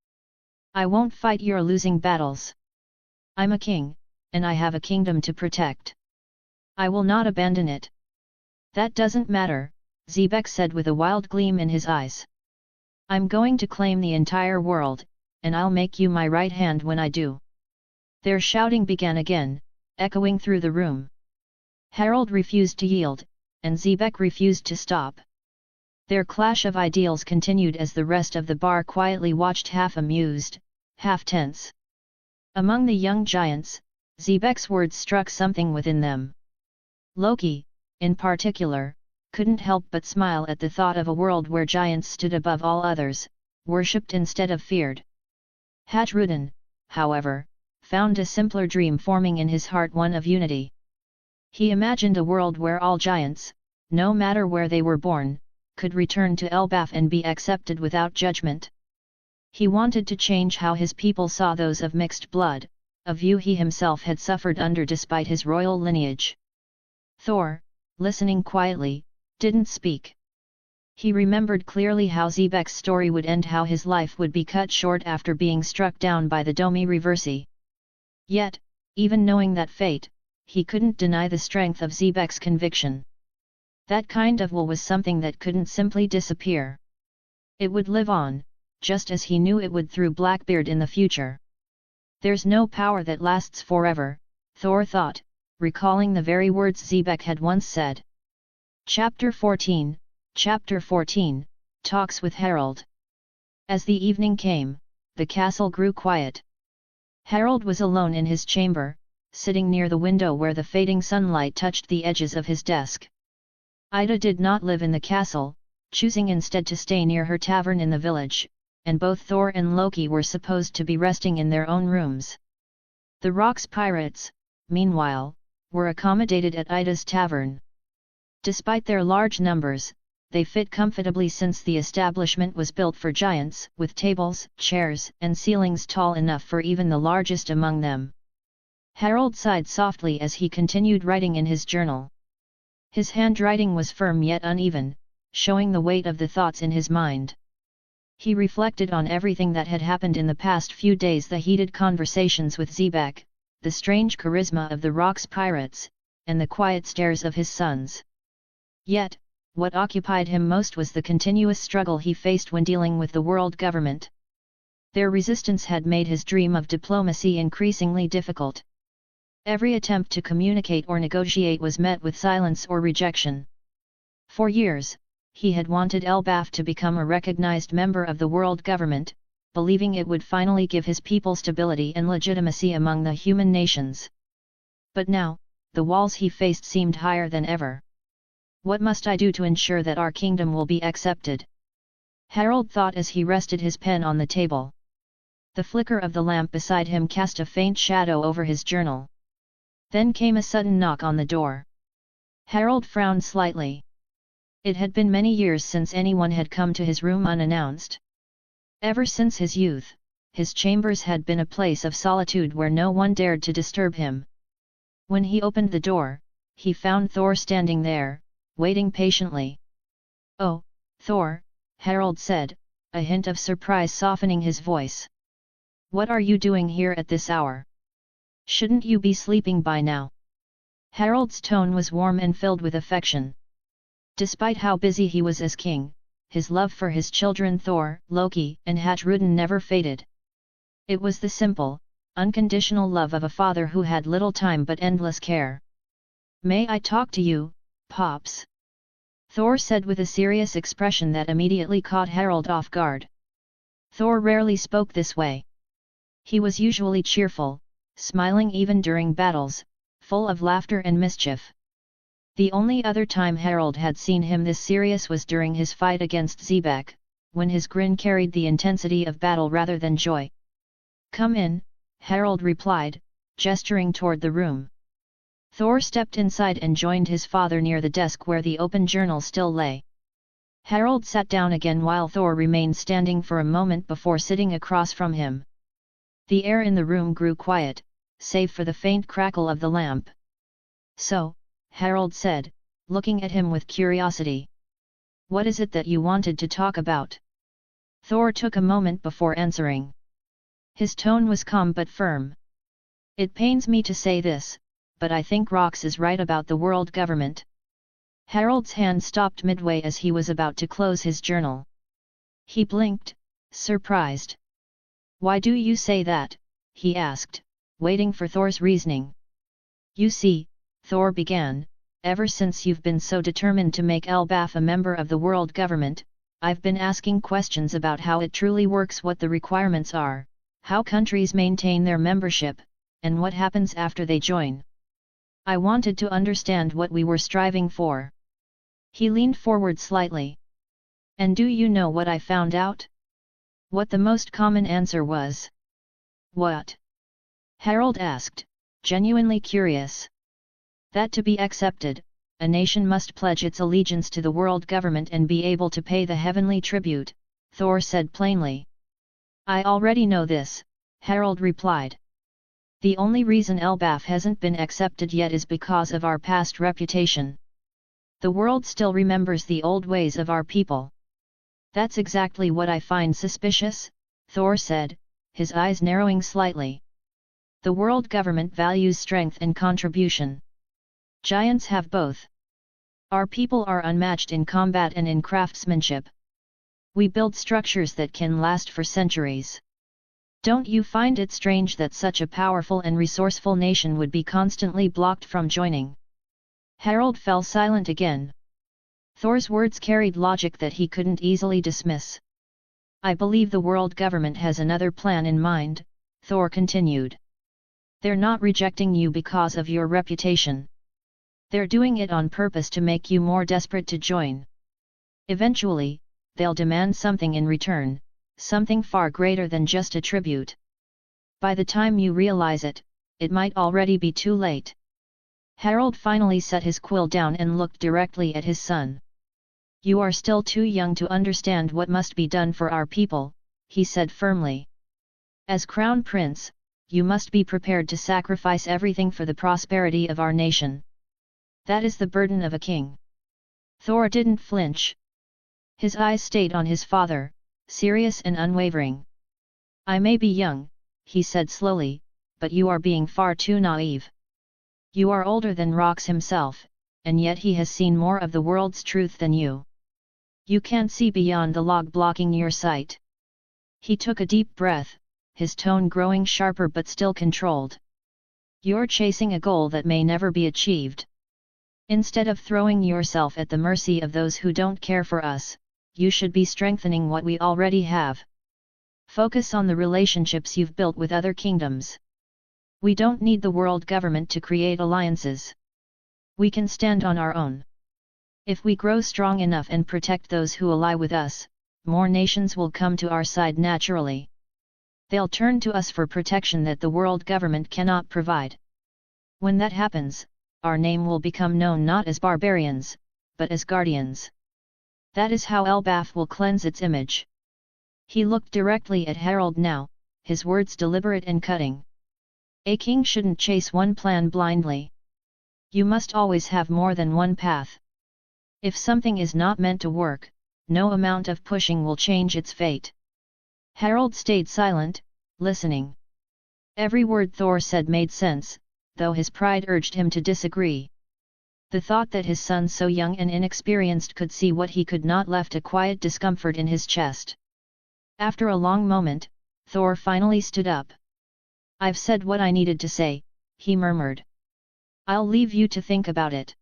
I won't fight your losing battles. I'm a king, and I have a kingdom to protect. I will not abandon it. That doesn't matter, Xebec said with a wild gleam in his eyes. I'm going to claim the entire world, and I'll make you my right hand when I do. Their shouting began again, echoing through the room. Harald refused to yield, and Xebec refused to stop. Their clash of ideals continued as the rest of the bar quietly watched, half amused, half tense. Among the young giants, Xebec's words struck something within them. Loki, in particular, couldn't help but smile at the thought of a world where giants stood above all others, worshipped instead of feared. Hatruden, however, found a simpler dream forming in his heart, one of unity. He imagined a world where all giants, no matter where they were born, could return to Elbaf and be accepted without judgment. He wanted to change how his people saw those of mixed blood, a view he himself had suffered under despite his royal lineage. Thor, listening quietly, didn't speak. He remembered clearly how Xebec's story would end, how his life would be cut short after being struck down by the Domi Reversi. Yet, even knowing that fate, he couldn't deny the strength of Xebec's conviction. That kind of will was something that couldn't simply disappear. It would live on, just as he knew it would through Blackbeard in the future. There's no power that lasts forever, Thor thought, recalling the very words Xebec had once said. Chapter 14, Chapter 14, Talks with Harald. As the evening came, the castle grew quiet. Harald was alone in his chamber, sitting near the window where the fading sunlight touched the edges of his desk. Ida did not live in the castle, choosing instead to stay near her tavern in the village, and both Thor and Loki were supposed to be resting in their own rooms. The Rocks pirates, meanwhile, were accommodated at Ida's tavern. Despite their large numbers, they fit comfortably since the establishment was built for giants, with tables, chairs, and ceilings tall enough for even the largest among them. Harald sighed softly as he continued writing in his journal. His handwriting was firm yet uneven, showing the weight of the thoughts in his mind. He reflected on everything that had happened in the past few days: the heated conversations with Xebec, the strange charisma of the Rocks pirates, and the quiet stares of his sons. Yet, what occupied him most was the continuous struggle he faced when dealing with the world government. Their resistance had made his dream of diplomacy increasingly difficult. Every attempt to communicate or negotiate was met with silence or rejection. For years, he had wanted Elbaf to become a recognized member of the world government, believing it would finally give his people stability and legitimacy among the human nations. But now, the walls he faced seemed higher than ever. What must I do to ensure that our kingdom will be accepted? Harald thought as he rested his pen on the table. The flicker of the lamp beside him cast a faint shadow over his journal. Then came a sudden knock on the door. Harald frowned slightly. It had been many years since anyone had come to his room unannounced. Ever since his youth, his chambers had been a place of solitude where no one dared to disturb him. When he opened the door, he found Thor standing there, waiting patiently. "Oh, Thor," Harald said, a hint of surprise softening his voice. "What are you doing here at this hour? Shouldn't you be sleeping by now?" Harald's tone was warm and filled with affection. Despite how busy he was as king, his love for his children Thor, Loki, and Hatruden never faded. It was the simple, unconditional love of a father who had little time but endless care. "May I talk to you, Pops?" Thor said with a serious expression that immediately caught Harald off guard. Thor rarely spoke this way. He was usually cheerful, smiling even during battles, full of laughter and mischief. The only other time Harald had seen him this serious was during his fight against Xebec, when his grin carried the intensity of battle rather than joy. "Come in," Harald replied, gesturing toward the room. Thor stepped inside and joined his father near the desk where the open journal still lay. Harald sat down again while Thor remained standing for a moment before sitting across from him. The air in the room grew quiet, save for the faint crackle of the lamp. "So," Harald said, looking at him with curiosity. "What is it that you wanted to talk about?" Thor took a moment before answering. His tone was calm but firm. "It pains me to say this, but I think Rox is right about the world government." Harald's hand stopped midway as he was about to close his journal. He blinked, surprised. "Why do you say that?" he asked, waiting for Thor's reasoning. "You see," Thor began, "ever since you've been so determined to make Elbaf a member of the world government, I've been asking questions about how it truly works, what the requirements are, how countries maintain their membership, and what happens after they join. I wanted to understand what we were striving for." He leaned forward slightly. "And do you know what I found out? What the most common answer was?" "What?" Harald asked, genuinely curious. "That to be accepted, a nation must pledge its allegiance to the world government and be able to pay the heavenly tribute," Thor said plainly. "I already know this," Harald replied. "The only reason Elbaf hasn't been accepted yet is because of our past reputation. The world still remembers the old ways of our people." "That's exactly what I find suspicious," Thor said, his eyes narrowing slightly. "The world government values strength and contribution. Giants have both. Our people are unmatched in combat and in craftsmanship. We build structures that can last for centuries. Don't you find it strange that such a powerful and resourceful nation would be constantly blocked from joining?" Harald fell silent again. Thor's words carried logic that he couldn't easily dismiss. I believe the world government has another plan in mind, Thor continued. They're not rejecting you because of your reputation. They're doing it on purpose to make you more desperate to join. Eventually, they'll demand something in return, something far greater than just a tribute. By the time you realize it, it might already be too late. Harald finally set his quill down and looked directly at his son. You are still too young to understand what must be done for our people, he said firmly. As Crown Prince, you must be prepared to sacrifice everything for the prosperity of our nation. That is the burden of a king. Thor didn't flinch. His eyes stayed on his father, serious and unwavering. I may be young, he said slowly, but you are being far too naive. You are older than Rox himself, and yet he has seen more of the world's truth than you. You can't see beyond the log blocking your sight. He took a deep breath, his tone growing sharper but still controlled. You're chasing a goal that may never be achieved. Instead of throwing yourself at the mercy of those who don't care for us, you should be strengthening what we already have. Focus on the relationships you've built with other kingdoms. We don't need the world government to create alliances. We can stand on our own. If we grow strong enough and protect those who ally with us, more nations will come to our side naturally. They'll turn to us for protection that the world government cannot provide. When that happens, our name will become known not as barbarians, but as guardians. That is how Elbaf will cleanse its image. He looked directly at Harald now, his words deliberate and cutting. A king shouldn't chase one plan blindly. You must always have more than one path. If something is not meant to work, no amount of pushing will change its fate. Harald stayed silent, listening. Every word Thor said made sense, though his pride urged him to disagree. The thought that his son so young and inexperienced could see what he could not left a quiet discomfort in his chest. After a long moment, Thor finally stood up. I've said what I needed to say, he murmured. I'll leave you to think about it.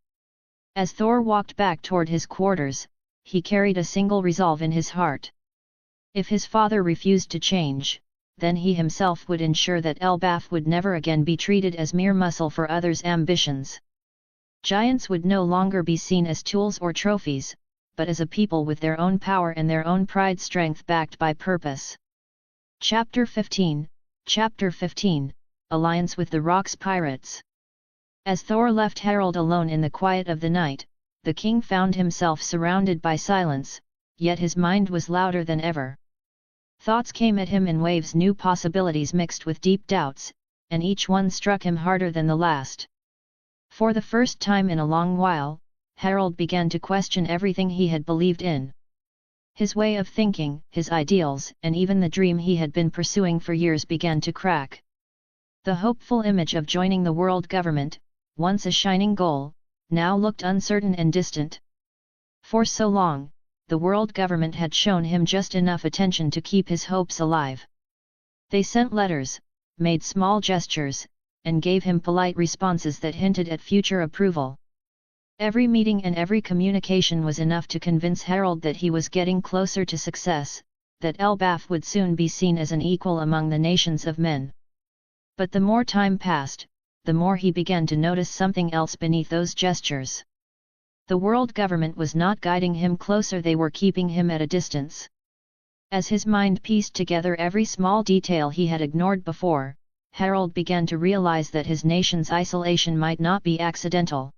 As Thor walked back toward his quarters, he carried a single resolve in his heart. If his father refused to change, then he himself would ensure that Elbaf would never again be treated as mere muscle for others' ambitions. Giants would no longer be seen as tools or trophies, but as a people with their own power and their own pride, strength backed by purpose. Chapter 15, Alliance with the Rox Pirates. As Thor left Harald alone in the quiet of the night, the king found himself surrounded by silence, yet his mind was louder than ever. Thoughts came at him in waves, new possibilities mixed with deep doubts, and each one struck him harder than the last. For the first time in a long while, Harald began to question everything he had believed in. His way of thinking, his ideals, and even the dream he had been pursuing for years began to crack. The hopeful image of joining the world government, once a shining goal, now looked uncertain and distant. For so long, the world government had shown him just enough attention to keep his hopes alive. They sent letters, made small gestures, and gave him polite responses that hinted at future approval. Every meeting and every communication was enough to convince Harald that he was getting closer to success, that Elbaf would soon be seen as an equal among the nations of men. But the more time passed, the more he began to notice something else beneath those gestures. The world government was not guiding him closer, they were keeping him at a distance. As his mind pieced together every small detail he had ignored before, Harald began to realize that his nation's isolation might not be accidental.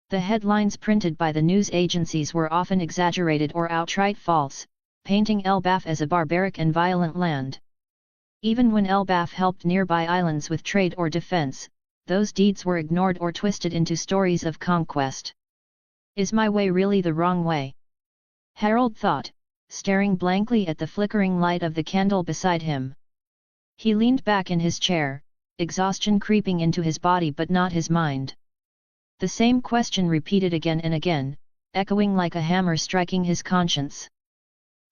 The headlines printed by the news agencies were often exaggerated or outright false, painting Elbaf as a barbaric and violent land. Even when Elbaf helped nearby islands with trade or defense, those deeds were ignored or twisted into stories of conquest. Is my way really the wrong way? Harald thought, staring blankly at the flickering light of the candle beside him. He leaned back in his chair, exhaustion creeping into his body but not his mind. The same question repeated again and again, echoing like a hammer striking his conscience.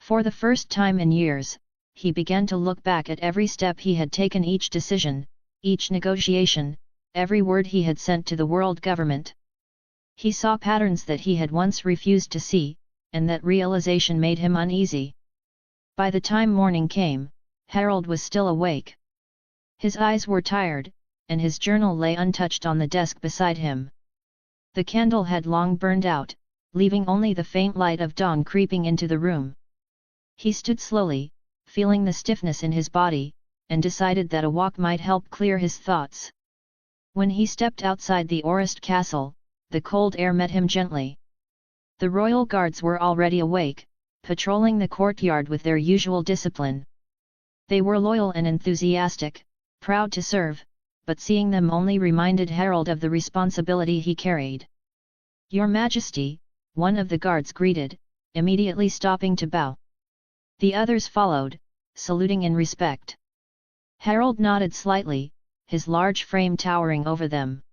For the first time in years, he began to look back at every step he had taken, each decision, each negotiation, every word he had sent to the world government. He saw patterns that he had once refused to see, and that realization made him uneasy. By the time morning came, Harald was still awake. His eyes were tired, and his journal lay untouched on the desk beside him. The candle had long burned out, leaving only the faint light of dawn creeping into the room. He stood slowly, feeling the stiffness in his body, and decided that a walk might help clear his thoughts. When he stepped outside the Orist castle, the cold air met him gently. The royal guards were already awake, patrolling the courtyard with their usual discipline. They were loyal and enthusiastic, proud to serve, but seeing them only reminded Harald of the responsibility he carried. "Your Majesty," one of the guards greeted, immediately stopping to bow. The others followed, saluting in respect. Harald nodded slightly, his large frame towering over them.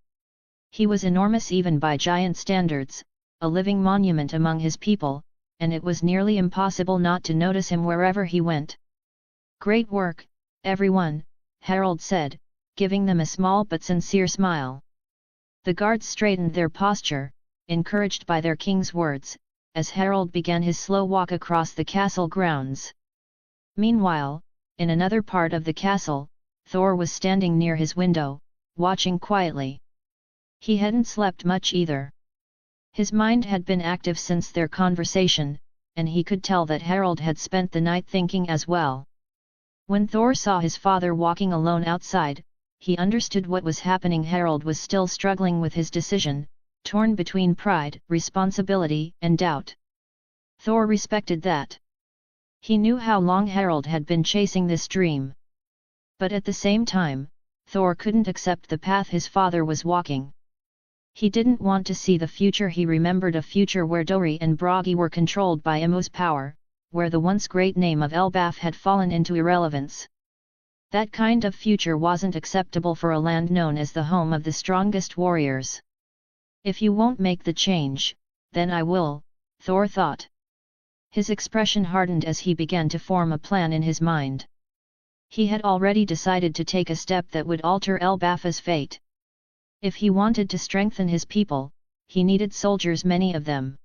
He was enormous even by giant standards, a living monument among his people, and it was nearly impossible not to notice him wherever he went. "Great work, everyone," Harald said, giving them a small but sincere smile. The guards straightened their posture, encouraged by their king's words, as Harald began his slow walk across the castle grounds. Meanwhile, in another part of the castle, Thor was standing near his window, watching quietly. He hadn't slept much either. His mind had been active since their conversation, and he could tell that Harald had spent the night thinking as well. When Thor saw his father walking alone outside, he understood what was happening. Harald was still struggling with his decision, torn between pride, responsibility, and doubt. Thor respected that. He knew how long Harald had been chasing this dream. But at the same time, Thor couldn't accept the path his father was walking. He didn't want to see the future. He remembered a future where Dori and Bragi were controlled by Imu's power, where the once great name of Elbaf had fallen into irrelevance. That kind of future wasn't acceptable for a land known as the home of the strongest warriors. "If you won't make the change, then I will," Thor thought. His expression hardened as he began to form a plan in his mind. He had already decided to take a step that would alter Elbaf's fate. If he wanted to strengthen his people, he needed soldiers, many of them.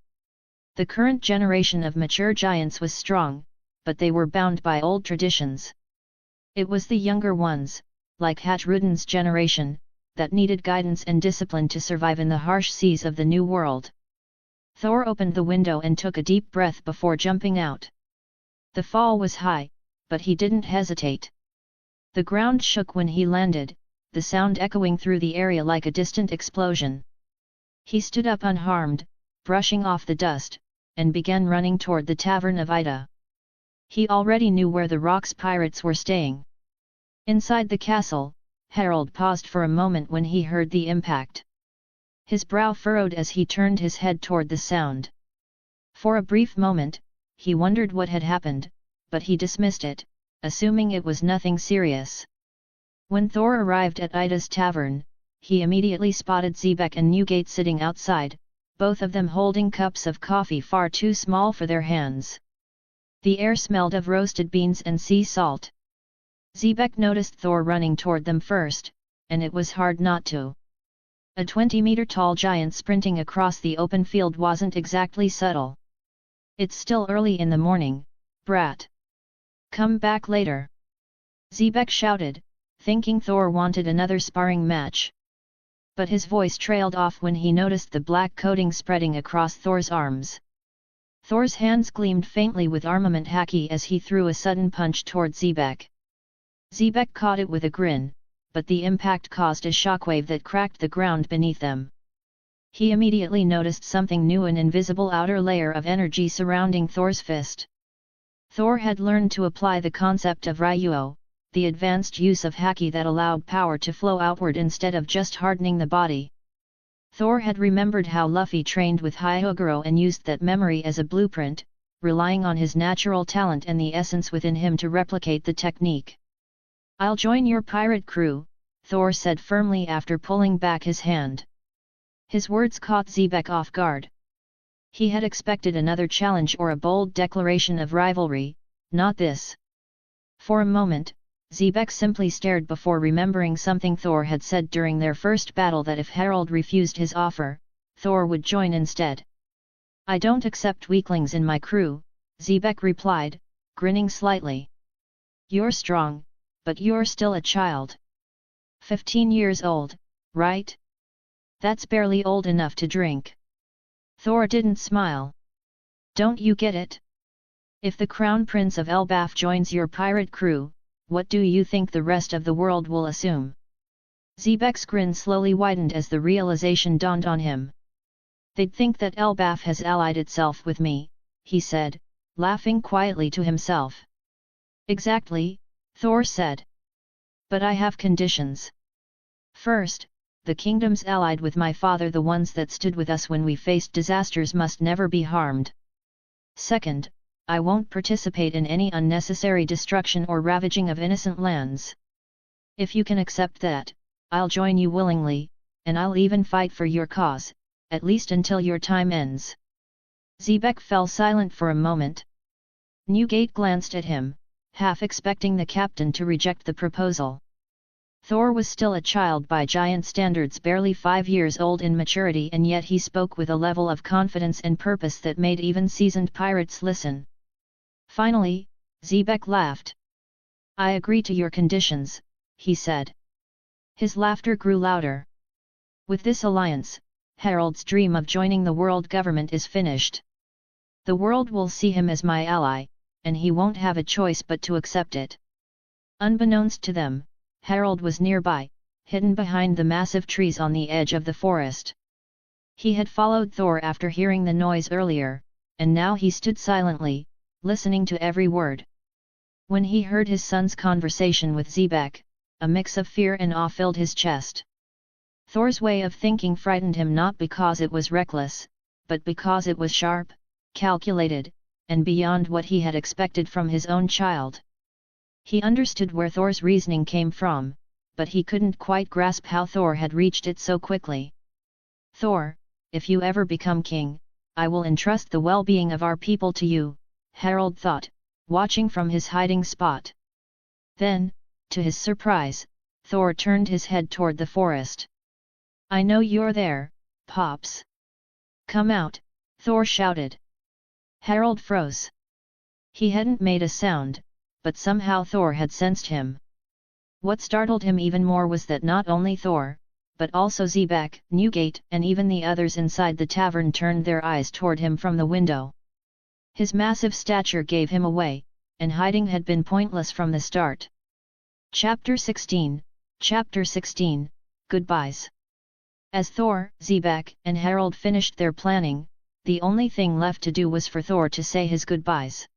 The current generation of mature giants was strong, but they were bound by old traditions. It was the younger ones, like Hatruden's generation, that needed guidance and discipline to survive in the harsh seas of the new world. Thor opened the window and took a deep breath before jumping out. The fall was high, but he didn't hesitate. The ground shook when he landed, the sound echoing through the area like a distant explosion. He stood up unharmed, brushing off the dust, and began running toward the tavern of Ida. He already knew where the Rocks pirates were staying. Inside the castle, Harald paused for a moment when he heard the impact. His brow furrowed as he turned his head toward the sound. For a brief moment, he wondered what had happened, but he dismissed it, assuming it was nothing serious. When Thor arrived at Ida's tavern, he immediately spotted Xebec and Newgate sitting outside, both of them holding cups of coffee far too small for their hands. The air smelled of roasted beans and sea salt. Xebec noticed Thor running toward them first, and it was hard not to. A 20-meter-tall giant sprinting across the open field wasn't exactly subtle. "It's still early in the morning, brat. Come back later," Xebec shouted, thinking Thor wanted another sparring match. But his voice trailed off when he noticed the black coating spreading across Thor's arms. Thor's hands gleamed faintly with armament haki as he threw a sudden punch toward Xebec. Xebec caught it with a grin, but the impact caused a shockwave that cracked the ground beneath them. He immediately noticed something new, an invisible outer layer of energy surrounding Thor's fist. Thor had learned to apply the concept of Ryuo, the advanced use of haki that allowed power to flow outward instead of just hardening the body. Thor had remembered how Luffy trained with Hyogoro and used that memory as a blueprint, relying on his natural talent and the essence within him to replicate the technique. "I'll join your pirate crew," Thor said firmly after pulling back his hand. His words caught Xebec off guard. He had expected another challenge or a bold declaration of rivalry, not this. For a moment, Xebec simply stared before remembering something Thor had said during their first battle, that if Harald refused his offer, Thor would join instead. I don't accept weaklings in my crew, Xebec replied, grinning slightly. You're strong, but you're still a child. 15 years old, right? That's barely old enough to drink. Thor didn't smile. Don't you get it? If the Crown Prince of Elbaf joins your pirate crew, what do you think the rest of the world will assume? Xebec's grin slowly widened as the realization dawned on him. They'd think that Elbaf has allied itself with me, he said, laughing quietly to himself. Exactly, Thor said. But I have conditions. First, the kingdoms allied with my father, the ones that stood with us when we faced disasters, must never be harmed. Second, I won't participate in any unnecessary destruction or ravaging of innocent lands. If you can accept that, I'll join you willingly, and I'll even fight for your cause, at least until your time ends. Xebec fell silent for a moment. Newgate glanced at him, half expecting the captain to reject the proposal. Thor was still a child by giant standards, barely 5 years old in maturity, and yet he spoke with a level of confidence and purpose that made even seasoned pirates listen. Finally, Xebec laughed. I agree to your conditions, he said. His laughter grew louder. With this alliance, Harald's dream of joining the world government is finished. The world will see him as my ally, and he won't have a choice but to accept it. Unbeknownst to them, Harald was nearby, hidden behind the massive trees on the edge of the forest. He had followed Thor after hearing the noise earlier, and now he stood silently, listening to every word. When he heard his son's conversation with Xebec, a mix of fear and awe filled his chest. Thor's way of thinking frightened him, not because it was reckless, but because it was sharp, calculated, and beyond what he had expected from his own child. He understood where Thor's reasoning came from, but he couldn't quite grasp how Thor had reached it so quickly. Thor, if you ever become king, I will entrust the well-being of our people to you, Harald thought, watching from his hiding spot. Then, to his surprise, Thor turned his head toward the forest. I know you're there, Pops. Come out, Thor shouted. Harald froze. He hadn't made a sound, but somehow Thor had sensed him. What startled him even more was that not only Thor, but also Xebec, Newgate, and even the others inside the tavern turned their eyes toward him from the window. His massive stature gave him away, and hiding had been pointless from the start. Chapter 16, Goodbyes. As Thor, Xebec, and Harald finished their planning, the only thing left to do was for Thor to say his goodbyes.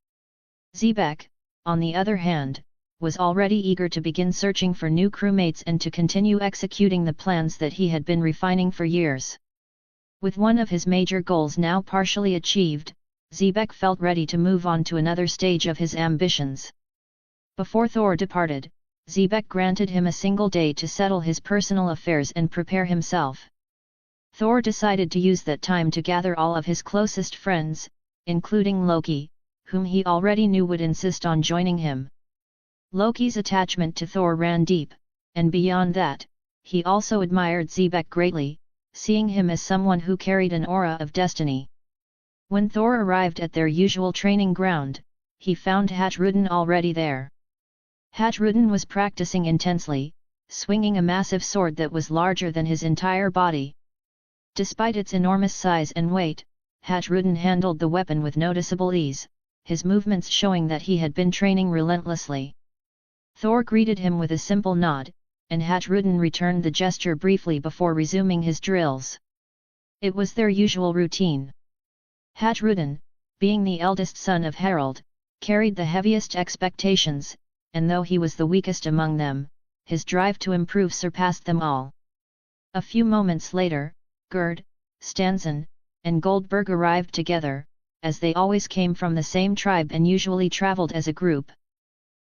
Xebec, on the other hand, was already eager to begin searching for new crewmates and to continue executing the plans that he had been refining for years. With one of his major goals now partially achieved, Xebec felt ready to move on to another stage of his ambitions. Before Thor departed, Xebec granted him a single day to settle his personal affairs and prepare himself. Thor decided to use that time to gather all of his closest friends, including Loki, whom he already knew would insist on joining him. Loki's attachment to Thor ran deep, and beyond that, he also admired Xebec greatly, seeing him as someone who carried an aura of destiny. When Thor arrived at their usual training ground, he found Hatruden already there. Hatruden was practicing intensely, swinging a massive sword that was larger than his entire body. Despite its enormous size and weight, Hatruden handled the weapon with noticeable ease, his movements showing that he had been training relentlessly. Thor greeted him with a simple nod, and Hatruden returned the gesture briefly before resuming his drills. It was their usual routine. Hatruden, being the eldest son of Harald, carried the heaviest expectations, and though he was the weakest among them, his drive to improve surpassed them all. A few moments later, Gerd, Stansen, and Goldberg arrived together, as they always came from the same tribe and usually traveled as a group.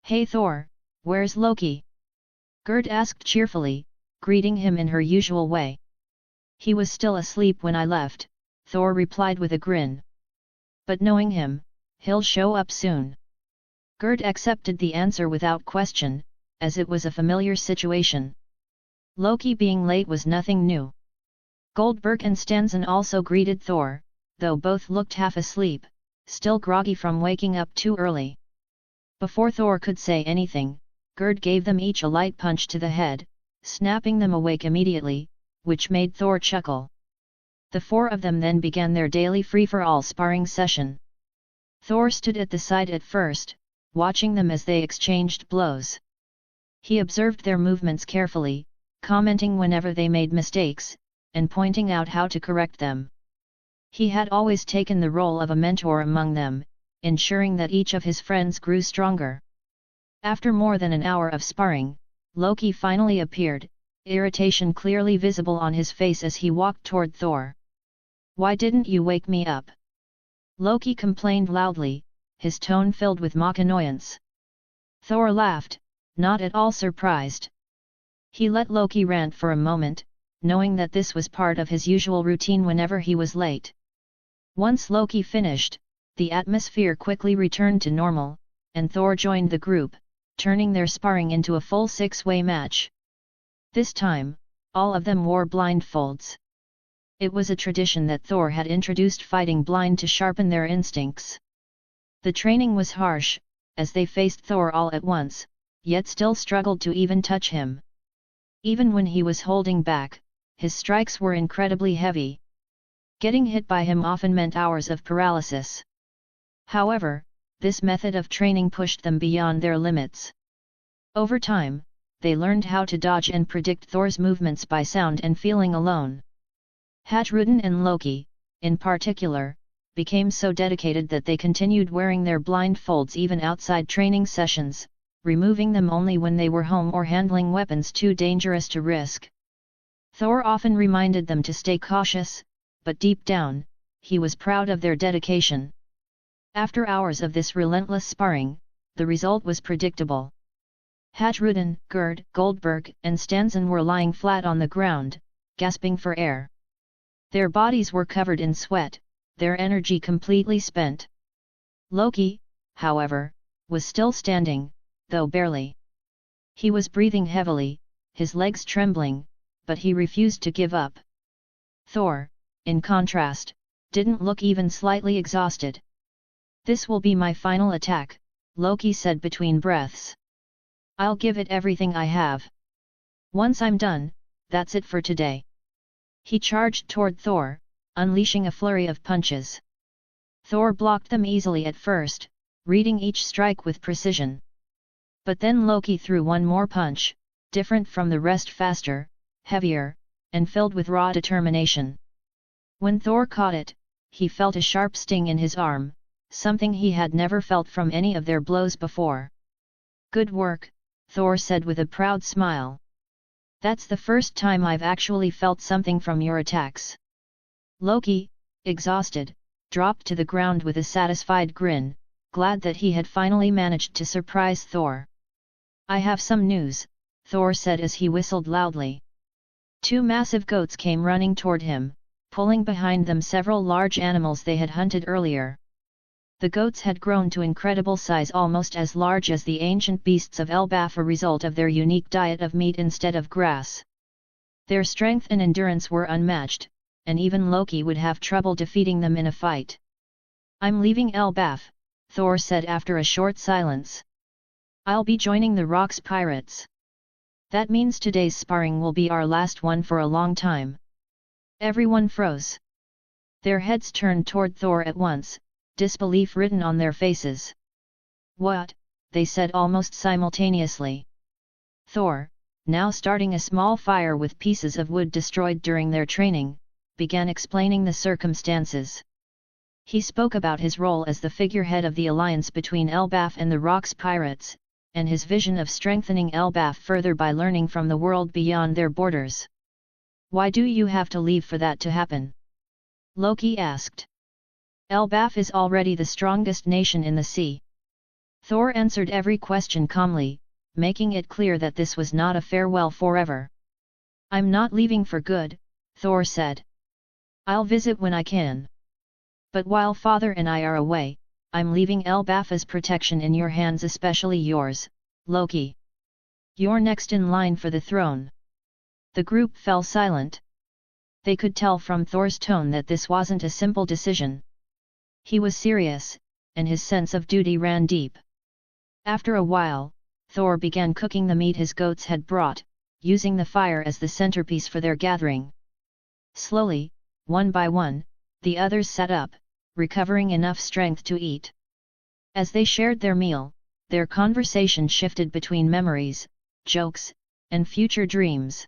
Hey Thor, where's Loki? Gerd asked cheerfully, greeting him in her usual way. He was still asleep when I left, Thor replied with a grin. But knowing him, he'll show up soon. Gerd accepted the answer without question, as it was a familiar situation. Loki being late was nothing new. Goldberg and Stanzen also greeted Thor, though both looked half asleep, still groggy from waking up too early. Before Thor could say anything, Gerd gave them each a light punch to the head, snapping them awake immediately, which made Thor chuckle. The four of them then began their daily free-for-all sparring session. Thor stood at the side at first, watching them as they exchanged blows. He observed their movements carefully, commenting whenever they made mistakes, and pointing out how to correct them. He had always taken the role of a mentor among them, ensuring that each of his friends grew stronger. After more than an hour of sparring, Loki finally appeared, irritation clearly visible on his face as he walked toward Thor. "Why didn't you wake me up?" Loki complained loudly, his tone filled with mock annoyance. Thor laughed, not at all surprised. He let Loki rant for a moment, knowing that this was part of his usual routine whenever he was late. Once Loki finished, the atmosphere quickly returned to normal, and Thor joined the group, turning their sparring into a full six-way match. This time, all of them wore blindfolds. It was a tradition that Thor had introduced fighting blind to sharpen their instincts. The training was harsh, as they faced Thor all at once, yet still struggled to even touch him. Even when he was holding back, his strikes were incredibly heavy. Getting hit by him often meant hours of paralysis. However, this method of training pushed them beyond their limits. Over time, they learned how to dodge and predict Thor's movements by sound and feeling alone. Hajrudin and Loki, in particular, became so dedicated that they continued wearing their blindfolds even outside training sessions, removing them only when they were home or handling weapons too dangerous to risk. Thor often reminded them to stay cautious, but deep down, he was proud of their dedication. After hours of this relentless sparring, the result was predictable. Hajrudin, Gerd, Goldberg and Stanzen were lying flat on the ground, gasping for air. Their bodies were covered in sweat, their energy completely spent. Loki, however, was still standing, though barely. He was breathing heavily, his legs trembling, but he refused to give up. Thor, in contrast, didn't look even slightly exhausted. "This will be my final attack," Loki said between breaths. "I'll give it everything I have. Once I'm done, that's it for today." He charged toward Thor, unleashing a flurry of punches. Thor blocked them easily at first, reading each strike with precision. But then Loki threw one more punch, different from the rest, faster, heavier, and filled with raw determination. When Thor caught it, he felt a sharp sting in his arm, something he had never felt from any of their blows before. "Good work," Thor said with a proud smile. "That's the first time I've actually felt something from your attacks." Loki, exhausted, dropped to the ground with a satisfied grin, glad that he had finally managed to surprise Thor. "I have some news," Thor said as he whistled loudly. Two massive goats came running toward him, pulling behind them several large animals they had hunted earlier. The goats had grown to incredible size, almost as large as the ancient beasts of Elbaf, a result of their unique diet of meat instead of grass. Their strength and endurance were unmatched, and even Loki would have trouble defeating them in a fight. "I'm leaving Elbaf," Thor said after a short silence. "I'll be joining the Rocks Pirates. That means today's sparring will be our last one for a long time." Everyone froze. Their heads turned toward Thor at once, disbelief written on their faces. "What?" they said almost simultaneously. Thor, now starting a small fire with pieces of wood destroyed during their training, began explaining the circumstances. He spoke about his role as the figurehead of the alliance between Elbaf and the Rocks Pirates, and his vision of strengthening Elbaf further by learning from the world beyond their borders. "Why do you have to leave for that to happen?" Loki asked. "Elbaf is already the strongest nation in the sea." Thor answered every question calmly, making it clear that this was not a farewell forever. "I'm not leaving for good," Thor said. "I'll visit when I can. But while Father and I are away, I'm leaving Elbaf's protection in your hands, especially yours, Loki. You're next in line for the throne." The group fell silent. They could tell from Thor's tone that this wasn't a simple decision. He was serious, and his sense of duty ran deep. After a while, Thor began cooking the meat his goats had brought, using the fire as the centerpiece for their gathering. Slowly, one by one, the others sat up, recovering enough strength to eat. As they shared their meal, their conversation shifted between memories, jokes, and future dreams.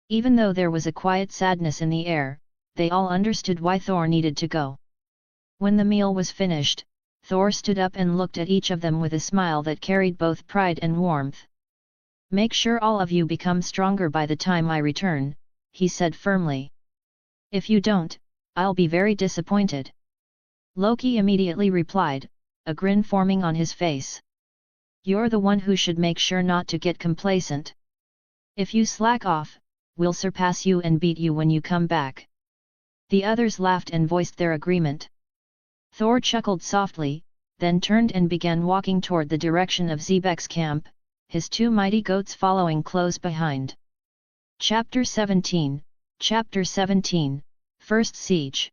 Even though there was a quiet sadness in the air, they all understood why Thor needed to go. When the meal was finished, Thor stood up and looked at each of them with a smile that carried both pride and warmth. "Make sure all of you become stronger by the time I return," he said firmly. "If you don't, I'll be very disappointed." Loki immediately replied, a grin forming on his face. "You're the one who should make sure not to get complacent. If you slack off, we'll surpass you and beat you when you come back." The others laughed and voiced their agreement. Thor chuckled softly, then turned and began walking toward the direction of Xebek's camp, his two mighty goats following close behind. Chapter 17, First Siege.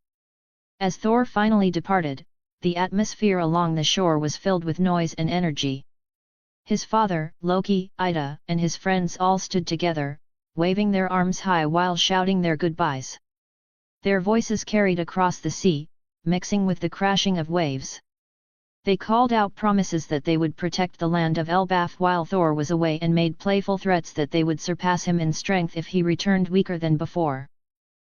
As Thor finally departed, the atmosphere along the shore was filled with noise and energy. His father, Loki, Ida, and his friends all stood together, waving their arms high while shouting their goodbyes. Their voices carried across the sea, mixing with the crashing of waves. They called out promises that they would protect the land of Elbaf while Thor was away, and made playful threats that they would surpass him in strength if he returned weaker than before.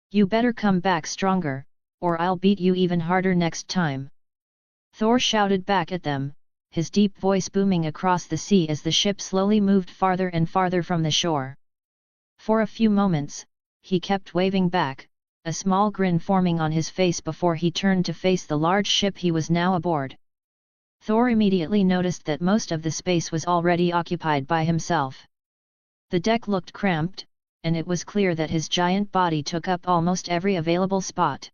"You better come back stronger, or I'll beat you even harder next time," Thor shouted back at them, his deep voice booming across the sea as the ship slowly moved farther and farther from the shore. For a few moments, he kept waving back, a small grin forming on his face before he turned to face the large ship he was now aboard. Thor immediately noticed that most of the space was already occupied by himself. The deck looked cramped, and it was clear that his giant body took up almost every available spot.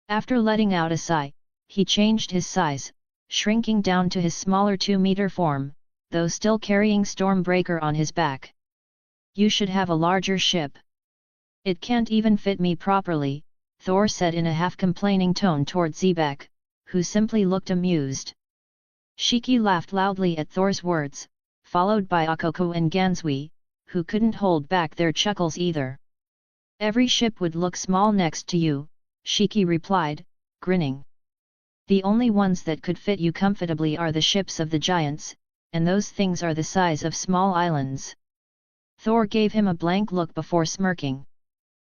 After letting out a sigh, he changed his size, shrinking down to his smaller 2-meter form, though still carrying Stormbreaker on his back. "You should have a larger ship. It can't even fit me properly," Thor said in a half-complaining tone toward Xebek, who simply looked amused. Shiki laughed loudly at Thor's words, followed by Akoko and Gansui, who couldn't hold back their chuckles either. "Every ship would look small next to you," Shiki replied, grinning. "The only ones that could fit you comfortably are the ships of the giants, and those things are the size of small islands." Thor gave him a blank look before smirking.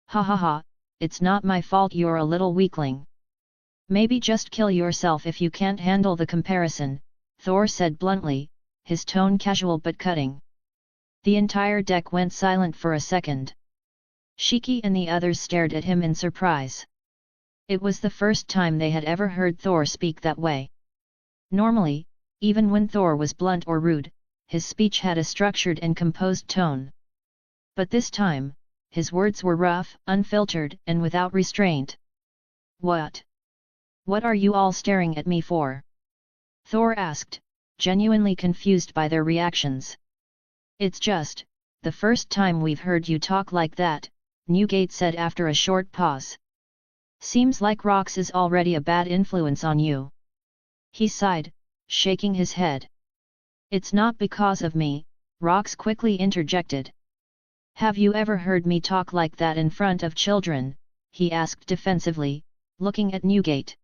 "Ha ha ha, it's not my fault you're a little weakling. Maybe just kill yourself if you can't handle the comparison," Thor said bluntly, his tone casual but cutting. The entire deck went silent for a second. Shiki and the others stared at him in surprise. It was the first time they had ever heard Thor speak that way. Normally, even when Thor was blunt or rude, his speech had a structured and composed tone. But this time, his words were rough, unfiltered, and without restraint. "What? What are you all staring at me for?" Thor asked, genuinely confused by their reactions. "It's just, the first time we've heard you talk like that," Newgate said after a short pause. "Seems like Rox is already a bad influence on you." He sighed, shaking his head. "It's not because of me," Rox quickly interjected. "Have you ever heard me talk like that in front of children?" he asked defensively, looking at Newgate.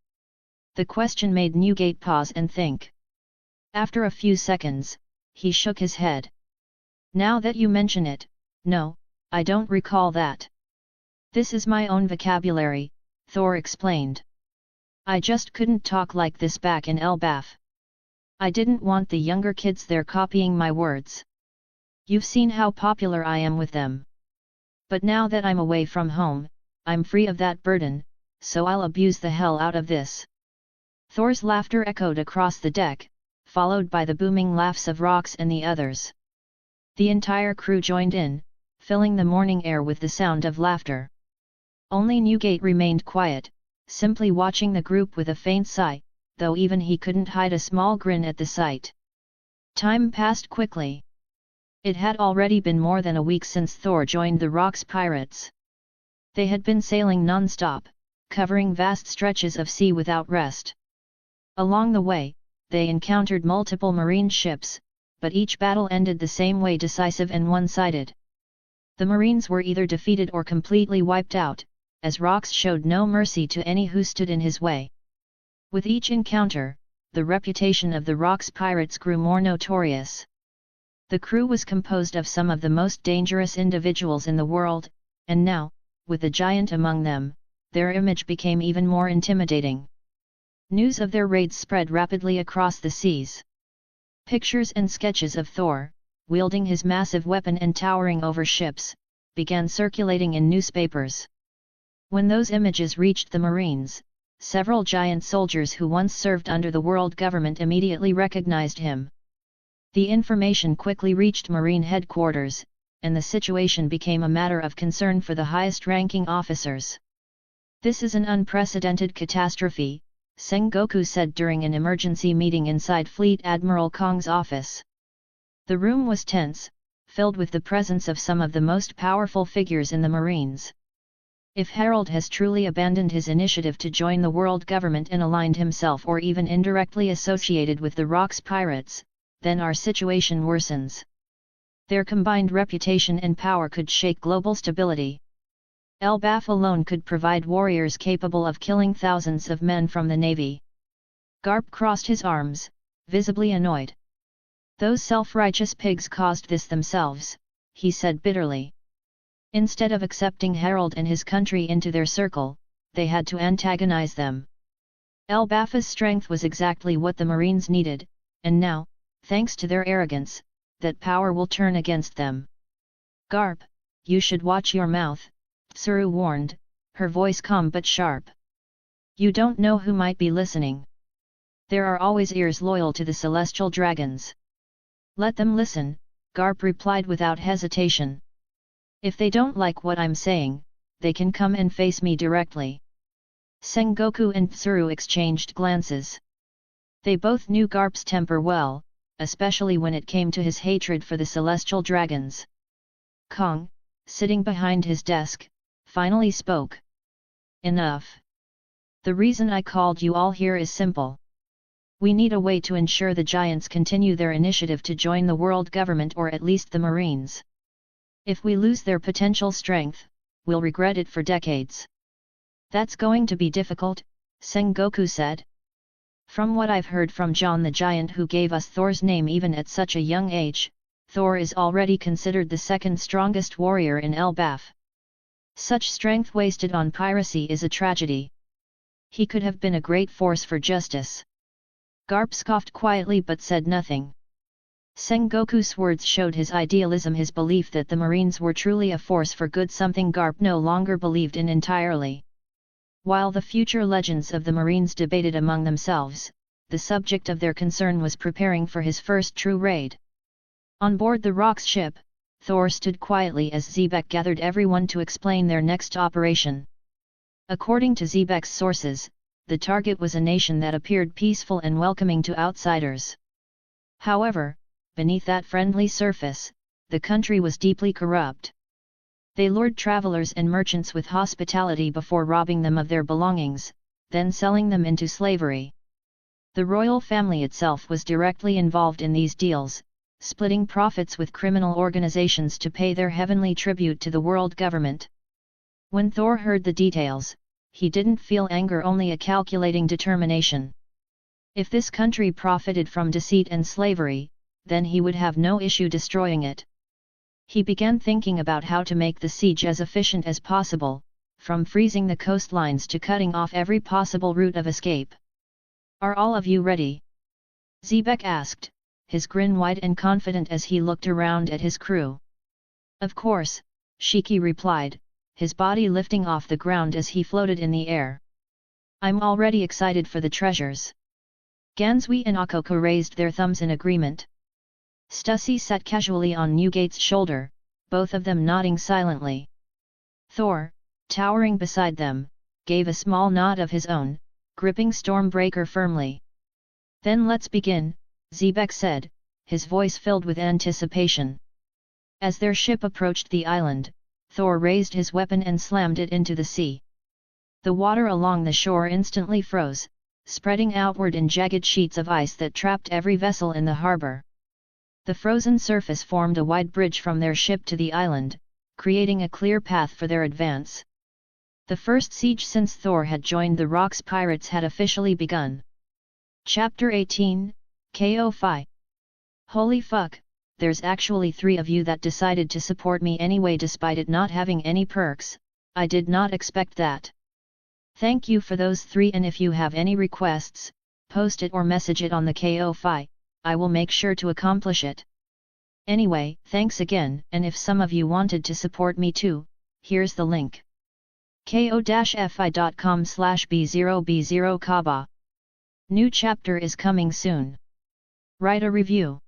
The question made Newgate pause and think. After a few seconds, he shook his head. "Now that you mention it, no, I don't recall that. This is my own vocabulary," Thor explained. "I just couldn't talk like this back in Elbaf. I didn't want the younger kids there copying my words. You've seen how popular I am with them. But now that I'm away from home, I'm free of that burden, so I'll abuse the hell out of this." Thor's laughter echoed across the deck, followed by the booming laughs of Rox and the others. The entire crew joined in, filling the morning air with the sound of laughter. Only Newgate remained quiet, simply watching the group with a faint sigh, though even he couldn't hide a small grin at the sight. Time passed quickly. It had already been more than a week since Thor joined the Rox pirates. They had been sailing non-stop, covering vast stretches of sea without rest. Along the way, they encountered multiple marine ships, but each battle ended the same way, decisive and one-sided. The Marines were either defeated or completely wiped out, as Rox showed no mercy to any who stood in his way. With each encounter, the reputation of the Rox pirates grew more notorious. The crew was composed of some of the most dangerous individuals in the world, and now, with the giant among them, their image became even more intimidating. News of their raids spread rapidly across the seas. Pictures and sketches of Thor, wielding his massive weapon and towering over ships, began circulating in newspapers. When those images reached the Marines, several giant soldiers who once served under the world government immediately recognized him. The information quickly reached Marine headquarters, and the situation became a matter of concern for the highest-ranking officers. "This is an unprecedented catastrophe," Sengoku said during an emergency meeting inside Fleet Admiral Kong's office. The room was tense, filled with the presence of some of the most powerful figures in the Marines. If Harald has truly abandoned his initiative to join the world government and aligned himself or even indirectly associated with the Rox pirates, then our situation worsens. Their combined reputation and power could shake global stability. Elbaf alone could provide warriors capable of killing thousands of men from the navy. Garp crossed his arms, visibly annoyed. "Those self-righteous pigs caused this themselves," he said bitterly. Instead of accepting Harald and his country into their circle, they had to antagonize them. Elbaf's strength was exactly what the Marines needed, and now, thanks to their arrogance, that power will turn against them. "Garp, you should watch your mouth," Tsuru warned, her voice calm but sharp. "You don't know who might be listening. There are always ears loyal to the celestial dragons." "Let them listen," Garp replied without hesitation. "If they don't like what I'm saying, they can come and face me directly." Sengoku and Tsuru exchanged glances. They both knew Garp's temper well, especially when it came to his hatred for the celestial dragons. Kong, sitting behind his desk, finally spoke. "Enough. The reason I called you all here is simple. We need a way to ensure the giants continue their initiative to join the world government or at least the Marines. If we lose their potential strength, we'll regret it for decades." "That's going to be difficult," Sengoku said. "From what I've heard from John the giant who gave us Thor's name even at such a young age, Thor is already considered the second strongest warrior in Elbaf. Such strength wasted on piracy is a tragedy. He could have been a great force for justice." Garp scoffed quietly but said nothing. Sengoku's words showed his idealism, his belief that the Marines were truly a force for good, something Garp no longer believed in entirely. While the future legends of the Marines debated among themselves, the subject of their concern was preparing for his first true raid. On board the Rox ship, Thor stood quietly as Xebec gathered everyone to explain their next operation. According to Xebec's sources, the target was a nation that appeared peaceful and welcoming to outsiders. However, beneath that friendly surface, the country was deeply corrupt. They lured travelers and merchants with hospitality before robbing them of their belongings, then selling them into slavery. The royal family itself was directly involved in these deals, splitting profits with criminal organizations to pay their heavenly tribute to the world government. When Thor heard the details, he didn't feel anger, only a calculating determination. If this country profited from deceit and slavery, then he would have no issue destroying it. He began thinking about how to make the siege as efficient as possible, from freezing the coastlines to cutting off every possible route of escape. "Are all of you ready?" Xebec asked, his grin wide and confident as he looked around at his crew. "Of course," Shiki replied, his body lifting off the ground as he floated in the air. "I'm already excited for the treasures." Gansui and Akoko raised their thumbs in agreement. Stussy sat casually on Newgate's shoulder, both of them nodding silently. Thor, towering beside them, gave a small nod of his own, gripping Stormbreaker firmly. "Then let's begin," Xebec said, his voice filled with anticipation. As their ship approached the island, Thor raised his weapon and slammed it into the sea. The water along the shore instantly froze, spreading outward in jagged sheets of ice that trapped every vessel in the harbor. The frozen surface formed a wide bridge from their ship to the island, creating a clear path for their advance. The first siege since Thor had joined the Rock's pirates had officially begun. Chapter 18, KO Fi. Holy fuck, there's actually 3 of you that decided to support me anyway despite it not having any perks. I did not expect that. Thank you for those 3, and if you have any requests, post it or message it on the KO Fi, I will make sure to accomplish it. Anyway, thanks again, and if some of you wanted to support me too, here's the link. ko-fi.com/b0b0kaba. New chapter is coming soon. Write a review.